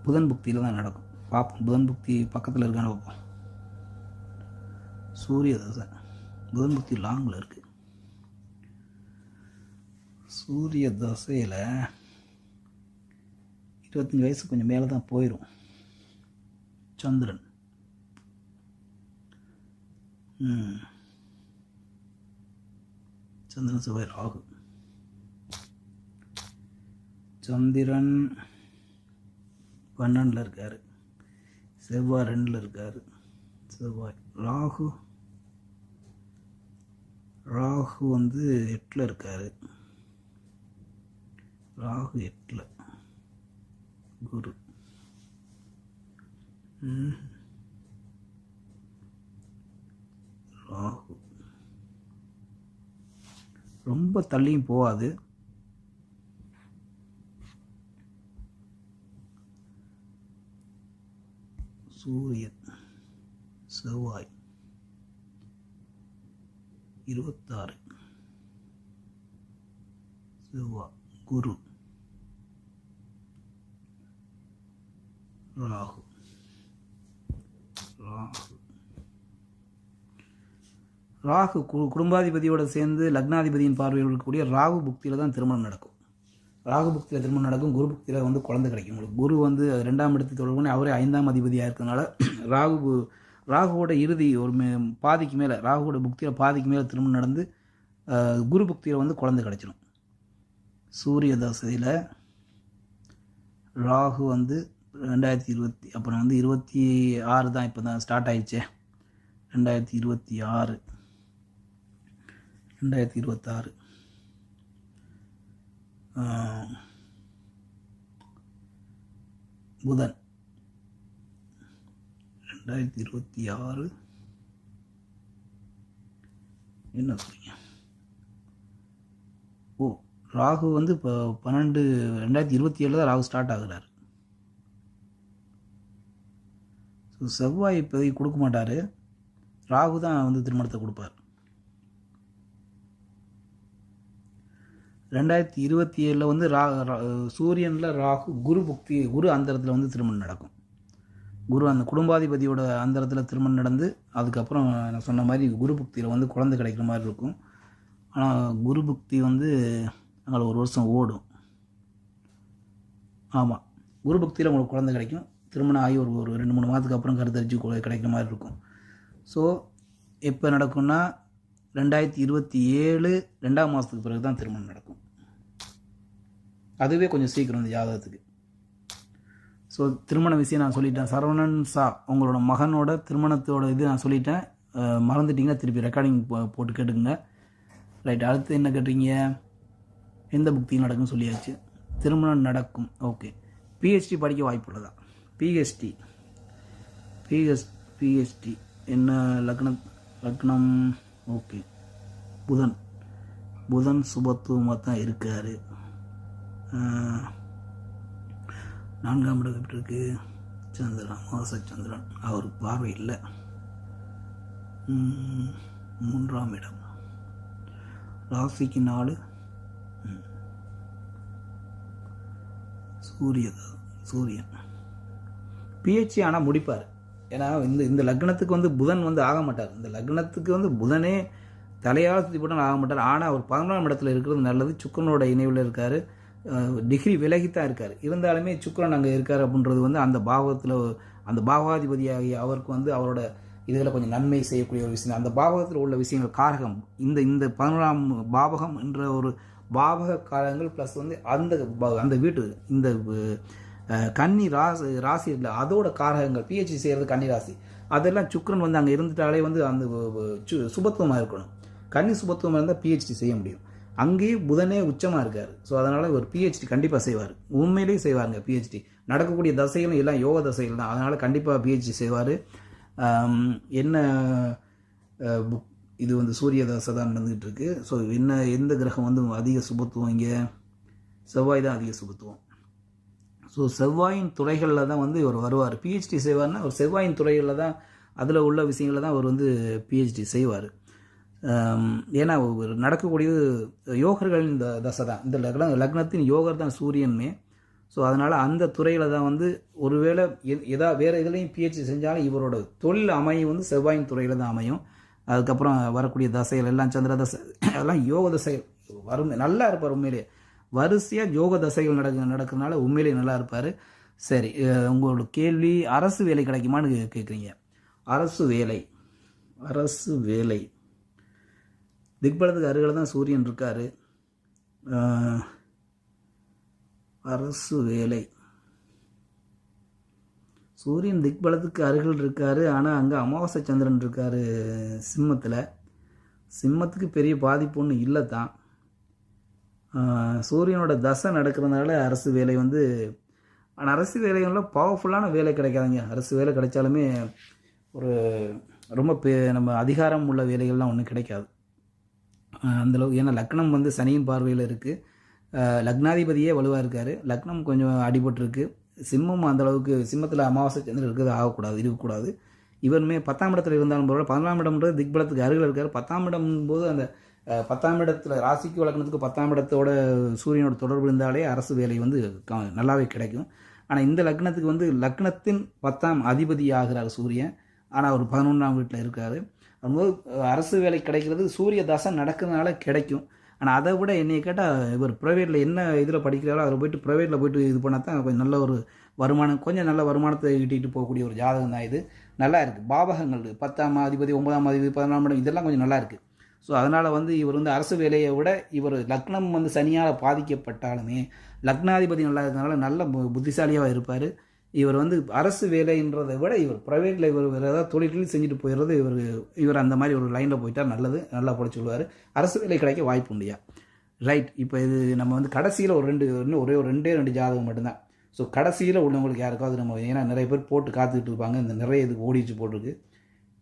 புதன் புக்தியில் தான் நடக்கும். பார்ப்போம், புதன் புக்தி பக்கத்தில் இருக்கான்னு பார்ப்போம். சூரிய தசை புதன் புக்தி லாங்கில் இருக்குது. சூரிய தசையில் 25 வயசு கொஞ்சம் மேலே தான் போயிடும். சந்திரன், சந்திரன் செவ்வாய் ராகு. சந்திரன் 12ல் இருக்கார். செவ்வாய் 2ல் இருக்கார். செவ்வாய் ராகு வந்து 8ல் இருக்கார். ராகு 8ல். குரு ராகு ரொம்ப தள்ளியும் போகாது. சூரியன் செவ்வாய் 26. செவ்வாய் குரு ராகு. ராகு குடும்பாதிபதியோடு சேர்ந்து லக்னாதிபதியின் பார்வையில் இருக்கக்கூடிய ராகு புக்தியில் தான் திருமணம் நடக்கும். ராகு புக்தியில் திருமணம் நடக்கும். குரு புக்தியில் வந்து குழந்தை கிடைக்கும் உங்களுக்கு. குரு வந்து 2ஆம் இடத்தை தொடர்பு பண்ணி அவரே 5ஆம் அதிபதியாக இருக்கிறதுனால ராகுவோட இறுதி ஒரு பாதிக்கு மேலே, ராகுவோட புக்தியில் பாதிக்கு மேலே திருமணம் நடந்து குரு புக்தியில் வந்து குழந்தை கிடைச்சிடும். சூரிய தசையில் ராகு வந்து 2020, அப்புறம் வந்து 26 தான், இப்போ தான் ஸ்டார்ட் ஆயிடுச்சே. 2026 புதன் 2026 என்ன சொல்றீங்க? ராகு வந்து இப்போ 2027 தான் ராகு ஸ்டார்ட் ஆகுறாரு. ஸோ செவ்வாய் இப்போதைக்கு கொடுக்க மாட்டார். ராகு தான் வந்து திருமணத்தை கொடுப்பார். 2027 வந்து சூரியனில் ராகு குரு அந்தரத்தில் வந்து திருமணம் நடக்கும். குரு அந்த குடும்பாதிபதியோட அந்தரத்தில் திருமணம் நடந்து அதுக்கப்புறம் நான் சொன்ன மாதிரி குரு புக்தியில் வந்து குழந்தை கிடைக்கிற மாதிரி இருக்கும். ஆனால் குரு புக்தி வந்து அங்கே 1 வருஷம் ஓடும். ஆமாம், குரு புக்தியில் உங்களுக்கு குழந்தை கிடைக்கும். திருமணம் ஆகி ஒரு 2-3 மாதத்துக்கு அப்புறம் கருத்தரிச்சு கிடைக்கிற மாதிரி இருக்கும். ஸோ எப்போ நடக்கும்னா 2027 2ஆம் மாதத்துக்கு பிறகு தான் திருமணம் நடக்கும். அதுவே கொஞ்சம் சீக்கிரம் இந்த ஜாதகத்துக்கு. ஸோ திருமண விஷயம் நான் சொல்லிட்டேன். சரவணன் சா உங்களோட மகனோட திருமணத்தோட இது நான் சொல்லிட்டேன். மறந்துட்டிங்கன்னா திருப்பி ரெக்கார்டிங் போட்டு கேட்டுக்குங்க. ரைட், அடுத்து என்ன கேட்டீங்க? எந்த புக்தியும் நடக்கும்னு சொல்லியாச்சு. திருமணம் நடக்கும். ஓகே, பிஹெச்டி படிக்க வாய்ப்பு உள்ளதா? பிஹெச்டி என்ன லக்னம்? ஓகே, புதன் சுபத்துவமாக தான் இருக்கார். 4ஆம் இடம் எப்படி இருக்கு? சந்திரன், அமாவாசை சந்திரன், அவருக்கு பார்வை இல்லை. 3ஆம் இடம், ராசிக்கு 4, சூரியன். பிஹெச்டி ஆனால் முடிப்பார். ஏன்னா இந்த லக்னத்துக்கு வந்து புதன் வந்து ஆக மாட்டார். இந்த லக்னத்துக்கு வந்து புதனே தலையால் சுற்றி போட்டால் ஆக மாட்டார். ஆனால் அவர் 11ஆம் இடத்துல இருக்கிறது நல்லது. சுக்கரனோட இணைவில் இருக்கார். டிகிரி விலகித்தான் இருக்கார். இருந்தாலுமே சுக்கரன் அங்கே இருக்கார் அப்படின்றது வந்து அந்த பாவகத்தில் அந்த பாவாதிபதியாகி அவருக்கு வந்து அவரோட இதில் கொஞ்சம் நன்மை செய்யக்கூடிய ஒரு விஷயம். அந்த பாவகத்தில் உள்ள விஷயங்கள் காரகம் இந்த 11ஆம் பாவகம் என்ற ஒரு பாவக காரகங்கள் ப்ளஸ் வந்து அந்த வீட்டு இந்த கன்னி ராசி இல்லை அதோட காரகங்கள் பிஹெச்டி செய்கிறது கன்னி ராசி. அதெல்லாம் சுக்கரன் வந்து அங்கே இருந்துட்டாலே வந்து அந்த சுபத்துவமாக இருக்கணும். கன்னி சுபத்துவமாக இருந்தால் பிஹெச்டி செய்ய முடியும். அங்கேயே புதனே உச்சமாக இருக்கார். ஸோ அதனால் ஒரு பிஹெச்டி கண்டிப்பாக செய்வார். உண்மையிலேயே செய்வாருங்க. பிஹெச்டி நடக்கக்கூடிய தசைகளும் எல்லாம் யோக தசைகள் தான். அதனால் கண்டிப்பாக பிஹெச்டி செய்வார். என்ன இது வந்து சூரிய தசை தான் நடந்துகிட்டு இருக்கு. ஸோ எந்த கிரகம் வந்து அதிக சுபத்துவம்? இங்கே செவ்வாய் தான் அதிக சுபத்துவம். ஸோ செவ்வாயின் துறைகளில் தான் வந்து இவர் வருவார். பிஹெச்டி செய்வார்னா ஒரு செவ்வாயின் துறைகளில் தான் அதில் உள்ள விஷயங்களில் தான் அவர் வந்து பிஹெச்டி செய்வார். ஏன்னா நடக்கக்கூடியது யோகர்களின் இந்த தசை தான். இந்த லக்னத்தின் யோகர் தான் சூரியன்மே. ஸோ அதனால் அந்த துறையில் தான் வந்து ஒருவேளை வேறு இதுலேயும் பிஹெச்டி செஞ்சாலும் இவரோட தொழில் அமையும் வந்து செவ்வாயின் துறையில் தான் அமையும். அதுக்கப்புறம் வரக்கூடிய தசைகள் எல்லாம் சந்திர தசை அதெல்லாம் யோக தசைகள் வரும். நல்லா இருப்பார் உண்மையிலே. வரிசையாக யோக தசைகள் நடக்கிறதுனால உண்மையிலேயே நல்லா இருப்பார். சரி, உங்களோட கேள்வி அரசு வேலை கிடைக்குமான்னு கேட்குறீங்க. அரசு வேலை திக்பலத்துக்கு அருகில் தான் சூரியன் இருக்கார். அரசு வேலை சூரியன் திக்பலத்துக்கு அருகில் இருக்கார். ஆனால் அங்கே அமாவாசை சந்திரன் இருக்கார் சிம்மத்துக்கு பெரிய பாதிப்பு ஒன்றும் இல்லை தான். சூரியனோட தசை நடக்கிறதுனால அரசு வேலை வந்து, ஆனால் அரசு வேலைகளில் பவர்ஃபுல்லான வேலை கிடைக்காதுங்க. அரசு வேலை கிடைச்சாலுமே ஒரு ரொம்ப நம்ம அதிகாரம் உள்ள வேலைகள்லாம் ஒன்றும் கிடைக்காது அந்தளவு. ஏன்னா லக்னம் வந்து சனியின் பார்வையில் இருக்குது. லக்னாதிபதியே வலுவாக இருக்கார். லக்னம் கொஞ்சம் அடிபட்டுருக்கு. சிம்மம் அந்தளவுக்கு சிம்மத்தில் அமாவாசை சந்திரன் இருக்கக்கூடாது. இவருமே 10ஆம் இடத்துல இருந்தாலும் போல 11ஆம் இடம்ன்றது திக்பலத்துக்கு அருகில் இருக்கார். 10ஆம் இடம் போது அந்த 10ஆம் இடத்துல ராசிக்கு லக்னத்துக்கு 10ஆம் இடத்தோட சூரியனோட தொடர்பு இருந்தாலே அரசு வேலை வந்து நல்லாவே கிடைக்கும். ஆனால் இந்த லக்னத்துக்கு வந்து லக்னத்தின் 10ஆம் அதிபதி ஆகிறார் சூரியன். ஆனால் அவர் 11ஆம் வீட்டில் இருக்கார். அதுபோது அரசு வேலை கிடைக்கிறது சூரிய தசை நடக்கிறதுனால கிடைக்கும். ஆனால் அதை விட என்னை கேட்டால் இவர் ப்ரைவேட்டில் என்ன இதில் படிக்கிறாரோ அதில் போய்ட்டு ப்ரைவேட்டில் போய்ட்டு இது பண்ணால் தான் கொஞ்சம் நல்ல ஒரு வருமானம், கொஞ்சம் நல்ல வருமானத்தை ஈட்டிகிட்டு போகக்கூடிய ஒரு ஜாதகம் தான் இது. நல்லா இருக்குது. பாவகங்கள் 10ஆம் அதிபதி 9ஆம் அதிபதி 11ஆம் இடம் இதெல்லாம் கொஞ்சம் நல்லா இருக்குது. ஸோ அதனால் வந்து இவர் வந்து அரசு வேலையை விட இவர் லக்னம் வந்து சனியால் பாதிக்கப்பட்டாலுமே லக்னாதிபதி நல்லா இருக்கிறதுனால நல்ல புத்திசாலியாக இருப்பார். இவர் வந்து அரசு வேலைன்றதை விட இவர் ப்ரைவேட்டில் இவர் வேறு ஏதாவது தொழில்கள் செஞ்சுட்டு போயிடுறது இவர் அந்த மாதிரி ஒரு லைனில் போயிட்டால் நல்லது, நல்லா படிச்சுடுவார். அரசு வேலை கிடைக்க வாய்ப்பு உண்டுயா. ரைட், இப்போ இது நம்ம வந்து கடைசியில் இன்னும் ஒரே ஒரு 2 ஜாதகம் மட்டும்தான். ஸோ கடைசியில் உள்ளவங்களுக்கு யாருக்காவது நம்ம, ஏன்னா நிறைய பேர் போட்டு காத்துக்கிட்டு இருப்பாங்க, இந்த நிறைய இதுக்கு ஓடிச்சு போட்டிருக்கு.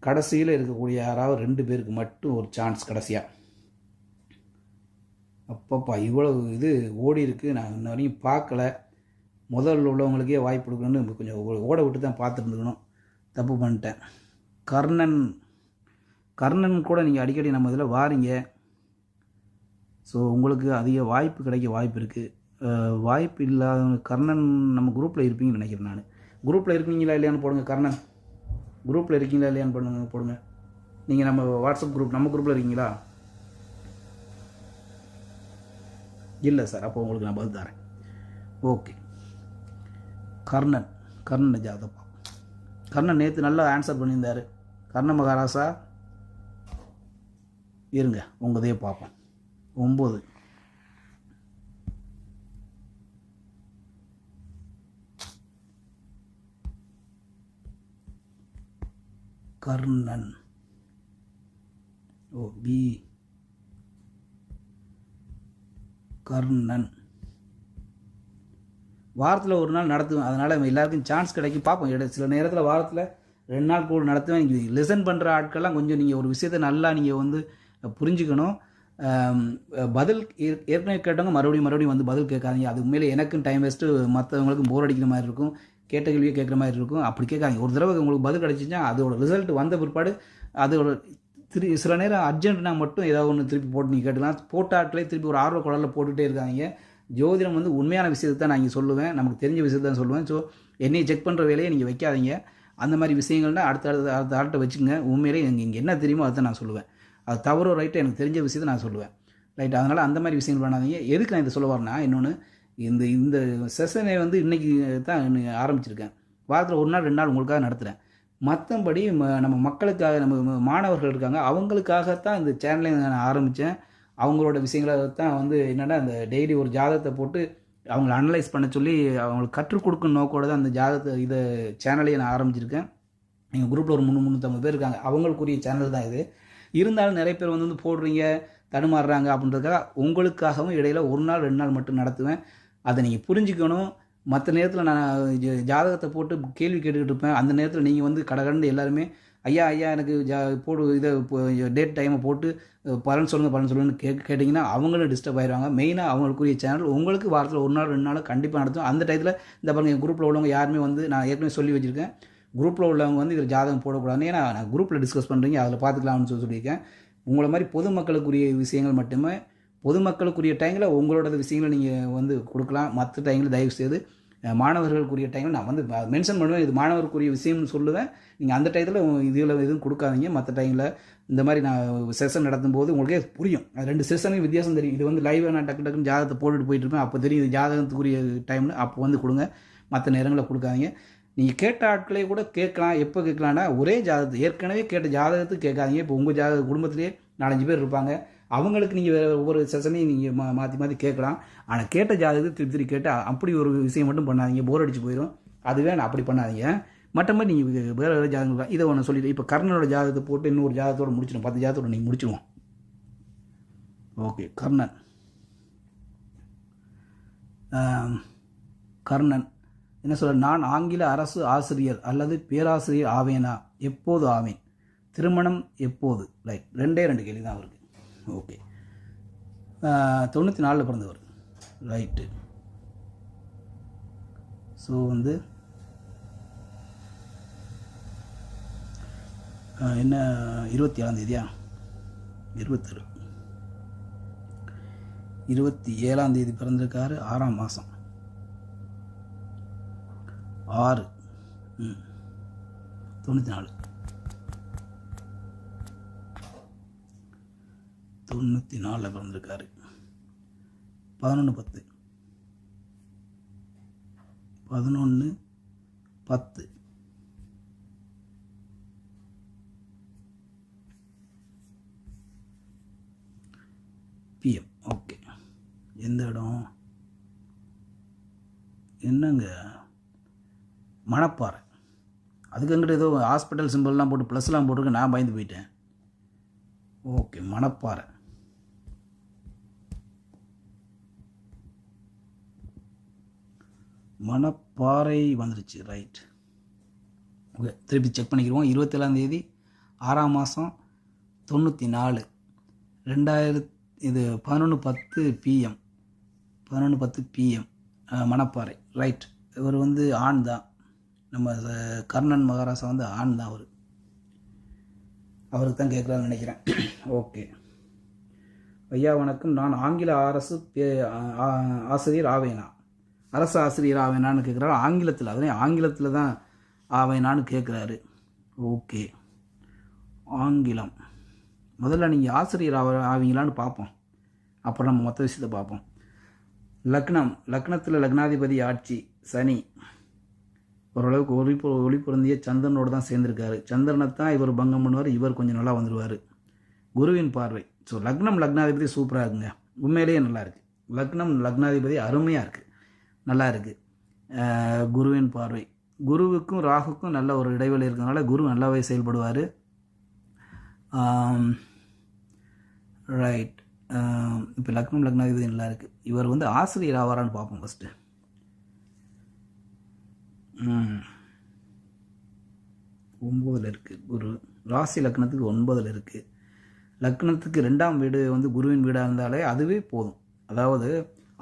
கடைசியில் இருக்கக்கூடிய யாராவது 2 பேருக்கு மட்டும் ஒரு சான்ஸ் கடைசியாக. அப்பப்பா இவ்வளவு இது ஓடி இருக்குது, நான் இன்ன வரையும் பார்க்கல. முதல்ல உள்ளவங்களுக்கே வாய்ப்பு கொடுக்கணும்னு கொஞ்சம் ஓட விட்டு தான் பார்த்துட்டு இருந்துக்கணும். தப்பு பண்ணிட்டேன். கர்ணன் கர்ணன் கூட நீங்கள் அடிக்கடி நம்ம இதில் வாரீங்க. ஸோ உங்களுக்கு அதிக வாய்ப்பு கிடைக்க வாய்ப்பு இருக்குது. வாய்ப்பு இல்லாதவங்க கர்ணன் நம்ம குரூப்பில் இருப்பீங்கன்னு நினைக்கிறேன். நான் குரூப்பில் இருக்கீங்களா இல்லையான்னு போடுங்க. கர்ணன் குரூப்பில் இருக்கீங்களா இல்லையான்னு போடுங்க. நீங்கள் நம்ம வாட்ஸ்அப் குரூப் நம்ம குரூப்பில் இருக்கீங்களா? இல்லை சார். அப்போ உங்களுக்கு நான் பதில் தரேன். ஓகே. கர்ணன் ஜாதகம். கர்ணன் நேற்று நல்லா ஆன்சர் பண்ணியிருந்தார். கர்ண மகாராசா இருங்க உங்களையே பார்ப்போம். 9 கர்ணன். கர்ணன் வாரத்தில் ஒரு நாள் நடத்துவேன். அதனால் எல்லாருக்கும் சான்ஸ் கிடைக்கும். பார்ப்போம். சில நேரத்தில் வாரத்தில் 2 நாள் கூட நடத்துவேன். நீங்கள் லிசன் பண்ணுற ஆட்கள்லாம் கொஞ்சம் நீங்கள் ஒரு விஷயத்தை நல்லா நீங்கள் வந்து புரிஞ்சுக்கணும். பதில் ஏற்கனவே கேட்டவங்க மறுபடியும் வந்து பதில் கேட்காதீங்க. அது உண்மையிலே எனக்கும் டைம் வேஸ்ட்டு, மற்றவங்களுக்கும் போர் அடிக்கிற மாதிரி இருக்கும். கேட்ட கேள்வியை கேட்குற மாதிரி இருக்கும். அப்படி கேட்காதீங்க. ஒரு தடவை உங்களுக்கு பதில் கிடச்சிச்சின்னா அதோட ரிசல்ட் வந்த பிற்பாடு அதோட சில நேரம் அர்ஜென்ட்னா மட்டும் ஏதாவது ஒன்று திருப்பி போட்டு நீங்கள் கேட்டுக்கலாம். போட்ட ஆட்களே திருப்பி ஒரு ஆர்வ குழலில் போட்டுகிட்டே இருக்காங்க. ஜோதிடம் வந்து உண்மையான விஷயத்தை தான் நான் இங்கே சொல்லுவேன். நமக்கு தெரிஞ்ச விஷயத்தை தான் சொல்லுவேன். ஸோ என்னையை செக் பண்ணுற வேலையை நீங்கள் வைக்காதீங்க. அந்த மாதிரி விஷயங்கள்னா அடுத்த ஆள்கிட்ட வச்சுங்க. உண்மையிலே இங்கே என்ன தெரியுமோ அதை தான் நான் சொல்லுவேன். அது தவறோ ரைட்டு எனக்கு தெரிஞ்ச விஷயத்தை நான் சொல்லுவேன். ரைட். அதனால் அந்த மாதிரி விஷயங்கள் பண்ணாதீங்க. எதுக்கு நான் இதை சொல்ல வரேன்னா, இன்னொன்று இந்த செஷனை வந்து இன்றைக்கி தான் ஆரம்பிச்சிருக்கேன். வாரத்தில் 1 நாள் 2 நாள் உங்களுக்காக நடத்துகிறேன். மற்றபடி நம்ம மக்களுக்காக, நம்ம மாணவர்கள் இருக்காங்க, அவங்களுக்காகத்தான் இந்த சேனலை நான் ஆரம்பித்தேன். அவங்களோட விஷயங்களை தான் வந்து என்னென்னா, அந்த டெய்லி ஒரு ஜாதகத்தை போட்டு அவங்கள அனலைஸ் பண்ண சொல்லி அவங்களுக்கு கற்றுக் கொடுக்கணும் நோக்கோட தான் அந்த ஜாதகத்தை சேனலையை நான் ஆரம்பிச்சிருக்கேன். எங்கள் குரூப்பில் ஒரு 350 பேர் இருக்காங்க. அவங்களுக்குரிய சேனல் தான் இது. இருந்தாலும் நிறைய பேர் வந்து போடுறீங்க, தடுமாறுறாங்க அப்படின்றதுக்காக உங்களுக்காகவும் இடையில் 1 நாள் 2 நாள் மட்டும் நடத்துவேன். அதை நீங்கள் புரிஞ்சுக்கணும். மற்ற நேரத்தில் நான் ஜாதகத்தை போட்டு கேள்வி கேட்டுக்கிட்டு இருப்பேன். அந்த நேரத்தில் நீங்கள் வந்து கடகடந்து எல்லாருமே ஐயா எனக்கு போடு டேட் டைமை போட்டு பலன் சொல்லுங்கன்னு கேட்டிங்கன்னா அவங்களும் டிஸ்டர்ப் ஆயிடுவாங்க. மெயினாக அவங்களுக்குரிய சேனல் உங்களுக்கு வாரத்தில் 1 நாள் 2 நாள் கண்டிப்பாக நடத்தும். அந்த டயத்தில் இந்த பாருங்கள், என் குரூப்பில் உள்ளவங்க யாருமே வந்து நான் ஏற்கனவே சொல்லி வச்சுருக்கேன், குரூப்பில் உள்ளவங்க வந்து இதில் ஜாதகம் போடக்கூடாது. ஏன்னா நான் குரூப்பில் டிஸ்கஸ் பண்ணுறீங்க, அதில் பார்த்துக்கலாம்னு சொல்லியிருக்கேன். உங்களை மாதிரி பொதுமக்களுக்குரிய விஷயங்கள் மட்டுமே பொதுமக்களுக்குரிய டைமில் உங்களோட விஷயங்களை நீங்கள் வந்து கொடுக்கலாம். மற்ற டைமில் தயவுசெய்து மாணவர்களுக்குரிய டைமில் நான் வந்து மென்ஷன் பண்ணுவேன், இது மாணவருக்குரிய விஷயம்னு சொல்லுவேன். நீங்கள் அந்த டயத்தில் இதில் எதுவும் கொடுக்காதீங்க. மற்ற டைமில் இந்த மாதிரி நான் செஷன் நடத்தும் போது உங்களுக்கே புரியும். அது 2 செஷனுக்கு வித்தியாசம் தெரியும். இது வந்து லைவாக நான் டக்குன்னு ஜாதகத்தை போட்டுட்டு போயிட்டுருப்பேன். அப்போ தெரியும் இது ஜாதகத்துக்குரிய டைம்னு. அப்போ வந்து கொடுங்க, மற்ற நேரங்களில் கொடுக்காதீங்க. நீங்கள் கேட்ட ஆட்களே கூட கேட்கலாம். எப்போ கேட்கலான்னா, ஒரே ஜாதகத்தை ஏற்கனவே கேட்ட ஜாதகத்துக்கு கேட்காதீங்க. இப்போ உங்கள் குடும்பத்திலே 4-5 பேர் இருப்பாங்க. அவங்களுக்கு நீங்கள் வேறு ஒவ்வொரு செஷனையும் நீங்கள் மாற்றி கேட்கலாம். ஆனால் கேட்ட ஜாதகத்தை திருப்பி கேட்டு அப்படி ஒரு விஷயம் மட்டும் பண்ணாதீங்க, போர் அடிச்சு போயிடும். அதுவே நான் அப்படி பண்ணாதீங்க. மற்றபடி நீங்கள் வேறு ஜாதகம் இதை ஒன்று சொல்லிவிட்டு இப்போ கர்ணனோட ஜாதகத்தை போட்டு இன்னொரு ஜாதகத்தோடு முடிச்சிடும். 10 ஜாதகத்தோடு நீங்கள் முடிச்சிடுவோம். ஓகே. கர்ணன் என்ன சொல்ற, நான் ஆங்கில அரசு ஆசிரியர் அல்லது பேராசிரியர் ஆவேனா? எப்போது ஆவேன்? திருமணம் எப்போது? ரைட். 2 கேள்வி தான் அவருக்கு. ஓகே. 94 பிறந்தவர். ரைட்டு. ஸோ வந்து என்ன 27ஆம் தேதியா? 27ஆம் தேதி பிறந்திருக்காரு. 6ஆம் மாதம் 6 94 பிறந்திருக்காரு. 11/10 PM. ஓகே. எந்த இடம்? என்னங்க மணப்பாறை. அதுக்கு அங்கிட்ட ஏதோ ஹாஸ்பிட்டல் சிம்பிள்லாம் போட்டு ப்ளஸ்லாம் போட்டிருக்கு, நான் பயந்து போயிட்டேன். ஓகே. மணப்பாறை வந்துருச்சு. ரைட். ஓகே. திருப்பி செக் பண்ணிக்கிறோம். 27ஆம் தேதி 6ஆம் மாதம் 94 2000 இது 11/10 PM. 11/10 PM மணப்பாறை. ரைட். இவர் வந்து ஆண் தான். நம்ம கர்ணன் மகாராசா வந்து ஆண் தான் அவர். அவருக்கு தான் கேட்குறான்னு நினைக்கிறேன். ஓகே ஐயா வணக்கம், நான் ஆங்கில அரசு ஆசிரியர் ஆவேனா, அரசு ஆசிரியர் ஆவேனான்னு கேட்குறாரு. ஆங்கிலத்தில், அதனே ஆங்கிலத்தில் தான் ஆவேனான்னு கேட்குறாரு. ஓகே ஆங்கிலம், முதல்ல நீங்கள் ஆசிரியர் ஆவீங்களான்னு பார்ப்போம், அப்புறம் நம்ம மொத்த விஷயத்தை பார்ப்போம். லக்னம், லக்னத்தில் லக்னாதிபதி ஆட்சி சனி, ஓரளவுக்கு ஒளி பொருந்திய சந்திரனோடு தான் சேர்ந்துருக்காரு. சந்திரனை தான் இவர் பங்கம் பண்ணுவார், இவர் கொஞ்சம் நல்லா வந்துடுவார். குருவின் பார்வை, ஸோ லக்னம் லக்னாதிபதி சூப்பராக இருக்குங்க, உண்மையிலேயே நல்லா இருக்குது. லக்னம் லக்னாதிபதி அருமையாக இருக்குது, நல்லா இருக்குது. குருவின் பார்வை, குருவுக்கும் ராகுக்கும் நல்ல ஒரு இடைவெளி இருக்கிறதுனால குரு நல்லாவே செயல்படுவார். ரைட், இப்போ லக்னம் லக்னாதிபதி நல்லா இருக்குது. இவர் வந்து ஆசிரியர் ஆவாரான்னு பார்ப்போம் ஃபஸ்ட்டு. 9 இருக்குது குரு, ராசி லக்னத்துக்கு 9 இருக்குது. லக்னத்துக்கு 2ஆம் வீடு வந்து குருவின் வீடாக இருந்தாலே அதுவே போதும். அதாவது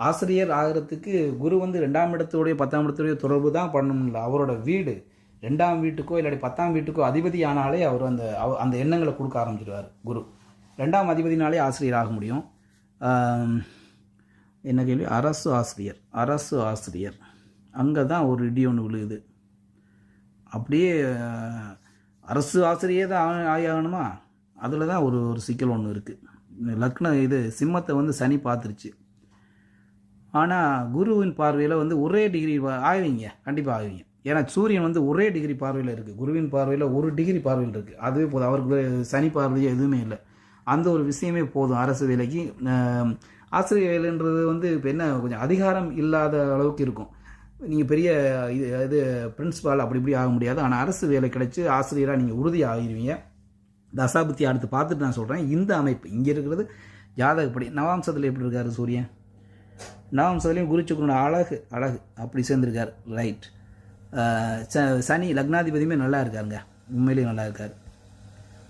ஆசிரியர் ஆகிறதுக்கு குரு வந்து 2ஆம் இடத்துடைய 10ஆம் இடத்துடைய தொடர்பு தான் பண்ணணும்ல, அவரோட வீடு 2ஆம் வீட்டுக்கோ இல்லாட்டி 10ஆம் வீட்டுக்கோ அதிபதி ஆனாலே அவர் அந்த எண்ணங்களை கொடுக்க ஆரம்பிச்சிடுவார். குரு 2ஆம் அதிபதினாலே ஆசிரியர் ஆக முடியும். என்ன கேள்வி? அரசு ஆசிரியர், அரசு ஆசிரியர் அங்கே தான் ஒரு இடி ஒன்று விழுகுது. அப்படியே அரசு ஆசிரியர் தான் ஆகணுமா, அதில் தான் ஒரு சிக்கல் ஒன்று இருக்குது. லக்னம் இது சிம்மத்தை வந்து சனி பார்த்துருச்சு. ஆனால் குருவின் பார்வையில் வந்து ஒரே டிகிரி ஆவீங்க, கண்டிப்பாக ஆவீங்க. ஏன்னா சூரியன் வந்து ஒரே டிகிரி பார்வையில் இருக்குது, குருவின் பார்வையில் 1 டிகிரி பார்வையில் இருக்குது, அதுவே போதும். அவருக்கு சனி பார்வையோ எதுவுமே இல்லை, அந்த ஒரு விஷயமே போதும் அரசு வேலைக்கு. ஆசிரியர் வேலைன்றது வந்து இப்போ என்ன, கொஞ்சம் அதிகாரம் இல்லாத அளவுக்கு இருக்கும். நீங்கள் பெரிய இது பிரின்ஸிபால் அப்படி இப்படி ஆக முடியாது. ஆனால் அரசு வேலை கிடைச்சி ஆசிரியராக நீங்கள் உறுதியாக ஆகிடுவீங்க. தசாபுத்தி அடுத்து பார்த்துட்டு நான் சொல்கிறேன். இந்த அமைப்பு இங்கே இருக்கிறது ஜாதகப்படி. நவாம்சத்தில் எப்படி இருக்கார் சூரியன்? நவாம்சத்துலேயும் குரு சுக்கிரன் அழகு அப்படி சேர்ந்துருக்கார். ரைட். சனி லக்னாதிபதியுமே நல்லா இருக்காருங்க, உண்மையிலேயே நல்லா இருக்கார்.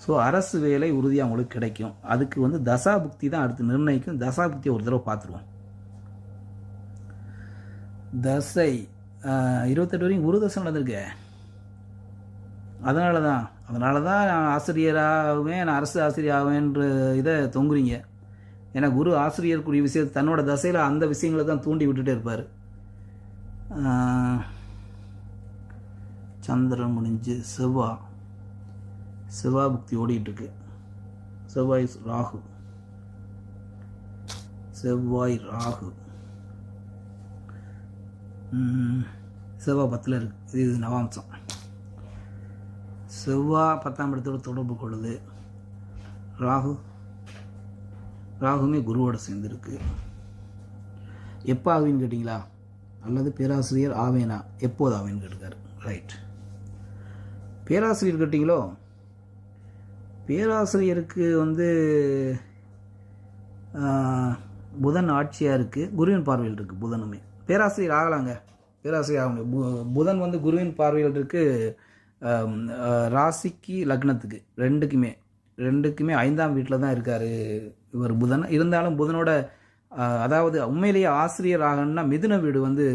ஸோ அரசு வேலை உறுதியாக உங்களுக்கு கிடைக்கும். அதுக்கு வந்து தசாபுக்தி தான் அடுத்து நிர்ணயிக்கும். தசாபுக்தியை ஒரு தடவை பார்த்துருவோம். தசை 28 வரையும் குரு தசை நடந்திருக்கு. அதனால தான் நான் ஆசிரியராகவேன், நான் அரசு ஆசிரியராகவேன்ற இதை தொங்குறீங்க. ஏன்னா குரு ஆசிரியருக்குரிய விஷயத்தை தன்னோட தசையில் அந்த விஷயங்களை தான் தூண்டி விட்டுட்டே இருப்பார். சந்திரன் முடிஞ்சு செவ்வாய் புக்தி ஓடிட்டுருக்கு. செவ்வாய் ராகு செவ்வாய் 10ல் இருக்குது. இது நவாம்சம். செவ்வாய் 10ஆம் இடத்தோடு தொடர்பு கொள்ளுது. ராகுமே குருவோட சேர்ந்துருக்கு. எப்போ ஆகுன்னு கேட்டிங்களா, அல்லது பேராசிரியர் ஆவேனா எப்போது ஆவேன்னு கேட்டுக்காரு. ரைட். பேராசிரியர் கேட்டிங்களோ, பேராசிரியருக்கு வந்து புதன் ஆட்சியாக இருக்குது, குருவின் பார்வையில் இருக்குது. புதனுமே பேராசிரியர் ஆகலாங்க, பேராசிரியர் ஆக முடியும். புதன் வந்து குருவின் பார்வையில் இருக்குது. ராசிக்கு லக்னத்துக்கு ரெண்டுக்குமே 5ஆம் வீட்டில் தான் இருக்கார் இவர் புதன். இருந்தாலும் புதனோட அதாவது உண்மையிலேயே ஆசிரியர் ஆகணும்னா மிதுன வீடு வந்து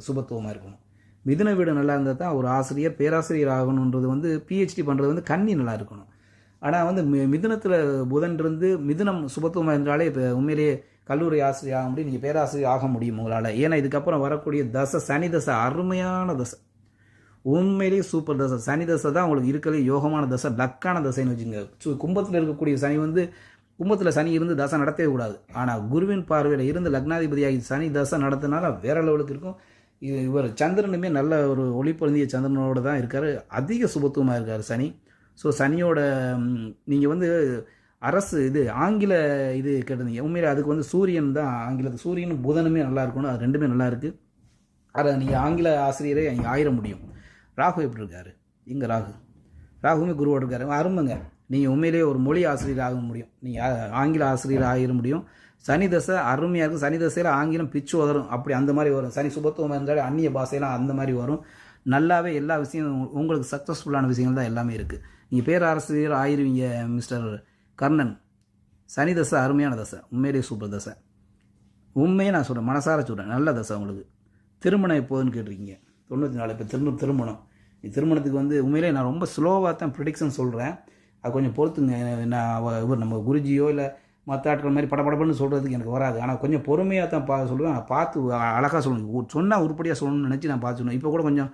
சுபத்துவமாக இருக்கணும். மிதுன வீடு நல்லா இருந்தால் தான் ஒரு ஆசிரியர் பேராசிரியர் ஆகணுன்றது வந்து பிஹெச்டி பண்ணுறது வந்து கன்னி நல்லா இருக்கணும். ஆனால் வந்து மிதுனத்தில் புதன் இருந்து மிதுனம் சுபத்துவமாக இருந்தாலே இப்போ உண்மையிலேயே கல்லூரி ஆசிரியர் ஆக முடியும், நீங்கள் பேராசிரியர் ஆக முடியும் உங்களால். ஏன்னா இதுக்கப்புறம் வரக்கூடிய தசை சனி தசை அருமையான தசை, உண்மையிலேயே சூப்பர் தசை. சனி தசை தான் உங்களுக்கு இருக்கிறது யோகமான தசை, லக்கான தசைன்னு வச்சுங்க. கும்பத்தில் இருக்கக்கூடிய சனி வந்து கும்பத்தில் சனி இருந்து தசை நடத்தவே கூடாது. ஆனால் குருவின் பார்வையில் இருந்து லக்னாதிபதியாகி சனி தசை நடத்தினால வேற லெவலுக்கு இருக்கும். இவர் சந்திரனுமே நல்ல ஒரு ஒளி பொருந்திய சந்திரனோடு தான் இருக்கார், அதிக சுபத்துவமாக இருக்கார் சனி. ஸோ சனியோட நீங்கள் வந்து அரசு இது ஆங்கில இது கேட்டிருந்தீங்க, உண்மையிலே அதுக்கு வந்து சூரியன் தான் ஆங்கிலத்து சூரியனும் புதனுமே நல்லா இருக்கணும், அது ரெண்டுமே நல்லா இருக்குது. அதை நீங்கள் ஆங்கில ஆசிரியரை இங்கே ஆயிர முடியும். ராகு எப்படி இருக்கார்? இங்கே ராகுமே குருவோடு இருக்காரு, அருமைங்க. நீங்கள் உண்மையிலேயே ஒரு மொழி ஆசிரியர் ஆக முடியும், நீங்கள் ஆங்கில ஆசிரியர் ஆகிட முடியும். சனி தசை அருமையாக இருக்கும். சனி தசையில் ஆங்கிலம் பிச்சு உதரும், அப்படி அந்த மாதிரி வரும். சனி சுபத்துவமாக இருந்தாலே அந்நிய பாஷையெல்லாம் அந்த மாதிரி வரும். நல்லாவே எல்லா விஷயம் உங்களுக்கு சக்ஸஸ்ஃபுல்லான விஷயங்கள் தான் எல்லாமே இருக்குது. நீங்கள் பேராசிரியர் ஆயிருவீங்க மிஸ்டர் கர்ணன். சனி தசை அருமையான தசை, உண்மையிலேயே சூப்பர் தசை. உண்மையே நான் சொல்கிறேன், மனசார சொல்கிறேன், நல்ல தசை உங்களுக்கு. திருமணம் எப்போதுன்னு கேட்டிருக்கீங்க, 94 இப்போ திருமணம். திருமணத்துக்கு வந்து உண்மையிலே நான் ரொம்ப ஸ்லோவாக தான் ப்ரிடிக்ஷன் சொல்கிறேன். அது கொஞ்சம் பொறுத்துங்க. நான் இவர் நம்ம குருஜியோ இல்லை மற்ற ஆட்கள் மாதிரி படபடப்புன்னு சொல்கிறதுக்கு எனக்கு வராது. ஆனால் கொஞ்சம் பொறுமையாக தான் சொல்லுவேன். பார்த்து அழகாக சொல்லணும். சொன்னால் உருப்படியாக சொல்லணும்னு நினச்சி நான் பார்த்து சொல்லணும். இப்போ கூட கொஞ்சம்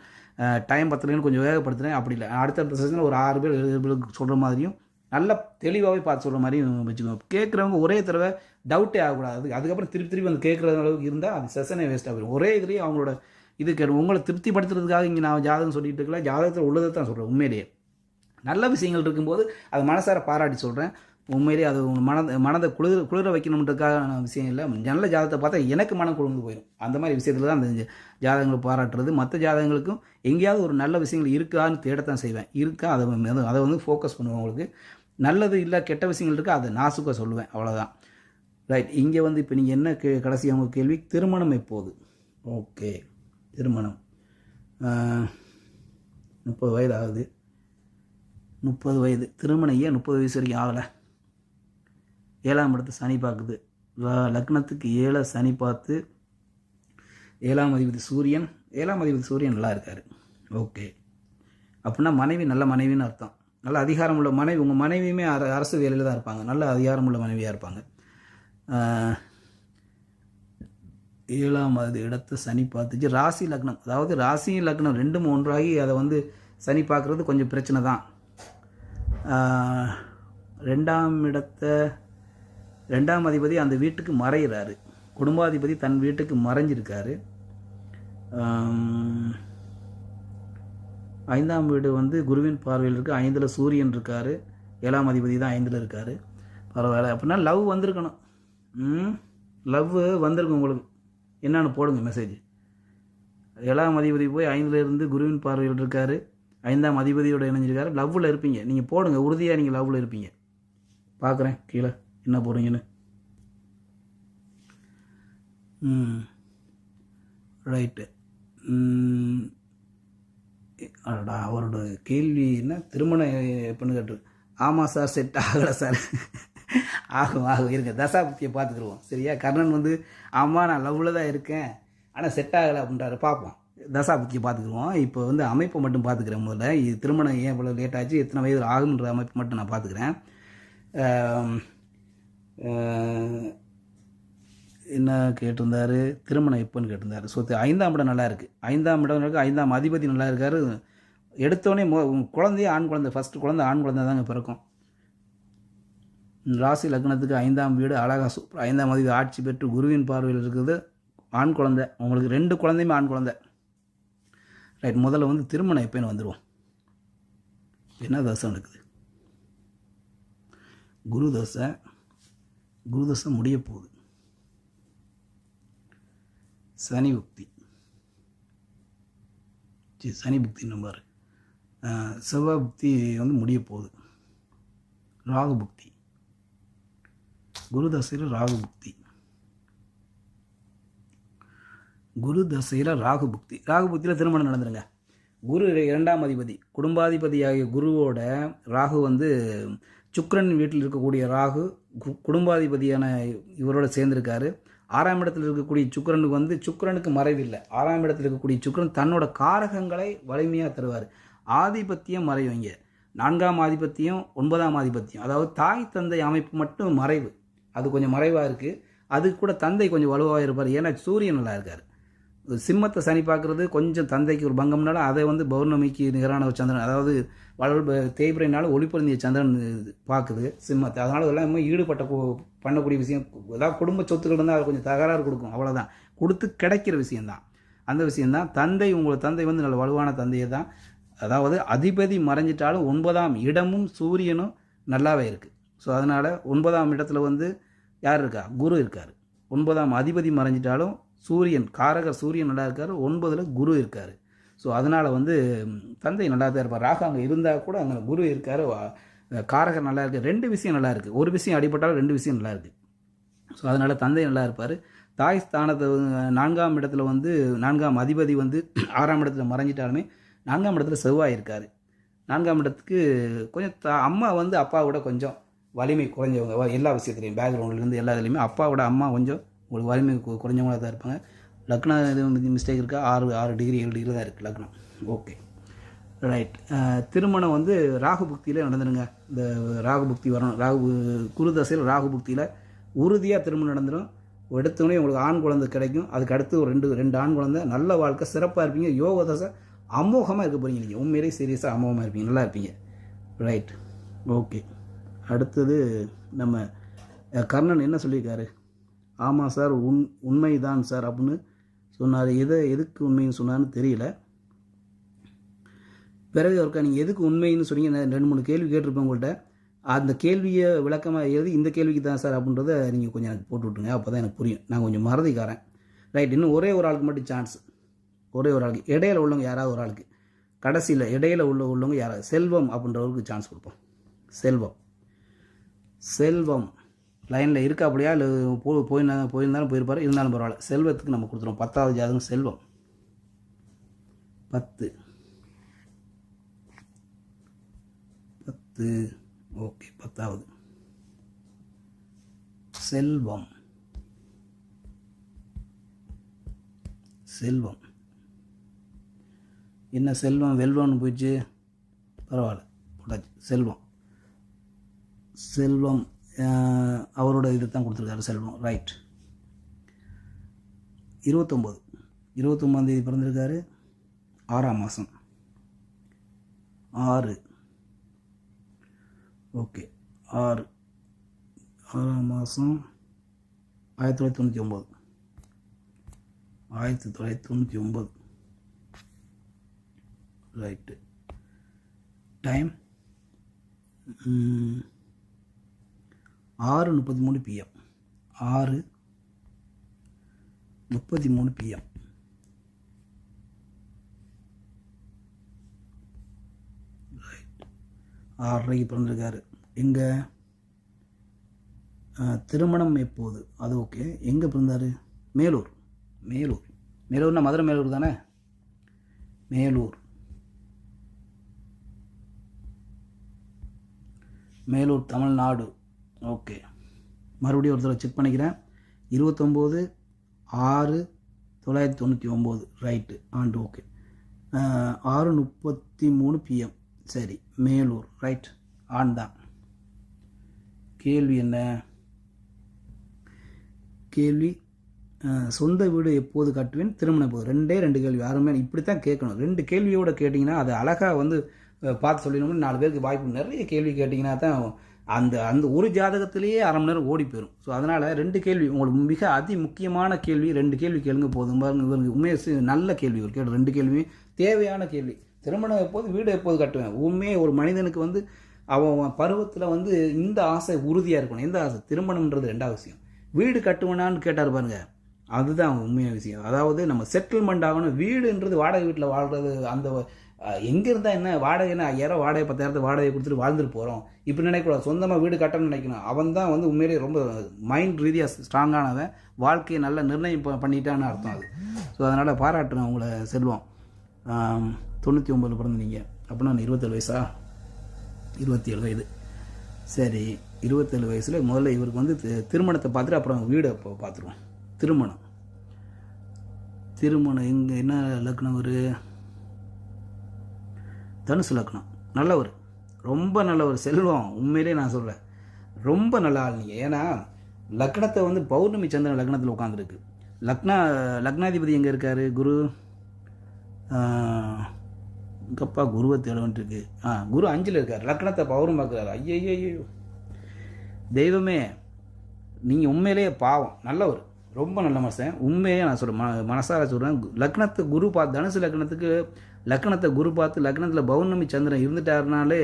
டைம் பத்தலைன்னு கொஞ்சம் வேகப்படுத்துகிறேன். அப்படி இல்லை, அடுத்த செஷனில் ஒரு 6 பேர் 7 பேருக்கு சொல்கிற மாதிரியும் நல்லா தெளிவாகவே பார்த்து சொல்கிற மாதிரியும் வச்சுக்கோங்க. கேட்குறவங்க ஒரே தடவை டவுட்டே ஆகக்கூடாது. அதுக்கப்புறம் திருப்பி வந்து கேட்குற அளவுக்கு இருந்தால் அது செஷனே வேஸ்ட்டாக போயிடும். ஒரே இதுலேயே அவங்களோட இது கேட்கும். உங்களை திருப்திப்படுத்துறதுக்காக இங்கே நான் ஜாதகம் சொல்லிட்டு இருக்கல, ஜாதகத்தில் உள்ளதை தான் சொல்கிறேன். உண்மையிலேயே நல்ல விஷயங்கள் இருக்கும்போது அது மனசார பாராட்டி சொல்கிறேன். உண்மையிலேயே அது மனதை குளிர வைக்கணுன்றதுக்காக விஷயம் இல்லை. நல்ல ஜாதகத்தை பார்த்தா எனக்கு மனம் குளிர்ந்து போயிடும். அந்த மாதிரி விஷயத்தில் தான் அந்த ஜாதகங்களை பாராட்டுறது. மற்ற ஜாதகங்களுக்கும் எங்கேயாவது ஒரு நல்ல விஷயங்கள் இருக்கான்னு தேடத்தான் செய்வேன். இருக்கா அதை வந்து ஃபோக்கஸ் பண்ணுவேன். உங்களுக்கு நல்லது இல்லை கெட்ட விஷயங்கள் இருக்குது, அதை நாசுக்காக சொல்லுவேன். அவ்வளோதான். ரைட். இங்கே வந்து இப்போ நீங்கள் என்ன கடைசி அவங்க கேள்வி, திருமணம் எப்போது? ஓகே, திருமணம் 30 வயது ஆகுது. 30 வயது திருமணம் ஏன் 30 வயசு வரைக்கும் ஆகலை? 7ஆம் இடத்தை சனி பார்க்குது. லக்னத்துக்கு 7 சனி பார்த்து 7ஆம் அதிபதி சூரியன். 7ஆம் அதிபதி சூரியன் நல்லா இருக்கார். ஓகே, அப்படின்னா மனைவி நல்ல மனைவின்னு அர்த்தம். நல்ல அதிகாரம் உள்ள மனைவி. உங்கள் மனைவியுமே அரசு வேலையில் தான் இருப்பாங்க. நல்ல அதிகாரம் உள்ள மனைவியாக இருப்பாங்க. 7ஆம் இடத்தை சனி பார்த்துச்சு. ராசி லக்னம், அதாவது ராசியும் லக்னம் ரெண்டும் ஒன்றாகி அதை வந்து சனி பார்க்குறது கொஞ்சம் பிரச்சனை தான். 2ஆம் இடத்தை 2ஆம் அதிபதி அந்த வீட்டுக்கு மறைகிறாரு. குடும்பாதிபதி தன் வீட்டுக்கு மறைஞ்சிருக்காரு. 5ஆம் வீடு வந்து குருவின் பார்வையில் இருக்குது. 5ல் சூரியன் இருக்கார். 7ஆம் அதிபதி தான் 5ல் இருக்கார். பரவாயில்ல. அப்படின்னா லவ் வந்திருக்கணும். லவ் வந்திருக்கும் உங்களுக்கு. என்னன்னு போடுங்க மெசேஜ். 7ஆம் அதிபதி போய் 5ல் இருந்து குருவின் பார்வையில் இருக்கார். 5ஆம் அதிபதியோட இணைஞ்சிருக்காரு. லவ்வில் இருப்பீங்க. நீங்கள் போடுங்க, உறுதியாக நீங்கள் லவ்வில் இருப்பீங்க. பார்க்குறேன் கீழே என்ன போடுறீங்கன்னு. ரைட்டு. அடடா, அவரோட கேள்வி என்ன, திருமணம் எப்படின்னு கேட்டு. ஆமாம் சார், செட் ஆகலை சார். ஆகும் இருங்க, தசாபுத்தியை பார்த்துக்குருவோம். சரியா? கர்ணன் வந்து ஆமாம் நான் லவ்வில் தான் இருக்கேன் ஆனால் செட் ஆகலை அப்படின்றாரு. பார்ப்போம், தசாபுத்தியை பார்த்துக்குருவோம். இப்போ வந்து அமைப்பை மட்டும் பார்த்துக்கிறேன். முதல்ல இது திருமணம் ஏன் இவ்வளோ லேட் ஆச்சு, எத்தனை வயது ஆகுன்ற அமைப்பு மட்டும் நான் பார்த்துக்கிறேன். என்ன கேட்டிருந்தார், திருமணம் எப்போன்னு கேட்டிருந்தார். ஸோ 5ஆம் இடம் நல்லா இருக்குது. 5ஆம் இடம் இருக்குது. 5ஆம் அதிபதி நல்லா இருக்கார். எடுத்தோடனே குழந்தையே ஆண் குழந்தை, ஃபஸ்ட்டு குழந்தை ஆண் குழந்தை தாங்க பிறக்கும். ராசி லக்னத்துக்கு 5ஆம் வீடு அழகாக சூப்பர். 5ஆம் அதிபதி ஆட்சி பெற்று குருவின் பார்வையில் இருக்குது. ஆண் குழந்தை. உங்களுக்கு 2 குழந்தையுமே ஆண் குழந்தை. ரைட். முதல்ல வந்து திருமணம் எப்போன்னு வந்துடுவோம். என்ன தசை நடக்குது? குரு தசை முடிய போகுது. சனி புக்தி, சனி புக்தி நம்பர். செவ்வாய் புக்தி வந்து முடிய போகுது. ராகு புக்தி, குரு தசையில் ராகு புக்தி. குரு தசையில் ராகு புக்தி. ராகு புக்தியில் திருமணம் நடந்துருங்க. குரு 2ஆம் அதிபதி, குடும்பாதிபதியாகிய குருவோட ராகு வந்து சுக்கிரன் வீட்டில் இருக்கக்கூடிய ராகு குடும்பாதிபதியான இவரோட சேர்ந்திருக்காரு. 6ஆம் இடத்தில் இருக்கக்கூடிய சுக்கிரனுக்கு வந்து சுக்கிரனுக்கு மறைவில்லை. 6ஆம் இடத்தில் இருக்கக்கூடிய சுக்கிரன் தன்னோட காரகங்களை வலிமையாக தருவார். ஆதிபத்தியம் மறைவங்க. 4ஆம் ஆதிபத்தியம் 9ஆம் ஆதிபத்தியம், அதாவது தாய் தந்தை அமைப்பு மட்டும் மறைவு. அது கொஞ்சம் மறைவாக இருக்குது. அது கூட தந்தை கொஞ்சம் வலுவாக இருப்பார். ஏன்னா சூரியன் நல்லா இருக்கார். சிம்மத்தை சனி பார்க்குறது கொஞ்சம் தந்தைக்கு ஒரு பங்கம்னால அதை வந்து பௌர்ணமிக்கு நிகரான ஒரு சந்திரன், அதாவது தேய்பிரைனால ஒளிப்பொருந்திய சந்திரன் பார்க்குது சிம்மத்தை. அதனால் எல்லாமே ஈடுபட்ட பண்ணக்கூடிய விஷயம். ஏதாவது குடும்ப சொத்துக்கள் இருந்தால் அது கொஞ்சம் தகராறு கொடுக்கும். அவ்வளோதான். கொடுத்து கிடைக்கிற விஷயந்தான். அந்த விஷயந்தான். தந்தை, உங்களோட தந்தை வந்து நல்ல வலுவான தந்தையை தான். அதாவது அதிபதி மறைஞ்சிட்டாலும் 9ஆம் இடமும் சூரியனும் நல்லாவே இருக்குது. ஸோ அதனால் 9ஆம் இடத்துல வந்து யார் இருக்கா? குரு இருக்கார். 9ஆம் அதிபதி மறைஞ்சிட்டாலும் சூரியன், காரகர் சூரியன் நல்லா இருக்கார். 9ல் குரு இருக்கார். ஸோ அதனால் வந்து தந்தை நல்லா தான் இருப்பார். ராகு அங்கே இருந்தால் கூட அங்கே குரு இருக்கார். காரகர் நல்லா இருக்குது. 2 விஷயம் நல்லா இருக்குது. ஒரு விஷயம் அடிபட்டாலும் 2 விஷயம் நல்லா இருக்குது. ஸோ அதனால் தந்தை நல்லா இருப்பார். தாய் ஸ்தானத்தை 4ஆம் இடத்துல வந்து 4ஆம் அதிபதி வந்து 6ஆம் இடத்துல மறைஞ்சிட்டாலுமே 4ஆம் இடத்துல செவ்வாய் இருக்கார். 4ஆம் இடத்துக்கு கொஞ்சம் அம்மா வந்து அப்பாவோட கொஞ்சம் வலிமை குறைஞ்சவங்க. எல்லா விஷயத்துலையும் பேக்ரவுண்ட்லேருந்து எல்லா இதுலேயுமே அப்பாவோட அம்மா கொஞ்சம் உங்களுக்கு வலிமை குறைஞ்சவங்களாக தான் இருப்பாங்க. லக்னம் எதுவும் மிஸ்டேக் இருக்கா? 6 டிகிரி 7 டிகிரி தான் இருக்குது லக்னம். Okay right. திருமணம் வந்து ராகு புக்தியில் நடந்துடுங்க. இந்த ராகு புக்தி வரணும். குரு தசையில் ராகு புக்தியில் உறுதியாக திருமணம் நடந்துடும். எடுத்தோடனே உங்களுக்கு ஆண் குழந்தை கிடைக்கும். அதுக்கு அடுத்து ஒரு ரெண்டு ஆண் குழந்தை, நல்ல வாழ்க்கை, சிறப்பாக இருப்பீங்க. யோக தசை அமோகமாக இருக்க போகிறீங்க. நீங்கள் உண்மையிலே சீரியஸாக அமோகமாக இருப்பீங்க, நல்லா இருப்பீங்க. Right, okay. அடுத்தது நம்ம கர்ணன் என்ன சொல்லியிருக்காரு? ஆமாம் சார், உண்மைதான் சார் அப்படின்னு சொன்னார். எதுக்கு உண்மைன்னு சொன்னார்னு தெரியல. பிறகு ஒருக்கா நீங்கள் எதுக்கு உண்மைன்னு சொன்னீங்க, 2-3 கேள்வி கேட்டிருப்பேன் உங்கள்கிட்ட. அந்த கேள்வியை விளக்கமாக எழுதி இந்த கேள்விக்கு தான் சார் அப்படின்றத நீங்கள் கொஞ்சம் எனக்கு போட்டு விட்டுருங்க. அப்போ தான் எனக்கு புரியும். நான் கொஞ்சம் மறதிக்காரன். ரைட், இன்னும் ஒரே ஒரு ஆளுக்கு மட்டும் சான்ஸ். ஒரே ஒரு ஆளுக்கு, இடையில உள்ளவங்க யாராவது ஒரு ஆளுக்கு, கடைசியில் இடையில உள்ளவங்க யாராவது, செல்வம் அப்படின்றவருக்கு சான்ஸ் கொடுப்போம். செல்வம் லைனில் இருக்காப்படியா இல்லை போயிருந்தாலும் போயிருப்பார், இருந்தாலும் பரவாயில்ல. செல்வத்துக்கு நம்ம கொடுத்துருவோம். 10வது ஜாதகம் செல்வம். 10 ஓகே. 10வது செல்வம். என்ன செல்வம் வெல்வம்னு போயிடுச்சு, பரவாயில்ல போட்டாச்சு. செல்வம் அவரோட இது தான் கொடுத்துருக்காரு, செல்வம். ரைட். 29 தேதி பிறந்திருக்காரு. 6ஆம் மாதம் 6. ஓகே, 6ஆம் மாதம் 1999. Right. Time 6:33 PM. 6:33 PM. Right. 6:30 பிறந்திருக்காரு. எங்கே திருமணம் எப்போது? அது ஓகே. எங்கே பிறந்தார்? மேலூர்னா மதுரை மேலூர் தானே? மேலூர் தமிழ்நாடு. ஓகே, மறுபடியும் ஒரு தடவை செக் பண்ணிக்கிறேன். 29/6/1999. ரைட்டு, ஆண்டு. ஓகே. 6:33 PM. சரி, மேலூர். ரைட், ஆண் தான். கேள்வி என்ன? கேள்வி சொந்த வீடு எப்போது கட்டுவேன், திருமணம் எப்போது? 2 கேள்வி. யாருமே இப்படித்தான் கேட்கணும். 2 கேள்வியோடு கேட்டிங்கன்னா அது அழகாக வந்து பார்த்து சொல்லணும்னு 4 பேருக்கு வாய்ப்பு. நிறைய கேள்வி கேட்டிங்கன்னா தான் அந்த ஒரு ஜாதகத்திலேயே அரை மணி நேரம் ஓடி போயிடும். ஸோ அதனால் 2 கேள்வி உங்களுக்கு மிக முக்கியமான கேள்வி. 2 கேள்வி கேளுங்க போதும். பாருங்க, இவருக்கு உண்மையை நல்ல கேள்வி. ஒரு கேள்வி 2 கேள்வி தேவையான கேள்வி. திருமணம் எப்போது, வீடு எப்போது கட்டுவேன்? உண்மையே ஒரு மனிதனுக்கு வந்து அவன் பருவத்தில் வந்து இந்த ஆசை உறுதியாக இருக்கணும். எந்த ஆசை? திருமணம்ன்றது 2வது விஷயம். வீடு கட்டுவேனான்னு கேட்டார் பாருங்க, அதுதான் உண்மையான விஷயம். அதாவது நம்ம செட்டில்மெண்ட் ஆகணும். வீடுன்றது வாடகை வீட்டில் வாழ்கிறது, அந்த எங்கே இருந்தால் என்ன, வாடகை என்ன 5000 வாடகை 10,000 வாடகை கொடுத்துட்டு வாழ்ந்துட்டு போகிறோம் இப்படி நினைக்கக்கூடாது. சொந்தமாக வீடு கட்டணும்னு நினைக்கணும். அவன் தான் வந்து உண்மையிலேயே ரொம்ப மைண்ட் ரீதியாக ஸ்ட்ராங்கானவன், வாழ்க்கையை நல்லா நிர்ணயம் பண்ணிட்டான்னு அர்த்தம் அது. ஸோ அதனால் பாராட்டுறேன் உங்களை. செல்வம் 99 பிறந்தீங்க அப்படின்னா 27 வயசா? 27 வயது. சரி, 27 வயசில் முதல்ல இவருக்கு வந்து திருமணத்தை பார்த்துட்டு அப்புறம் வீடை பார்த்துருவோம். திருமணம் எங்கே, என்ன லக்னம்? ஒரு தனுசு லக்னம். நல்லவர், ரொம்ப நல்லவர். செல்வம் உண்மையிலே நான் சொல்கிறேன், ரொம்ப நல்ல ஆள் நீங்கள். ஏன்னா லக்னத்தை வந்து பௌர்ணமி சந்திரன் லக்னத்தில் உட்காந்துருக்கு. லக்னாதிபதி எங்கே இருக்கார்? குரு. இங்கப்பா குருவை தேடவன்ட்டு இருக்கு. குரு 5ல் இருக்கார். லக்னத்தை பௌர்ணமி பார்க்குறாரு. ஐயோ தெய்வமே, நீங்கள் உண்மையிலேயே பாவம், நல்லவர், ரொம்ப நல்ல மனுஷன். உண்மையே நான் சொல்கிறேன், மனசார சொல்கிறேன். லக்னத்தை குரு பார்த்து, தனுசு லக்னத்துக்கு லக்னத்தை குரு பார்த்து லக்னத்தில் பௌர்ணமி சந்திரன் இருந்துட்டாருனாலே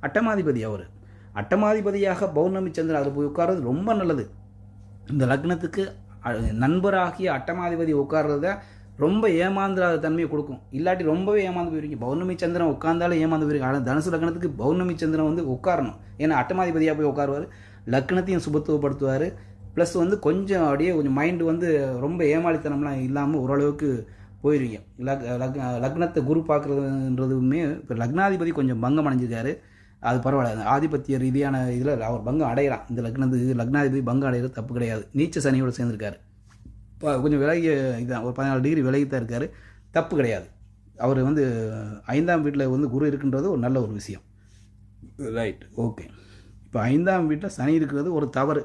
அட்டமாதிபதி. அவர் அட்டமாதிபதியாக பௌர்ணமி சந்திரன் அதில் போய் உட்கார்றது ரொம்ப நல்லது. இந்த லக்னத்துக்கு நண்பராகிய அட்டமாதிபதி உட்கார்றத ரொம்ப ஏமாந்துறாத தன்மையை கொடுக்கும். இல்லாட்டி ரொம்பவே ஏமாந்து போயிருக்கீங்க. பௌர்ணமி சந்திரன் உட்கார்ந்தாலும் ஏமாந்து போயிருக்கீங்க. ஆனால் தனுசு லக்னத்துக்கு பௌர்ணமி சந்திரன் வந்து உட்காரணும். ஏன்னா அட்டமாதிபதியாக போய் உட்காருவார், லக்னத்தையும் சுபத்துவப்படுத்துவார். ப்ளஸ் வந்து கொஞ்சம் அப்படியே கொஞ்சம் மைண்டு வந்து ரொம்ப ஏமாளித்தனம்லாம் இல்லாமல் ஓரளவுக்கு போயிருவீங்க. லக்னத்தை குரு பார்க்குறதுன்றதுமே இப்போ லக்னாதிபதி கொஞ்சம் பங்கம் அடைஞ்சிருக்காரு. அது பரவாயில்ல, ஆதிபத்திய ரீதியான இதில் அவர் பங்கம் அடையலாம். இந்த லக்னாதிபதி பங்கம் அடைகிறது தப்பு கிடையாது. நீச்ச சனியோடு சேர்ந்துருக்காரு. இப்போ கொஞ்சம் விலகி இதுதான், ஒரு 14 டிகிரி விலகி தான் இருக்கார், தப்பு கிடையாது. அவர் வந்து 5ஆம் வீட்டில் வந்து குரு இருக்கின்றது ஒரு நல்ல ஒரு விஷயம். Right, okay. இப்போ 5ஆம் வீட்டில் சனி இருக்கிறது ஒரு தவறு,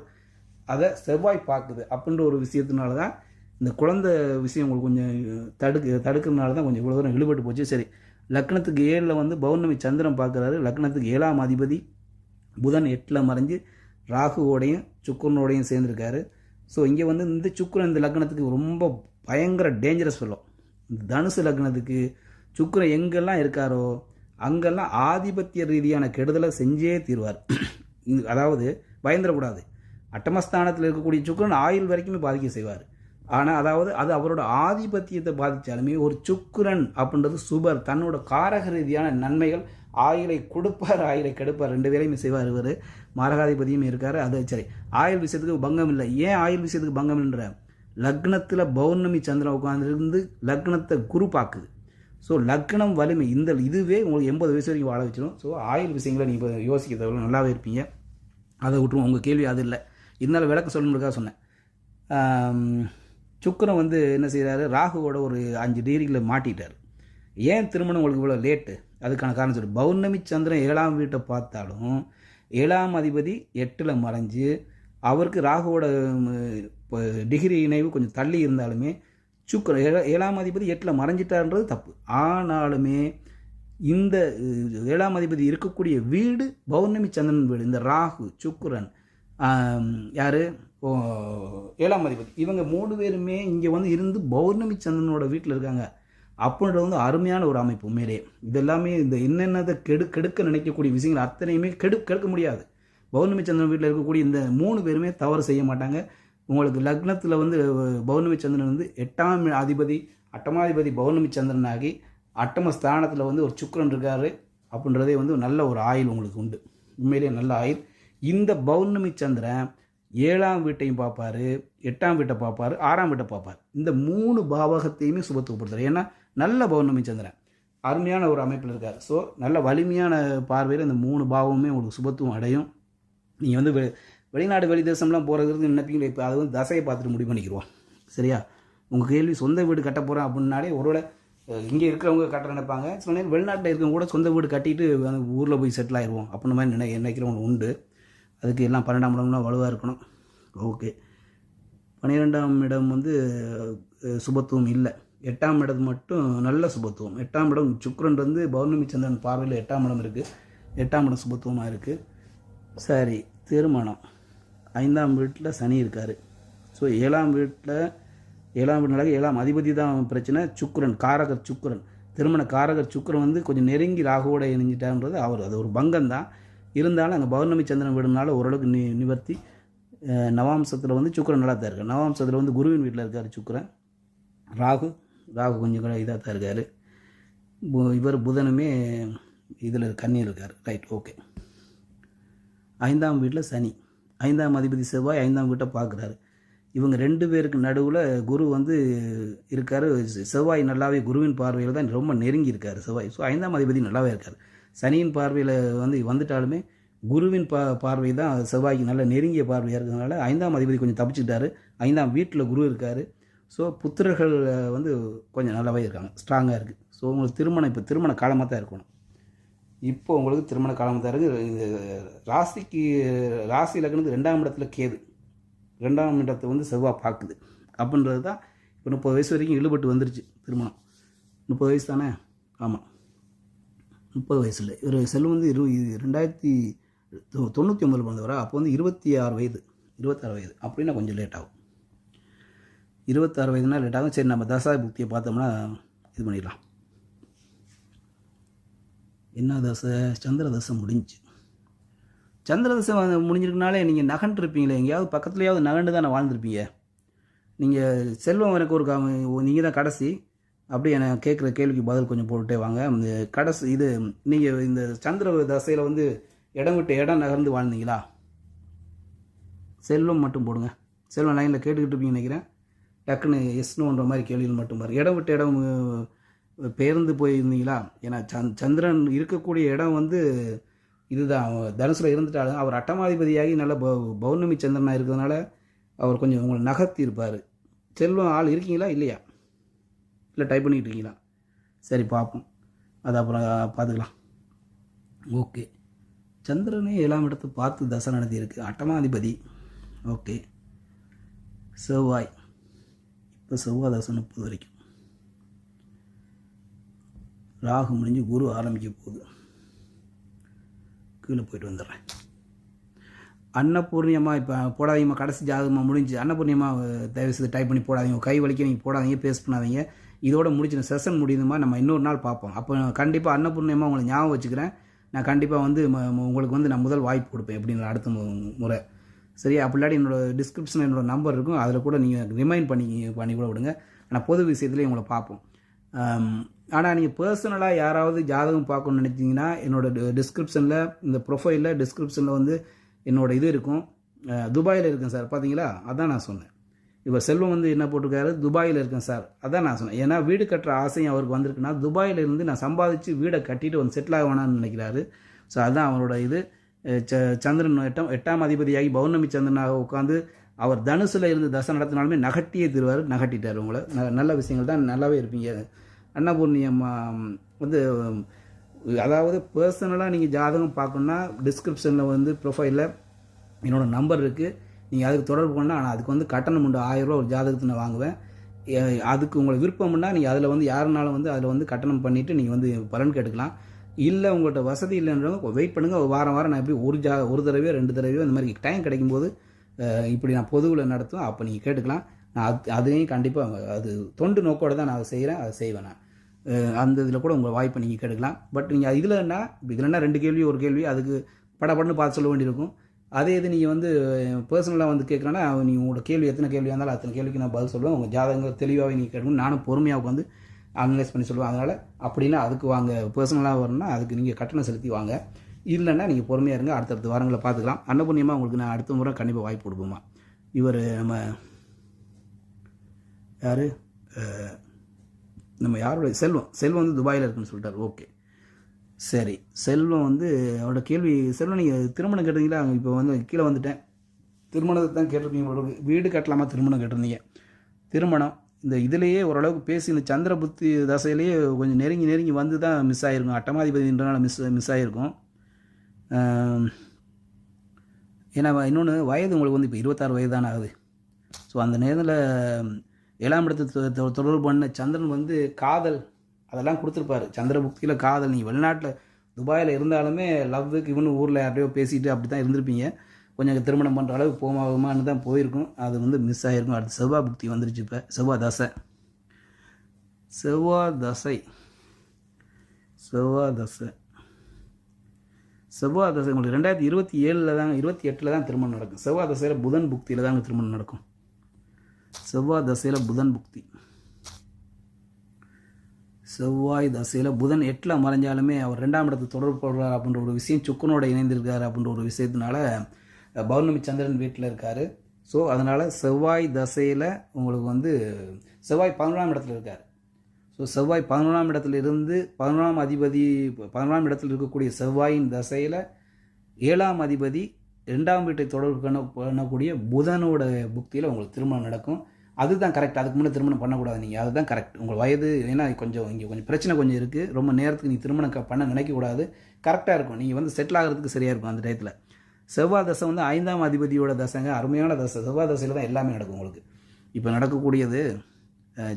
அதை செவ்வாய் பார்க்குது அப்படின்ற ஒரு விஷயத்தினால தான் இந்த குழந்தை விஷயம் உங்களுக்கு கொஞ்சம் தடுக்கிறதுனால தான் கொஞ்சம் இவ்வளோ தூரம் இழுபட்டு போச்சு. சரி, லக்னத்துக்கு 7ல் வந்து பௌர்ணமி சந்திரன் பார்க்குறாரு. லக்னத்துக்கு 7ஆம் அதிபதி புதன் 8ல் மறைஞ்சு ராகுவோடையும் சுக்கிரனோடையும் சேர்ந்துருக்காரு. ஸோ இங்கே வந்து இந்த சுக்கிரன் இந்த லக்னத்துக்கு ரொம்ப பயங்கர டேஞ்சரஸ் சொல்லும். இந்த தனுசு லக்னத்துக்கு சுக்கிரன் எங்கெல்லாம் இருக்காரோ அங்கெல்லாம் ஆதிபத்திய ரீதியான கெடுதலை செஞ்சே தீர்வார். அதாவது பயந்துடக்கூடாது. அட்டமஸ்தானத்தில் இருக்கக்கூடிய சுக்கிரன் ஆயுள் வரைக்குமே பாதிக்க செய்வார். ஆனால் அதாவது அது அவரோட ஆதிபத்தியத்தை பாதித்தாலுமே ஒரு சுக்கிரன் அப்படின்றது சுபர், தன்னோட காரக ரீதியான நன்மைகள், ஆயுளை கொடுப்பார் ஆயுளை கெடுப்பார், 2 வேலையுமே செய்வார். இவர் மாரகாதிபதியும் இருக்கார். அது சரி, ஆயுள் விஷயத்துக்கு பங்கம் இல்லை. ஏன் ஆயுள் விஷயத்துக்கு பங்கம் இல்லைன்ற, லக்னத்தில் பௌர்ணமி சந்திரன் உட்காந்துருந்து லக்னத்தை குரு பார்க்குது. ஸோ லக்னம் வலிமை இதுவே உங்களுக்கு 80 வயசு வரைக்கும் வாழ வச்சிடும். ஸோ ஆயுள் விஷயங்களை நீங்கள் யோசிக்க தேவை, நல்லாவே இருப்பீங்க. அதை விட்டுருவோம், உங்கள் கேள்வி அது இல்லை. இதனால் விளக்க சொல்லணுக்காக சொன்னேன். சுக்கிரன் வந்து என்ன செய்கிறாரு, ராகுவோட ஒரு 5 டிகிரியில் மாட்டிட்டார். ஏன் திருமணம் உங்களுக்கு இவ்வளோ லேட்டு, அதுக்கான காரணம் சொல்லு. பௌர்ணமி சந்திரன் 7ஆம் வீட்டை பார்த்தாலும் 7ஆம் அதிபதி 8ல் மறைஞ்சு அவருக்கு ராகுவோட டிகிரி இணைவு கொஞ்சம் தள்ளி இருந்தாலுமே சுக்கிரன் 7ஆம் அதிபதி 8ல் மறைஞ்சிட்டார்ன்றது தப்பு. ஆனாலுமே இந்த 7ஆம் அதிபதி இருக்கக்கூடிய வீடு பௌர்ணமி சந்திரன் வீடு. இந்த ராகு சுக்கிரன் யார் 7ஆம் அதிபதி, இவங்க 3 பேருமே இங்கே வந்து இருந்து பௌர்ணமி சந்திரனோட வீட்டில் இருக்காங்க. அப்படின்றது வந்து அருமையான ஒரு அமைப்பு. உண்மையிலே இதெல்லாமே இந்த என்னென்னதை கெடுக்க நினைக்கக்கூடிய விஷயங்கள் அத்தனையுமே கெடுக்க முடியாது. பௌர்ணமி சந்திரன் வீட்டில் இருக்கக்கூடிய இந்த 3 பேருமே தவறு செய்ய மாட்டாங்க. உங்களுக்கு லக்னத்தில் வந்து பௌர்ணமி சந்திரன் வந்து 8ஆம் அதிபதி அட்டமாதிபதி பௌர்ணமி சந்திரன் ஆகி அட்டம ஸ்தானத்தில் வந்து ஒரு சுக்கிரன் இருக்கார். அப்படின்றதே வந்து நல்ல ஒரு ஆயுள் உங்களுக்கு உண்டு. உண்மையிலேயே நல்ல ஆயுள். இந்த பௌர்ணமி சந்திரன் 7ஆம் வீட்டையும் பார்ப்பார், 8ஆம் வீட்டை பார்ப்பார், 6ஆம் வீட்டை பார்ப்பார். இந்த 3 பாவகத்தையுமே சுபத்துவப்படுத்துறார். ஏன்னா நல்ல பௌர்ணமி சந்திரன் அருமையான ஒரு அமைப்பில் இருக்கார். ஸோ நல்ல வலிமையான பார்வையில் இந்த 3 பாவமுமே உங்களுக்கு சுபத்துவம் அடையும். நீங்கள் வந்து வெளிநாடு வெளி தேசம்லாம் போகிறதுக்கு நினைப்பீங்களே, இப்போ அது வந்து தசையை பார்த்துட்டு முடிவு பண்ணிக்கிடுவோம். சரியா? உங்கள் கேள்வி சொந்த வீடு கட்ட போகிறேன் அப்படின்னாலே ஒருவேளை இங்கே இருக்கிறவங்க கட்ட நினைப்பாங்க. சில நேரம் வெளிநாட்டில் இருக்கிறவங்க கூட சொந்த வீடு கட்டிட்டு ஊரில் போய் செட்டில் ஆயிடுவோம் அப்படின்ற மாதிரி நினைக்கிறவங்க உண்டு. அதுக்கு எல்லாம் 12ஆம் இடம்லாம் வலுவாக இருக்கணும். ஓகே, 12ஆம் இடம் வந்து சுபத்துவம் இல்லை. 8ஆம் இடம் மட்டும் நல்ல சுபத்துவம். 8ஆம் இடம் சுக்கிரன் வந்து பௌர்ணமி சந்திரன் பார்வையில் 8ஆம் இடம் இருக்குது. 8ஆம் இடம் சுபத்துவமாக இருக்குது. சரி, திருமணம் 5ஆம் வீட்டில் சனி இருக்கார். ஸோ 7ஆம் வீட்டில் 7ஆம் அதிபதி தான் பிரச்சனை. சுக்கிரன் காரகர் சுக்கிரன், திருமண காரகர் சுக்கிரன் வந்து கொஞ்சம் நெருங்கி ராகுவோட இணைஞ்சிட்டான்றது அது ஒரு பங்கம் தான். இருந்தாலும் அங்கே பௌர்ணமி சந்திரன் வீடுனால ஓரளவுக்கு நிவர்த்தி. நவாம்சத்தில் வந்து சுக்கிரன் நல்லா தான் இருக்கார். நவாம்சத்தில் வந்து குருவின் வீட்டில் இருக்கார் சுக்கிரன். ராகு கொஞ்சம் கூட இதாக தான் இருக்கார். இவர் புதனுமே இதில் கன்னியில் இருக்கார். Right, okay. 5ஆம் வீட்டில் சனி, 5ஆம் அதிபதி செவ்வாய் 5ஆம் வீட்டை பார்க்குறாரு. இவங்க 2 பேருக்கு நடுவில் குரு வந்து இருக்கார். செவ்வாய் நல்லாவே குருவின் பார்வையில் தான் ரொம்ப நெருங்கி இருக்கார் செவ்வாய். ஸோ 5ஆம் அதிபதி நல்லாவே இருக்கார். சனியின் பார்வையில் வந்துட்டாலுமே குருவின் பார்வை தான் செவ்வாய்க்கு நல்ல நெருங்கிய பார்வையாக இருக்கிறதுனால 5ஆம் அதிபதி கொஞ்சம் தப்பிச்சுட்டார். 5ஆம் வீட்டில் குரு இருக்கார். ஸோ புத்திரர்கள் வந்து கொஞ்சம் நல்லாவே இருக்காங்க, ஸ்ட்ராங்காக இருக்குது. ஸோ உங்களுக்கு திருமணம் இப்போ திருமண காலமாக தான் இருக்கணும். இப்போ உங்களுக்கு திருமண காலமாக தான் இருக்குது. ராசி லக்னத்துக்கு 2ஆம் இடத்துல கேது, 2ஆம் இடத்தை வந்து செவ்வாய் பார்க்குது. அப்படின்றது தான் இப்போ 30 வயசு வரைக்கும் இழுபட்டு வந்துருச்சு திருமணம். 30 வயசு தானே? ஆமாம், 30 வயசில் இவர் செல்வம் வந்து 1999 பிறந்தவரா? அப்போ வந்து 26 வயது அப்படின்னா கொஞ்சம் லேட் ஆகும். 26 வயதுனா லேட் ஆகும். சரி, நம்ம தசா புக்தியை பார்த்தோம்னா இது பண்ணிடலாம். என்ன தசை? சந்திர தசை முடிஞ்சு. சந்திர தசை முடிஞ்சிருக்கனாலே நீங்கள் நகண்டுருப்பீங்களே, எங்கேயாவது பக்கத்துலையாவது நகண்டு தானே வாழ்ந்துருப்பீங்க. நீங்கள் செல்வம் எனக்கு ஒரு நீங்கள் தான் கடைசி. அப்படியே நான் கேட்குற கேள்விக்கு பதில் கொஞ்சம் போட்டுட்டே வாங்க. இந்த கடைசி இது நீங்கள் இந்த சந்திர தசையில் வந்து இடம் விட்டு இடம் நகர்ந்து வாழ்ந்தீங்களா? செல்வம் மட்டும் போடுங்க. செல்வம் லைனில் கேட்டுக்கிட்டு இருப்பீங்கன்னு நினைக்கிறேன். டக்குன்னு எஸ்னுன்ற மாதிரி கேள்விகள் மட்டும் பாருங்கள். இடம் விட்டு இடம் பெயர்ந்து போயிருந்தீங்களா? ஏன்னா சந்திரன் இருக்கக்கூடிய இடம் வந்து இதுதான். தனுசில் இருந்துட்டாலும் அவர் அட்டமாதிபதியாகி நல்ல பௌர்ணமி சந்திரனாக இருக்கிறதுனால அவர் கொஞ்சம் உங்களை நகர்த்தி இருப்பார். செல்வம் ஆள் இருக்கீங்களா இல்லையா? இல்லை டைப் பண்ணிக்கிட்டு இருக்கீங்களா? சரி பார்ப்போம், அது அப்புறம் பார்த்துக்கலாம். ஓகே, சந்திரனே 7ஆம் இடத்தை பார்த்து தசை நடத்தியிருக்கு, அட்டமாதிபதி. ஓகே, செவ்வாய் இப்போ செவ்வாய் தசை 30 வரைக்கும், ராகு முடிஞ்சு குரு ஆரம்பிக்க போகுது. கீழே போயிட்டு வந்துடுறேன். அன்னபூர்ணியமா இப்போ போடாதீங்கம்மா, கடைசி ஜாதகமாக முடிஞ்சு. அன்னபூர்ணியமா தயவு செய்து டைப் பண்ணி போடாதீங்க, கை வலிக்க நீங்கள் போடாதீங்க, பேஸ்ட் பண்ணாதீங்க. இதோட முடிச்சு செஷன் முடியுதுமா, நம்ம இன்னொரு நாள் பார்ப்போம். அப்போ கண்டிப்பாக அன்னபூர்ணியமாக உங்களை ஞாபகம் வச்சுக்கிறேன். நான் கண்டிப்பாக வந்து உங்களுக்கு வந்து நான் முதல் வாய்ப்பு கொடுப்பேன் எப்படின்னு அடுத்த முறை. சரியா? அப்படி இல்லாட்டி என்னோடய டிஸ்கிரிப்ஷனில் என்னோடய நம்பர் இருக்கும், அதில் கூட நீங்கள் ரிமைண்ட் பண்ணி கூட விடுங்க. ஆனால் பொது விஷயத்துலேயே உங்களை பார்ப்போம். ஆனால் நீங்கள் பர்சனலாக யாராவது ஜாதகம் பார்க்கணுன்னு நினச்சிங்கன்னா என்னோடய டிஸ்கிரிப்ஷனில், இந்த ப்ரொஃபைலில் டிஸ்கிரிப்ஷனில் வந்து என்னோடய இது இருக்கும். துபாயில் இருக்கேன் சார், பார்த்தீங்களா? அதான் நான் சொன்னேன். இப்போ செல்வம் வந்து என்ன போட்டிருக்காரு, துபாயில் இருக்கேன் சார், அதான் நான் சொன்னேன். ஏன்னா வீடு கட்டுற ஆசையும் அவருக்கு வந்திருக்குன்னா, துபாயிலிருந்து நான் சம்பாதிச்சு வீடை கட்டிட்டு வந்து செட்டில் ஆக வேணான்னு நினைக்கிறாரு. ஸோ அதுதான் அவரோட இது. சந்திரன் 8ஆம் அதிபதியாகி பௌர்ணமி சந்திரனாக உட்காந்து அவர் தனுசில் இருந்து தசை நடத்தினாலுமே நகட்டியே தருவார். நகட்டிட்டார் உங்களை. நல்ல விஷயங்கள் தான், நல்லாவே இருப்பீங்க. அன்னபூர்ணியம் வந்து அதாவது பர்சனலாக நீங்கள் ஜாதகம் பார்க்கணுன்னா டிஸ்கிரிப்ஷனில் வந்து ப்ரொஃபைலில் என்னோடய நம்பர் இருக்குது, நீங்கள் அதுக்கு தொடர்பு பண்ணால். ஆனால் அதுக்கு வந்து கட்டணம் உண்டு, 1000 ரூபா ஒரு ஜாதகத்தை நான் வாங்குவேன். அதுக்கு உங்களுக்கு விருப்பம்னா நீங்கள் அதில் வந்து யாருனாலும் வந்து அதில் வந்து கட்டணம் பண்ணிவிட்டு நீங்கள் வந்து பலன் கேட்டுக்கலாம். இல்லை உங்கள்கிட்ட வசதி இல்லைன்றவங்க வெயிட் பண்ணுங்கள். வாரம் நான் எப்படி ஒரு தடவையோ 2 தடவையோ இந்த மாதிரி டைம் கிடைக்கும்போது இப்படி நான் பொதுவில் நடத்துவேன், அப்போ நீங்கள் கேட்டுக்கலாம். நான் அதையும் கண்டிப்பாக அது தொண்டு நோக்கோடு தான் நான் அதை செய்கிறேன், அதை செய்வேன் நான். அந்த இதில் கூட உங்கள் வாய்ப்பை நீங்கள் கேட்டுக்கலாம். பட் நீங்கள் இதுலன்னா 2 கேள்வி ஒரு கேள்வி அதுக்கு படப்படன்னு பார்த்து சொல்ல வேண்டியிருக்கும். அதே இது நீங்கள் வந்து பர்சனலாக வந்து கேட்குறேன்னா நீங்கள் உங்களோட கேள்வி எத்தனை கேள்வியாக இருந்தாலும் அத்தனை கேள்விக்கு நான் பதில் சொல்லுவேன். உங்கள் ஜாதகங்கள் தெளிவாகவே நீங்கள் கேட்கணும், நானும் பொறுமையாக வந்து அனலைஸ் பண்ணி சொல்லுவேன். அதனால் அப்படின்னா அதுக்கு வாங்க, பர்சனலாக வரணும்னா அதுக்கு நீங்கள் கட்டணம் செலுத்தி வாங்க. இல்லைன்னா நீங்கள் பொறுமையாக இருங்க, அடுத்தடுத்த வாரங்களை பார்த்துக்கலாம். அன்னபூர்ணியமாக உங்களுக்கு நான் அடுத்த முறை கண்டிப்பாக வாய்ப்பு கொடுப்போமா. இவர் நம்ம யாரோட செல்வம் வந்து துபாயில் இருக்குன்னு சொல்லிட்டார். ஓகே சரி, செல்வம் வந்து அவரோட கேள்வி. செல்வம் நீங்கள் திருமணம் கேட்டிருந்தீங்களா? இப்போ வந்து கீழே வந்துட்டேன். திருமணத்தை தான் கேட்டிருக்கீங்க. வீடு கட்டலாமா திருமணம் கேட்டிருந்தீங்க. திருமணம் இந்த இதிலேயே ஓரளவுக்கு பேசி இந்த சந்திர புத்தி தசையிலேயே கொஞ்சம் நெருங்கி வந்து தான் மிஸ் ஆகிருக்கும். அட்டமாதிபதின்றனால மிஸ் ஆகிருக்கும். ஏன்னா இன்னொன்று வயது உங்களுக்கு வந்து இப்போ 26 வயது தானே ஆகுது. ஸோ அந்த நேரத்தில் 7ஆம் இடத்தை தொடர்பு பண்ண சந்திரன் வந்து காதல் அதெல்லாம் கொடுத்துருப்பாரு. சந்திர புக்தியில் காதல். நீங்கள் வெளிநாட்டில் துபாயில் இருந்தாலுமே லவ்வுக்கு இவனு ஊரில் யார்ட்டையோ பேசிட்டு அப்படி தான் இருந்திருப்பீங்க. கொஞ்சம் திருமணம் பண்ணுற அளவுக்கு போமாகுமான்னு தான் போயிருக்கும். அது வந்து மிஸ் ஆகிருக்கும். அடுத்து செவ்வாய் புக்தி வந்துருச்சு. இப்போ செவ்வாய் தசை உங்களுக்கு 2027 தாங்க 28 தான் திருமணம் நடக்கும். செவ்வாய் தசையில் புதன் புக்தியில் தாங்க திருமணம் நடக்கும். செவ்வாய் தசையில் புதன் புக்தி. செவ்வாய் தசையில் புதன் 8ல் மறைஞ்சாலுமே அவர் 2ஆம் இடத்தை தொடர்பு கொள்கிறார் அப்படின்ற ஒரு விஷயம், சுக்கனோட இணைந்திருக்கார் அப்படின்ற ஒரு விஷயத்தினால பௌர்ணமி சந்திரன் வீட்டில் இருக்கார். ஸோ அதனால் செவ்வாய் தசையில் உங்களுக்கு வந்து செவ்வாய் 11ஆம் இடத்துல இருக்கார். ஸோ செவ்வாய் 11ஆம் இடத்துல இருந்து 11ஆம் இடத்தில் இருக்கக்கூடிய செவ்வாயின் தசையில் 7ஆம் அதிபதி 2ஆம் வீட்டை தொடர்பு பண்ணக்கூடிய புதனோட புக்தியில் உங்களுக்கு திருமணம் நடக்கும். அதுதான் கரெக்ட். அதுக்கு முன்னே திருமணம் பண்ணக்கூடாது நீங்கள், அதுதான் கரெக்ட். உங்கள் வயது ஏன்னா இங்கே கொஞ்சம் பிரச்சனை கொஞ்சம் இருக்குது. ரொம்ப நேரத்துக்கு நீங்கள் திருமணம் பண்ண நினைக்கக்கூடாது. கரெக்டாக இருக்கும். நீங்கள் வந்து செட்டில் ஆகிறதுக்கு சரியாக இருக்கும் அந்த டயத்தில். செவ்வாய் தசை வந்து 5ஆம் அதிபதியோட தசைங்க, அருமையான தசை. செவ்வாய் தசையில் தான் எல்லாமே நடக்கும் உங்களுக்கு. இப்போ நடக்கக்கூடியது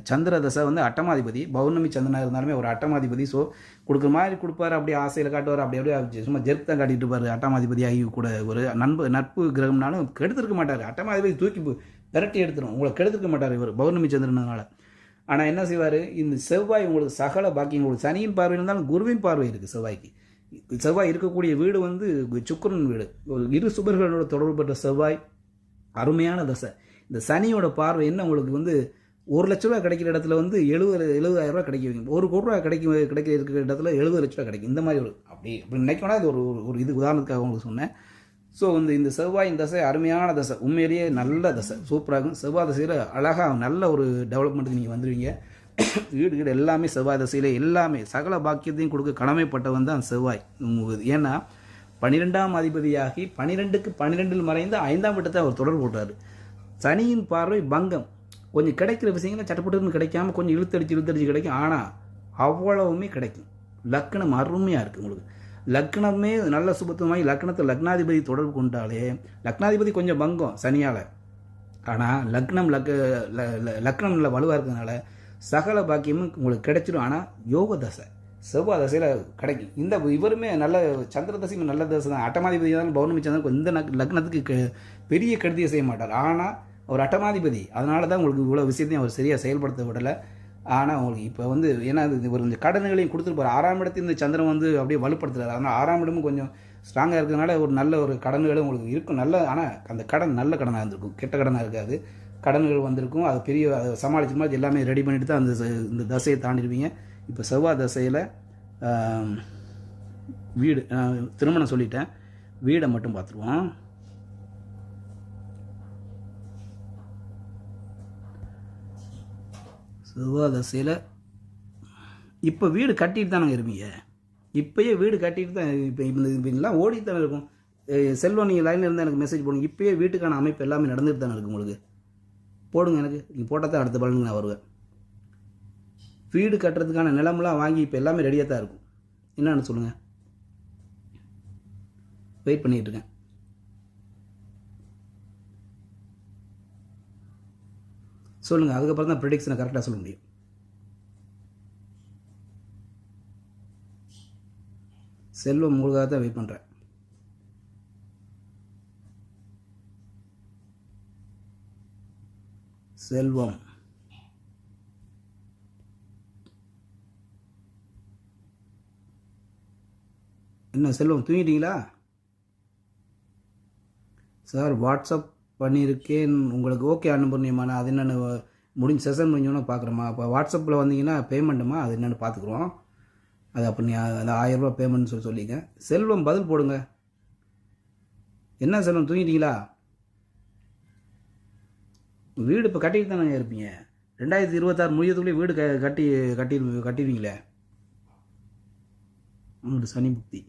சந்திர தசை வந்து அட்டமாதிபதி. பௌர்ணமி சந்திரனாக இருந்தாலுமே ஒரு அட்டமாதிபதி. ஸோ கொடுக்குற மாதிரி கொடுப்பாரு, அப்படியே ஆசையில் காட்டுவார், அப்படியே சும்மா ஜெர்க் தான் காட்டிட்டு இருப்பார். அட்டமாதிபதி ஆகி கூட ஒரு நட்பு கிரகம்னாலும் கெடுத்துருக்க மாட்டார். அட்டமாதிபதி தூக்கி விரட்டி எடுத்துடும், உங்களை கெடுத்துருக்க மாட்டார் இவர் பௌர்ணமி சந்திரனால. ஆனால் என்ன செய்வார், இந்த செவ்வாய் உங்களுக்கு சகல பாக்கியம். உங்களுக்கு சனியின் பார்வை இருந்தாலும் குருவின் பார்வை இருக்குது செவ்வாய்க்கு. செவ்வாய் இருக்கக்கூடிய வீடு வந்து சுக்கிரன் வீடு. இரு சுபர்களோட தொடர்புபட்ட செவ்வாய் அருமையான தசை. இந்த சனியோட பார்வை என்ன, உங்களுக்கு வந்து 1 லட்ச ரூபா கிடைக்கிற இடத்துல வந்து 70,000 ரூபா கிடைக்க வைக்கும். 1 கோடி ரூபா கிடைக்க இருக்கிற இடத்துல 70 லட்ச ரூபா கிடைக்கும். இந்த மாதிரி அப்படி நினைக்கணும். இது ஒரு இது உதாரணத்துக்காக உங்களுக்கு சொன்னேன். ஸோ இந்த செவ்வாயின் தசை அருமையான தசை, உண்மையிலேயே நல்ல தசை, சூப்பராகும். செவ்வாய் தசையில் அழகாக நல்ல ஒரு டெவலப்மெண்ட்டுக்கு நீங்கள் வந்துடுவீங்க. வீடு எல்லாமே செவ்வாய் தசையில் எல்லாமே சகல பாக்கியத்தையும் கொடுக்க கடமைப்பட்டவன் தான் செவ்வாய். ஏன்னா 12ஆம் அதிபதியாகி 12க்கு 12 மறைந்து 5ஆம் வீட்டத்தை அவர் தொடர்பு போட்டார். சனியின் பார்வை பங்கம். கொஞ்சம் கிடைக்கிற விஷயங்கள் சட்டப்பட்டுன்னு கிடைக்காம கொஞ்சம் இழுத்தடிச்சு கிடைக்கும். ஆனால் அவ்வளவுமே கிடைக்கும். லக்னம் அருமையாக இருக்குது உங்களுக்கு. லக்னமே நல்ல சுபத்துவமாகி லக்னத்தை லக்னாதிபதி தொடர்பு கொண்டாலே, லக்னாதிபதி கொஞ்சம் பங்கம் சனியால், ஆனால் லக்னம் நல்ல வலுவாக இருக்கிறதுனால சகல பாக்கியமும் உங்களுக்கு கிடைச்சிடும். ஆனால் யோக தசை செவ்வாய் தசையில் கிடைக்கும். இந்த இவருமே நல்ல சந்திர தசையும் நல்ல தசை தான். அட்டமாதிபதி தான் பௌர்ணமி சந்திரன் இந்த லக்னத்துக்கு பெரிய கெடுதியை செய்ய மாட்டார். ஆனால் அவர் அட்டமாதிபதி, அதனால தான் உங்களுக்கு இவ்வளோ விஷயத்தையும் அவர் சரியாக செயல்படுத்த விடலை. ஆனால் உங்களுக்கு இப்போ வந்து ஏன்னா ஒரு இந்த கடன்களையும் கொடுத்துருப்பார். 6ஆம் இடத்துல இந்த சந்திரன் வந்து அப்படியே வலுப்படுத்துறாரு. அதனால் 6ஆம் இடமும் கொஞ்சம் ஸ்ட்ராங்காக இருக்கிறதுனால ஒரு நல்ல ஒரு கடன்களும் உங்களுக்கு இருக்கும். நல்ல ஆனால் அந்த கடன் நல்ல கடனாக இருந்திருக்கும், கெட்ட கடனாக இருக்காது. கடன்கள் வந்திருக்கும், அது பெரிய அதை சமாளிச்சு மாதிரி எல்லாமே ரெடி பண்ணிட்டு தான் இந்த தசையை தாண்டிடுவீங்க. இப்போ செவ்வாய் தசையில் வீடு திருமணம் சொல்லிட்டேன், வீடை மட்டும் பார்த்துருவோம். செவ்வாய் தசையில் இப்போ வீடு கட்டிட்டு தானே இருப்பீங்க. இப்போயே வீடு கட்டிட்டு தான் இப்போ எல்லாம் ஓடிட்டு தானே இருக்கும். செல்வம் நீங்கள் லைனில் இருந்தால் எனக்கு மெசேஜ் போடுங்க. இப்போயே வீட்டுக்கான அமைப்பு எல்லாமே நடந்துட்டு தானே இருக்குது உங்களுக்கு. போடுங்க, எனக்கு நீங்கள் போட்டால் தான் அடுத்த பலனுக்கு நான் வருவேன். வீடு கட்டுறதுக்கான நிலமெல்லாம் வாங்கி இப்போ எல்லாமே ரெடியாக தான் இருக்கும். என்னன்னு சொல்லுங்கள், வெயிட் பண்ணிகிட்டு இருக்கேன். சொல்லுங்கள், அதுக்கப்புறம் தான் ப்ரெடிக்ஷனை கரெக்டாக சொல்ல முடியும். செல்வம் உங்களுக்காக தான் வெயிட் பண்ணுறேன். செல்வம் என்ன செல்வம் தூங்கிட்டீங்களா சார்? வாட்ஸ்அப் பண்ணியிருக்கேன் உங்களுக்கு. ஓகே அனுப்புறீங்கம்மா, நான் அது என்னென்னு முடிஞ்ச செஷன் முடிஞ்சோன்னா பார்க்குறேம்மா. அப்போ வாட்ஸ்அப்பில் வந்தீங்கன்னா பேமெண்ட்டுமா அது என்னென்னு பார்த்துக்குறோம். அது அப்போ நீ அந்த 1000 ரூபா பேமெண்ட்னு சொல்லிங்க. செல்வம் பதில் போடுங்க. என்ன செல்வம் தூங்கிட்டீங்களா? வீடு இப்போ கட்டிட்டு தானே இருப்பீங்க. 2026 முடியத்துக்குள்ளே வீடு கட்டிடுவீங்களே. உங்களுக்கு சனி புக்தி.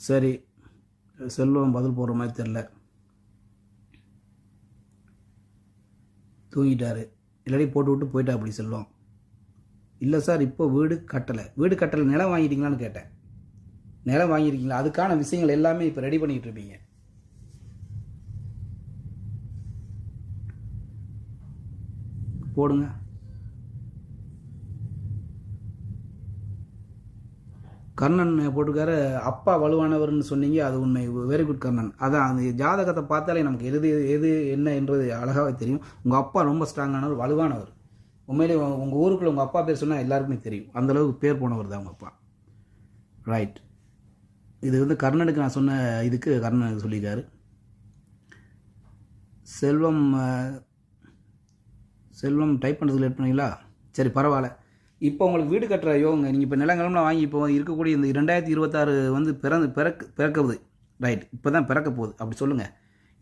சரி, செல்வம் பதில் போடுற மாதிரி தெரில, தூங்கிட்டாரு. இல்லாட்டி போட்டு விட்டு போயிட்டா அப்படி செல்வம். இல்லை சார், இப்போ வீடு கட்டலை. நிலம் வாங்கிட்டீங்களான்னு கேட்டேன். நிலம் வாங்கியிருக்கீங்களா? அதுக்கான விஷயங்கள் எல்லாமே இப்போ ரெடி பண்ணிக்கிட்டு இருப்பீங்க. போடுங்க. கர்ணன் போட்டிருக்காரு. அப்பா வலுவானவர்னு சொன்னீங்க, அது உண்மை. Very good Karnan. அதான் அந்த ஜாதகத்தை பார்த்தாலே நமக்கு எது என்ன என்றது அழகாகவே தெரியும். உங்கள் அப்பா ரொம்ப ஸ்ட்ராங்கானவர், வலுவானவர். உண்மையிலே உங்கள் ஊருக்குள்ள உங்கள் அப்பா பேர் சொன்னால் எல்லாருக்குமே தெரியும். அந்தளவுக்கு பேர் போனவர் தான் உங்கள் அப்பா. ரைட். இது வந்து கர்ணனுக்கு நான் சொன்ன இதுக்கு கர்ணனுக்கு சொல்லியிருக்காரு. செல்வம் டைப் பண்ணுறதுக்கு லேட் பண்ணீங்களா? சரி, பரவாயில்ல. இப்போ உங்களுக்கு வீடு கட்டுற யோகங்க. நீங்கள் இப்போ நிலங்கலம்லாம் வாங்கி இப்போ இருக்கக்கூடிய இந்த 2026 வந்து பிறக்குது. ரைட், இப்போ தான் பிறக்க போகுது அப்படி சொல்லுங்கள்.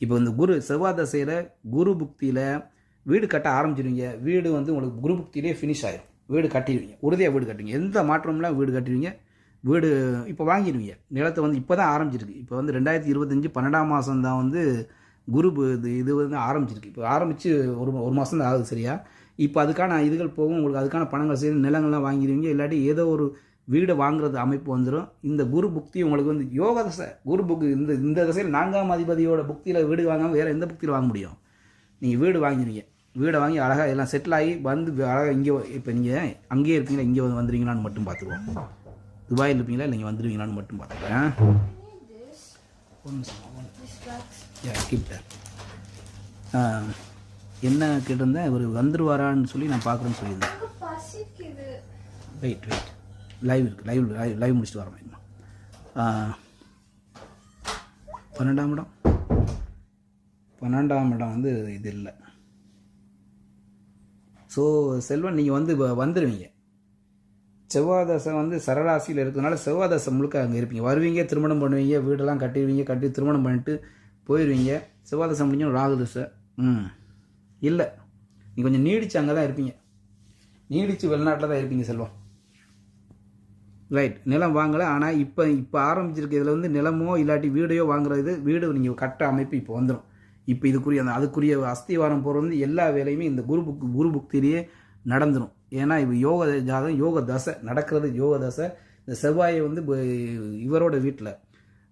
இப்போ இந்த செவ்வாய் தசையில் குரு புக்தியில் வீடு கட்ட ஆரம்பிச்சிடுவீங்க. வீடு வந்து உங்களுக்கு குரு புக்தியிலே ஃபினிஷ் ஆகிடும். வீடு கட்டிடுவீங்க, உறுதியாக வீடு கட்டுவீங்க. எந்த மாற்றம்லாம் வீடு கட்டிடுவீங்க. வீடு இப்போ வாங்கிடுவீங்க. நிலத்தை வந்து இப்போ தான் ஆரம்பிச்சிருக்கு. இப்போ வந்து 2025 12ஆம் மாதம் தான் வந்து குரு இது வந்து ஆரம்பிச்சிருக்கு. இப்போ ஆரம்பித்து ஒரு மாதம் தான் ஆகுது சரியா. இப்போ அதுக்கான இதுகள் போகும். உங்களுக்கு அதுக்கான பணங்கள் செய்து நிலங்கள்லாம் வாங்கிடுவீங்க. இல்லாட்டி ஏதோ ஒரு வீடை வாங்குறது அமைப்பு வந்துடும். இந்த குரு புக்தி உங்களுக்கு வந்து யோக தசை. குரு புக்கு இந்த தசையில் 4ஆம் அதிபதியோட புக்தியில் வீடு வாங்காமல் வேறு எந்த புக்தியில் வாங்க முடியும்? நீங்கள் வீடு வாங்கிடுவீங்க. வீடை வாங்கி அழகாக எல்லாம் செட்டில் ஆகி வந்து அழகாக இங்கே இப்போ நீங்கள் அங்கேயே இருப்பீங்களா, இங்கே வந்துடுவீங்களான்னு மட்டும் பார்த்துக்குவோம். துபாயில் இருப்பீங்களா இல்லை இங்கே வந்துடுவீங்களான்னு மட்டும் பார்த்துக்கிறேன். என்ன கேட்டிருந்தேன், இவர் வந்துடுவாரான்னு சொல்லி நான் பார்க்குறேன்னு சொல்லியிருந்தேன். வெயிட் லைவ் இருக்குது, லைவ் முடிச்சுட்டு வரேன். 12ஆம் இடம் வந்து இது இல்லை. ஸோ செல்வன் நீங்கள் வந்துடுவீங்க. செவ்வாய் தசை வந்து சரராசியில் இருக்கிறதுனால செவ்வாய் தசை முழுக்க அங்கே இருப்பீங்க. வருவீங்க, திருமணம் பண்ணுவீங்க, வீடெல்லாம் கட்டி திருமணம் பண்ணிட்டு போயிடுவீங்க. செவ்வாய் தசை முடிஞ்சோம் ராகு தசை இல்லை. நீங்கள் கொஞ்சம் நீடிச்சு அங்கே தான் இருப்பீங்க. நீடிச்சு வெளிநாட்டில் தான் இருப்பீங்க செல்வம். ரைட். நிலம் வாங்கலை. ஆனால் இப்போ ஆரம்பிச்சிருக்கு. இதில் வந்து நிலமோ இல்லாட்டி வீடையோ வாங்குறது, வீடு நீங்கள் கட்ட அமைப்பு இப்போ வந்துடும். இப்போ அதுக்குரிய அஸ்திவாரம் போகிறது வந்து எல்லா வேலையுமே இந்த குரு புக்திலேயே நடந்துடும். ஏன்னா இப்போ யோக ஜாதகம் யோக தசை நடக்கிறது, யோக தசை. இந்த செவ்வாயை வந்து இவரோட வீட்டில்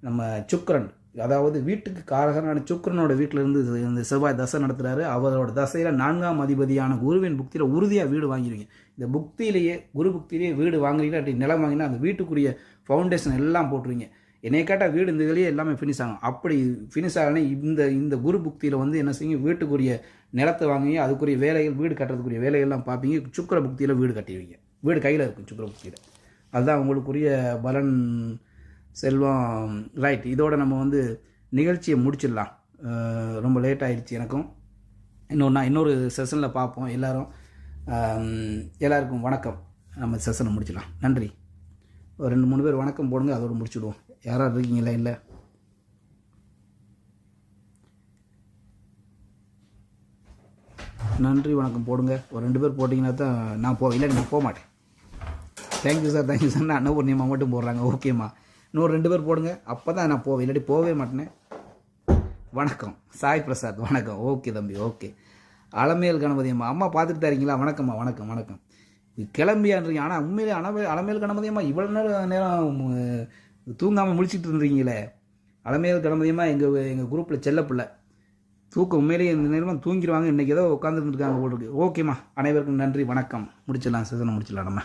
நம்ம சுக்கிரன், அதாவது வீட்டுக்கு காரகனான சுக்கிரனோட வீட்டில் இருந்து இந்த செவ்வாய் தசை நடத்துகிறாரு. அவரோட தசையில் 4ஆம் அதிபதியான குருவின் புக்தியில் உறுதியாக வீடு வாங்கிடுவீங்க. இந்த புக்தியிலேயே குரு புக்தியிலேயே வீடு வாங்குறீங்க, அப்படி நிலம் வாங்கினா அந்த வீட்டுக்குரிய ஃபவுண்டேஷன் எல்லாம் போட்டுருவீங்க. என்னைய கேட்டால் வீடு இந்த இதுலேயே எல்லாமே ஃபினிஷ் ஆகும். அப்படி ஃபினிஷ் ஆகலன்னா இந்த குரு புக்தியில் வந்து என்ன செய்யுங்க, வீட்டுக்குரிய நிலத்தை வாங்குவீங்க, அதுக்குரிய வேலைகள், வீடு கட்டுறதுக்குரிய வேலைகள்லாம் பார்ப்பீங்க. சுக்கிர புக்தியில் வீடு கட்டிடுவீங்க. வீடு கையில் இருக்கும் சுக்கிர புக்தியில். அதுதான் உங்களுக்குரிய பலன். செல்வம். ரைட், இதோட நம்ம வந்து நிகழ்ச்சியை முடிச்சிடலாம். ரொம்ப லேட் ஆகிடுச்சு எனக்கும். இன்னொரு செஷனில் பார்ப்போம். எல்லாருக்கும் வணக்கம். நம்ம செஷனை முடிச்சிடலாம். நன்றி. ஒரு 2-3 பேர் வணக்கம் போடுங்க, அதோடு முடிச்சுடுவோம். யாராவது இருக்கீங்களா? இல்லை, நன்றி வணக்கம் போடுங்க. ஒரு 2 பேர் போட்டிங்கன்னா தான் நான் இல்லை நான் போக மாட்டேன். Thank you sir, thank you sir. நான் அன்னபூர்ணியம்மா மட்டும் போடுறாங்க. ஓகேம்மா, இன்னொரு 2 பேர் போடுங்க, அப்போ தான் நான் போவேன், இல்லாட்டி போகவே மாட்டேனே. வணக்கம் சாய் பிரசாத், வணக்கம். ஓகே தம்பி, ஓகே. அலமேல் கணபதி அம்மா, அம்மா பார்த்துட்டு தான் இருக்கீங்களா? வணக்கம்மா, வணக்கம் வணக்கம். கிளம்பியான்றீங்க. ஆனால் உண்மையிலே அலமேல் கணபதி அம்மா இவ்வளோ நேரம் தூங்காமல் முடிச்சுட்டு இருந்தீங்களே. அலமேல் கணபதி அம்மா எங்கள் குரூப்பில் செல்லப்பில்லை. தூக்கம் உண்மையிலேயே இந்த நேரமாக தூங்கிடுவாங்க. இன்றைக்கி ஏதோ உட்காந்துருந்துருக்காங்க போல் இருக்கு. ஓகேம்மா, அனைவருக்கும் நன்றி, வணக்கம். முடிச்சிடலாம், செஷனை முடிச்சிடலாம் நம்ம.